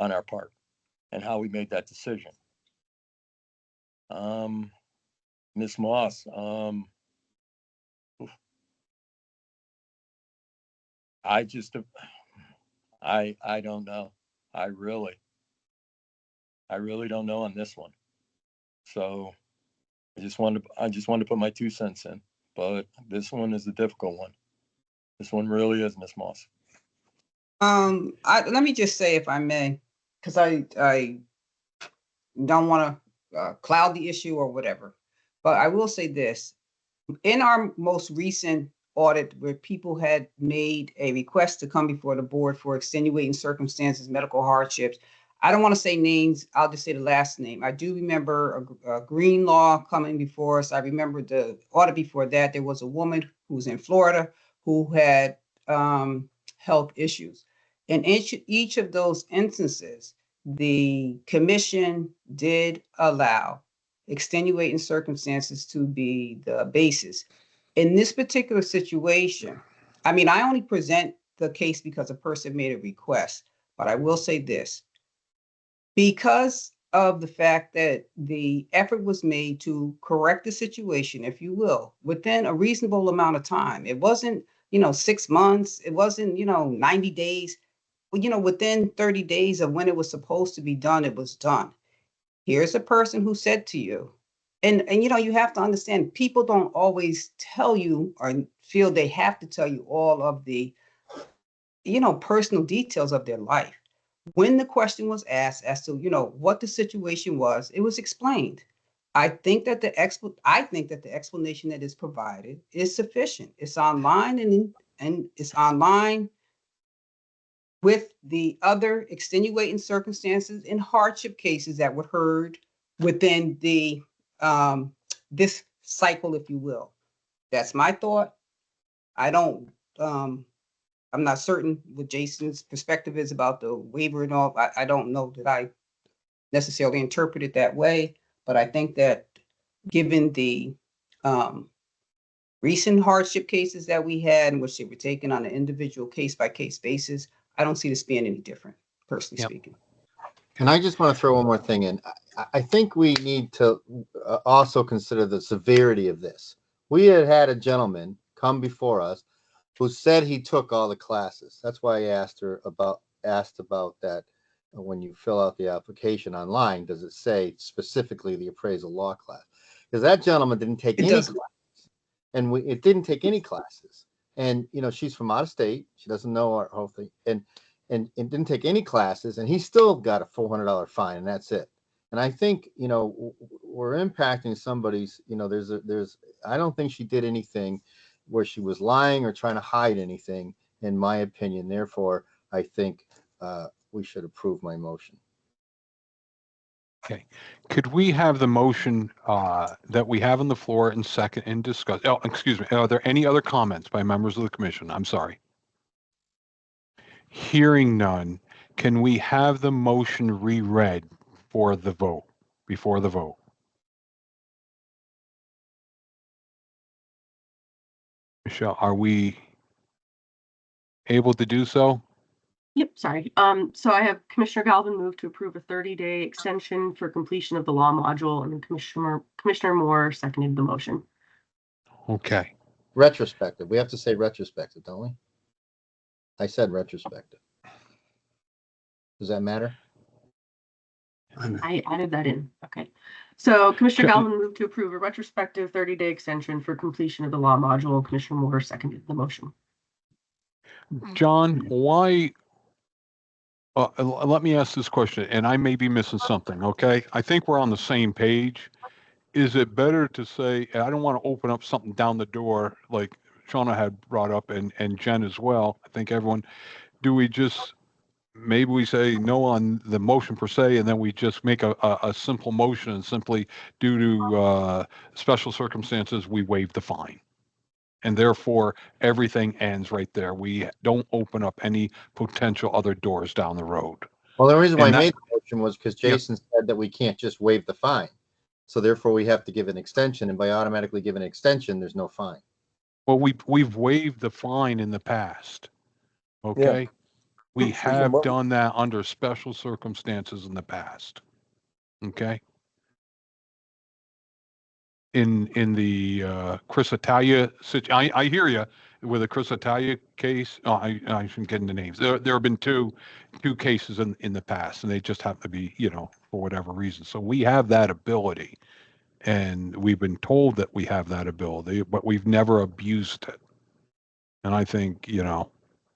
on our part and how we made that decision. Miss Moss, I don't know. I really don't know on this one. So I just wanted to put my 2 cents in, but this one is a difficult one. This one really is, Miss Moss. Let me just say, if I may, because I don't want to cloud the issue or whatever, but I will say this. In our most recent audit, where people had made a request to come before the board for extenuating circumstances, medical hardships, I don't want to say names. I'll just say the last name. I do remember a green law coming before us. I remember the audit before that. There was a woman who was in Florida who had health issues. In each of those instances, the commission did allow extenuating circumstances to be the basis. In this particular situation, I mean, I only present the case because a person made a request, but I will say this. Because of the fact that the effort was made to correct the situation, if you will, within a reasonable amount of time, it wasn't, 6 months, it wasn't, 90 days, within 30 days of when it was supposed to be done, it was done. Here's a person who said to you, and you have to understand, people don't always tell you or feel they have to tell you all of the, personal details of their life. When the question was asked as to, what the situation was, it was explained. I think that the explanation that is provided is sufficient. It's online and it's online with the other extenuating circumstances and hardship cases that were heard within the this cycle, if you will. That's my thought. I don't I'm not certain what Jason's perspective is about the waiver and all. I don't know that I necessarily interpret it that way, but I think that given the recent hardship cases that we had in which they were taken on an individual case by case basis, I don't see this being any different, personally speaking. And I just want to throw one more thing in. I think we need to also consider the severity of this. We had a gentleman come before us who said he took all the classes. That's why I asked about that. When you fill out the application online, does it say specifically the appraisal law class? Because that gentleman didn't take any classes, and it didn't take any classes. And she's from out of state. She doesn't know our whole thing, and didn't take any classes, and he still got a $400 fine, and that's it. And I think we're impacting somebody's. I don't think she did anything where she was lying or trying to hide anything, in my opinion. Therefore, I think we should approve my motion. Okay. Could we have the motion that we have on the floor and second and discuss? Oh, excuse me. Are there any other comments by members of the commission? I'm sorry. Hearing none, can we have the motion reread for the vote, before the vote? Michelle, are we able to do so? Yep, sorry. So I have Commissioner Galvin move to approve a 30-day extension for completion of the law module, and then Commissioner Moore seconded the motion. Okay. Retrospective. We have to say retrospective, don't we? I said retrospective. Does that matter? I added that in. Okay. So Commissioner Galvin moved to approve a retrospective 30-day extension for completion of the law module. Commissioner Moore seconded the motion. John, why? Let me ask this question, and I may be missing something, okay? I think we're on the same page. Is it better to say, I don't want to open up something down the door like Shauna had brought up and Jen as well. I think everyone, do we just, maybe we say no on the motion per se, and then we just make a simple motion and simply due to special circumstances, we waive the fine. And therefore, everything ends right there. We don't open up any potential other doors down the road. Well, the reason why I And that- made the motion was because Jason said that we can't just waive the fine. So therefore, we have to give an extension, and by automatically giving an extension, there's no fine. Well, we've waived the fine in the past. Okay? We have done that under special circumstances in the past. Okay? In the Chris Italia situation, I hear you with the Chris Italia case. Oh, I shouldn't get into names. There have been two cases in the past, and they just have to be, for whatever reason. So we have that ability, and we've been told that we have that ability, but we've never abused it. And I think,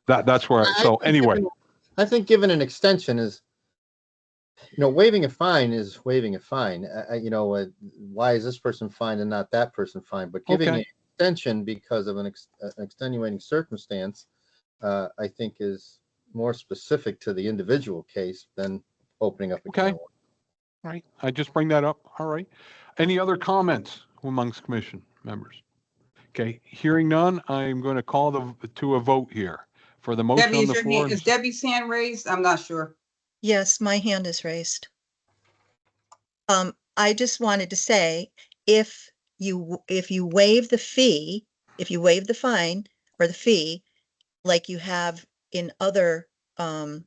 that's where. So anyway, I think giving an extension is, waiving a fine is waiving a fine. Why is this person fined and not that person fined? But giving an extension because of an extenuating circumstance, I think is more specific to the individual case than opening up a can of worms. All right. I just bring that up. All right. Any other comments amongst commission members? Okay. Hearing none, I'm going to call to a vote here for the motion on the floor. Is Debbie's hand raised? I'm not sure. Yes, my hand is raised. I just wanted to say, if you waive the fee, if you waive the fine or the fee, like you have in other, for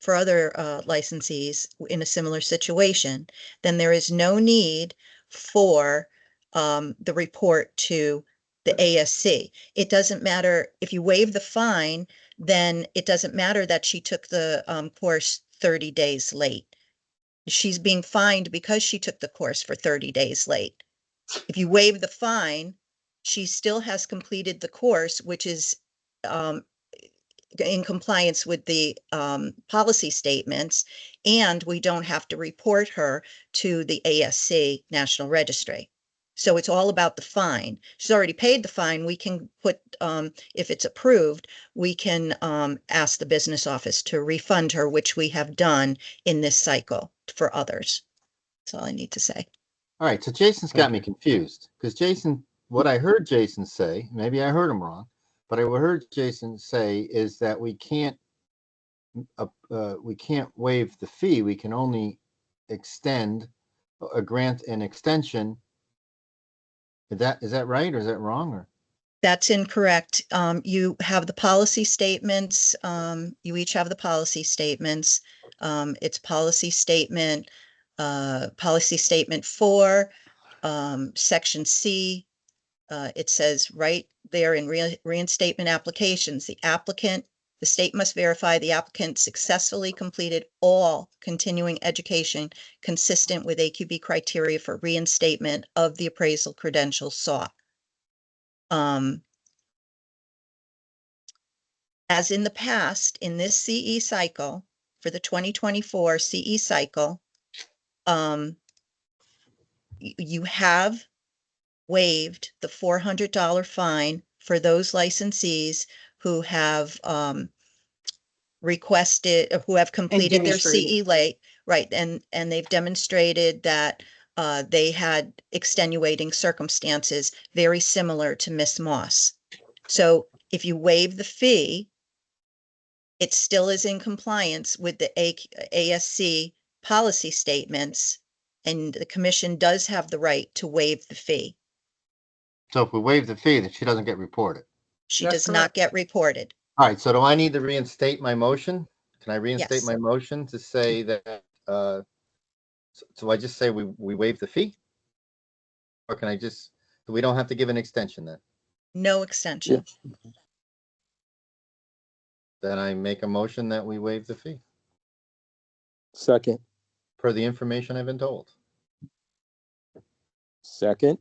other licensees in a similar situation, then there is no need for the report to the ASC. It doesn't matter if you waive the fine, then it doesn't matter that she took the course 30 days late. She's being fined because she took the course for 30 days late. If you waive the fine, she still has completed the course, which is in compliance with the policy statements, and we don't have to report her to the ASC National Registry. So it's all about the fine. She's already paid the fine. We can put, if it's approved, we can ask the business office to refund her, which we have done in this cycle for others. That's all I need to say. All right, so Jason's got me confused because what I heard Jason say, maybe I heard him wrong, but I heard Jason say is that we can't waive the fee. We can only grant an extension. Is that right or is that wrong? Or that's incorrect. You have the policy statements. You each have the policy statements. It's policy statement 4, section C. It says right there in reinstatement applications, the state must verify the applicant successfully completed all continuing education consistent with AQB criteria for reinstatement of the appraisal credentials sought. As in the past, in this CE cycle, for the 2024 CE cycle, you have waived the $400 fine for those licensees who have who have completed their CE late, right? And they've demonstrated that they had extenuating circumstances very similar to Miss Moss. So if you waive the fee, it still is in compliance with the ASC policy statements, and the commission does have the right to waive the fee. so if we waive the fee, then she doesn't get reported. She does not get reported. All right, so do I need to reinstate my motion? Can I reinstate my motion to say that, so I just say we waive the fee? Or can I just, we don't have to give an extension then? No extension. Then I make a motion that we waive the fee Second. per the information I've been told. Second.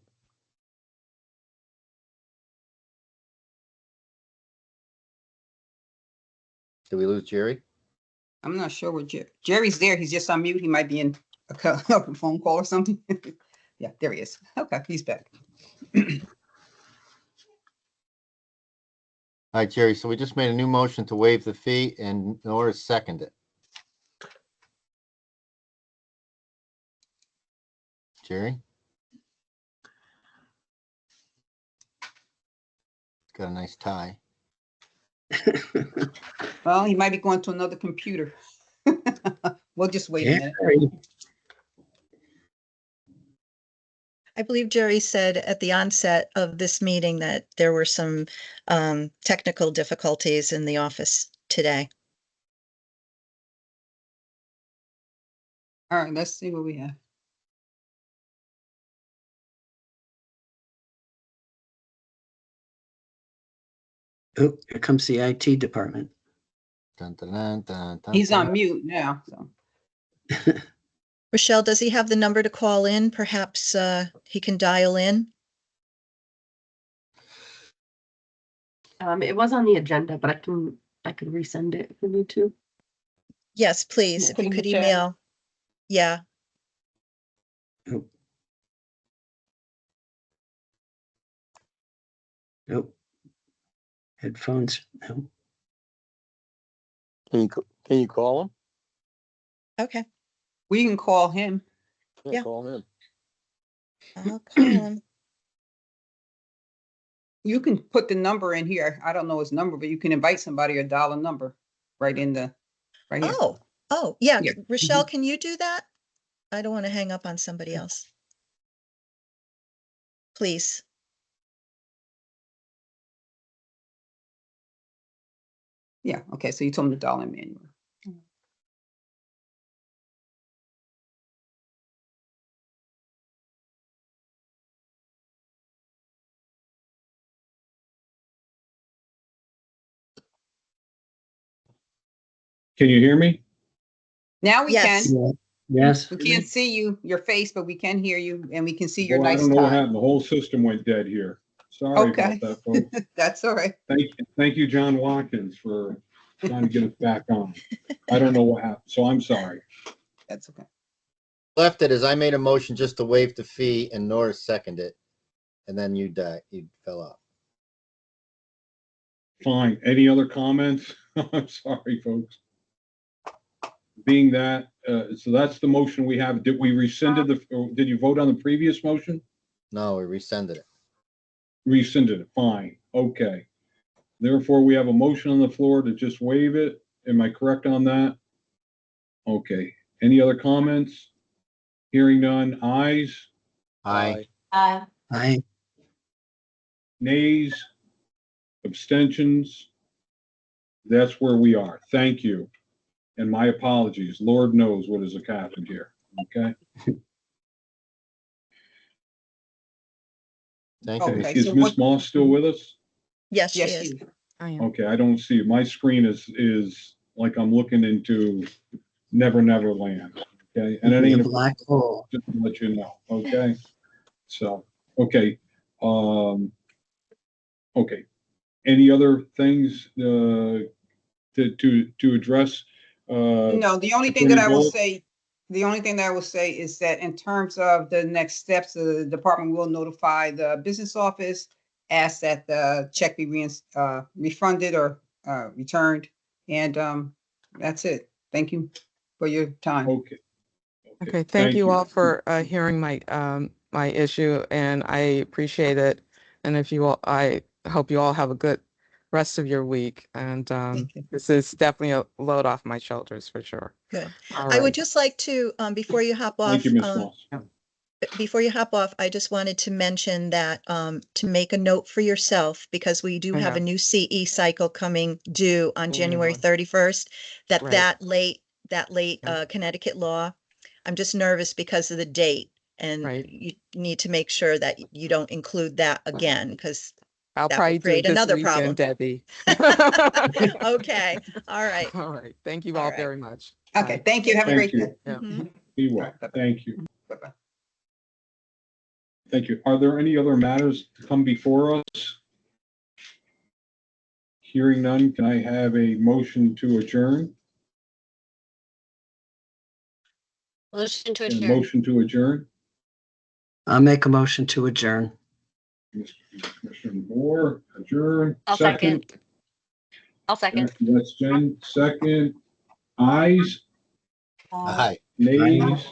Did we lose Jerry? I'm not sure what Jerry's there. He's just on mute. He might be in a phone call or something. Yeah, there he is. Okay, he's back. All right, Jerry, so we just made a new motion to waive the fee and Nora seconded it. Jerry? Got a nice tie. Well, he might be going to another computer. We'll just wait a minute. I believe Jerry said at the onset of this meeting that there were some technical difficulties in the office today. All right, let's see what we have. Oh, here comes the IT department. Dun, dun, dun, dun, dun, He's dun. on mute now, so. Rochelle, does he have the number to call in? Perhaps he can dial in. It was on the agenda, but I could resend it if we need to. Yes, please. If Put you in could the chat. email. Yeah. Nope. Headphones. No. Can you call him? Okay. We can call him. Yeah. Call him. I'll call him. You can put the number in here. I don't know his number, but you can invite somebody or dial a number right in the, right here. Oh, yeah. Yeah. Rochelle, can you do that? I don't want to hang up on somebody else. Please. Yeah, okay, so you told him to dial in manually. Can you hear me? Now we Yes. can. Yes. We can't see you, your face, but we can hear you and we can see your Boy, I nice don't know what tie. happened. The whole system went dead here. Sorry Okay. about that, folks. That's all right. Thank you, John Watkins, for trying to get us back on. I don't know what happened, so I'm sorry. That's okay. Left it as I made a motion just to waive the fee and Nora seconded it. And then you fell out. Fine. Any other comments? I'm sorry, folks. Being that, so that's the motion we have. Did we rescinded did you vote on the previous motion? No, we rescinded it. Rescinded it. Fine. Okay. Therefore, we have a motion on the floor to just waive it. Am I correct on that? Okay. Any other comments? Hearing none. Ayes? Aye. Aye. Nays? Abstentions? That's where we are. Thank you. And my apologies. Lord knows what has happened here. Okay. Thank you. Okay, Is so Ms. what- Moss still with us? Yes, she Yes, is. you. I am. Okay, I don't see, my screen is like I'm looking into Never Never Land. Okay, and it The ain't a black hole. just to let you know. Okay, so okay, okay. Any other things to address? No, the only thing Attorney that I will Bullock? say, is that in terms of the next steps, the department will notify the business office, ask that the check be refunded or returned. And that's it. Thank you for your time. Okay. Okay, thank you all for hearing my my issue, and I appreciate it. And if you all, I hope you all have a good rest of your week. And Thank you. this is definitely a load off my shoulders for sure. Good. All I would right. just like to, before you hop off, Thank you, Ms. Moss. I just wanted to mention that to make a note for yourself, because we do I have a know. new CE cycle coming due on Oh, January yeah. 31st, Right. that late Yeah. Connecticut law. I'm just nervous because of the date, and Right. you need to make sure that you don't include that again, because I'll that probably will do it create this another weekend, problem. Debbie. Okay, all right. All right. Thank you All all right. very much. Okay, Bye. thank you. Have a Thank great you. day. Yeah. Mhm. Be All well. right, bye-bye. Thank you. Bye-bye. Thank you. Are there any other matters to come before us? Hearing none, can I have a motion to adjourn? Motion to A adjourn. motion to adjourn? I'll make a motion to adjourn. Commissioner Moore, adjourn. I'll second. I'll second. That's Jen, second. Ayes, Aye. nays,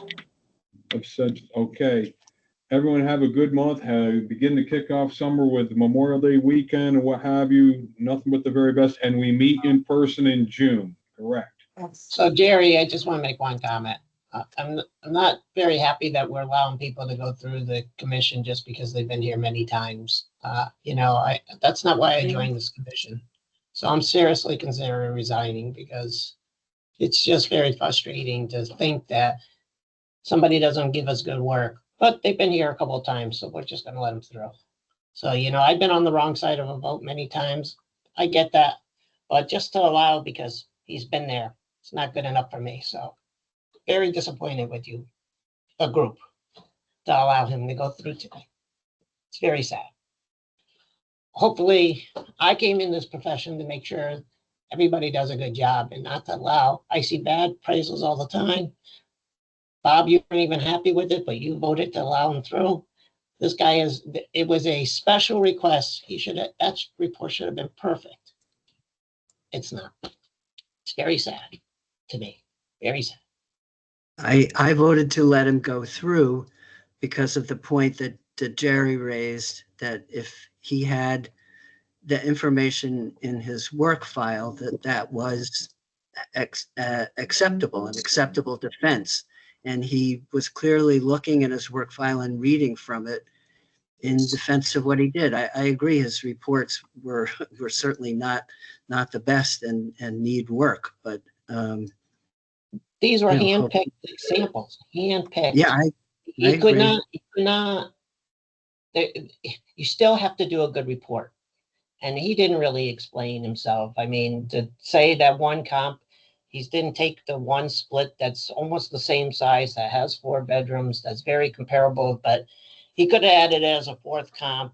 abstentions. Okay. Everyone have a good month. Begin to kick off summer with Memorial Day weekend and what have you. Nothing but the very best. And we meet in person in June, correct? So Jerry, I just want to make one comment. I'm not very happy that we're allowing people to go through the commission just because they've been here many times. That's not why I joined this commission. So I'm seriously considering resigning because it's just very frustrating to think that somebody doesn't give us good work, but they've been here a couple of times, so we're just going to let them through. So, I've been on the wrong side of a vote many times. I get that, but just to allow because he's been there, it's not good enough for me. So very disappointed with you, a group, to allow him to go through today. It's very sad. Hopefully, I came in this profession to make sure everybody does a good job and not to allow. I see bad appraisals all the time. Bob, you weren't even happy with it, but you voted to allow him through. This guy it was a special request. That report should have been perfect. It's not. It's very sad to me. Very sad. I voted to let him go through because of the point that Jerry raised, that if he had the information in his work file, that was acceptable, an acceptable defense. And he was clearly looking at his work file and reading from it in defense of what he did. I agree his reports were certainly not the best and need work, but these were hand-picked samples, hand-picked. Yeah, I could not, you still have to do a good report. And he didn't really explain himself. I mean, to say that one comp, he didn't take the one split that's almost the same size, that has 4 bedrooms, that's very comparable, but he could have added it as a 4th comp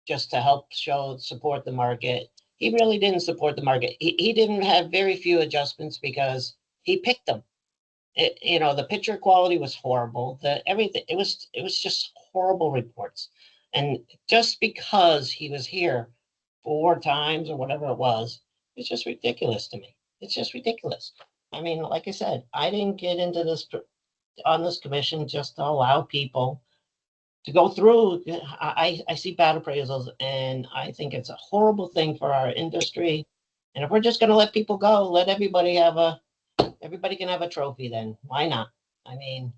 just to help support the market. He really didn't support the market. He didn't have very few adjustments because he picked them. The picture quality was horrible. Everything, it was just horrible reports. And just because he was here 4 times or whatever it was, it's just ridiculous to me. It's just ridiculous. I mean, like I said, I didn't get into this on this commission just to allow people to go through. I see bad appraisals, and I think it's a horrible thing for our industry. And if we're just going to let people go, let everybody can have a trophy then. Why not? I mean,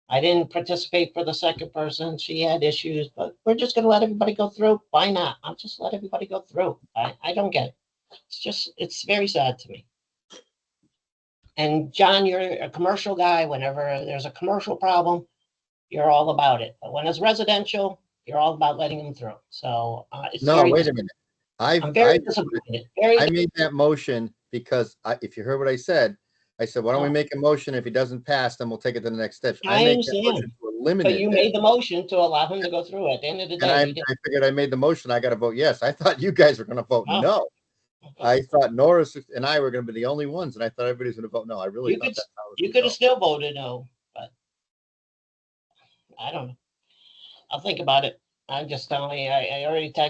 I didn't participate for the second person. She had issues, but we're just going to let everybody go through. Why not? I'll just let everybody go through. I don't get it. It's very sad to me. And John, you're a commercial guy. Whenever there's a commercial problem, you're all about it. But when it's residential, you're all about letting them through. So no, wait a minute. I'm very disappointed. I made that motion because if you heard what I said, why don't we make a motion? If he doesn't pass, then we'll take it to the next step. I understand. But you made the motion to allow him to go through. At the end of the day, and I figured I made the motion. I got to vote yes. I thought you guys were going to vote no. I thought Norris and I were going to be the only ones, and I thought everybody's going to vote no. I really thought that's how it was. You could have still voted no, but I don't know. I'll think about it. I'm just telling you, I already I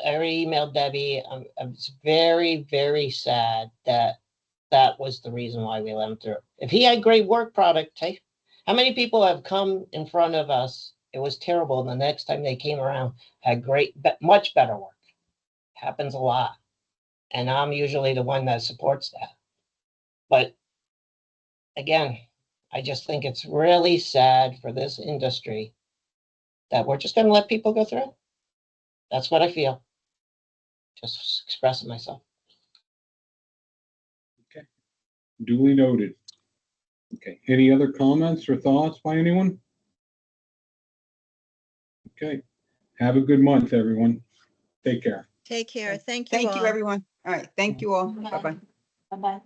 already emailed Debbie. I'm very, very sad that was the reason why we let him through. If he had great work product, hey, how many people have come in front of us? It was terrible. And the next time they came around, had much better work. Happens a lot. And I'm usually the one that supports that. But again, I just think it's really sad for this industry that we're just going to let people go through. That's what I feel. Just expressing myself. Okay. Duly noted. Okay. Any other comments or thoughts by anyone? Okay. Have a good month, everyone. Take care. Take care. Thank you. Thank you, everyone. All right. Thank you all. Bye-bye. Bye-bye.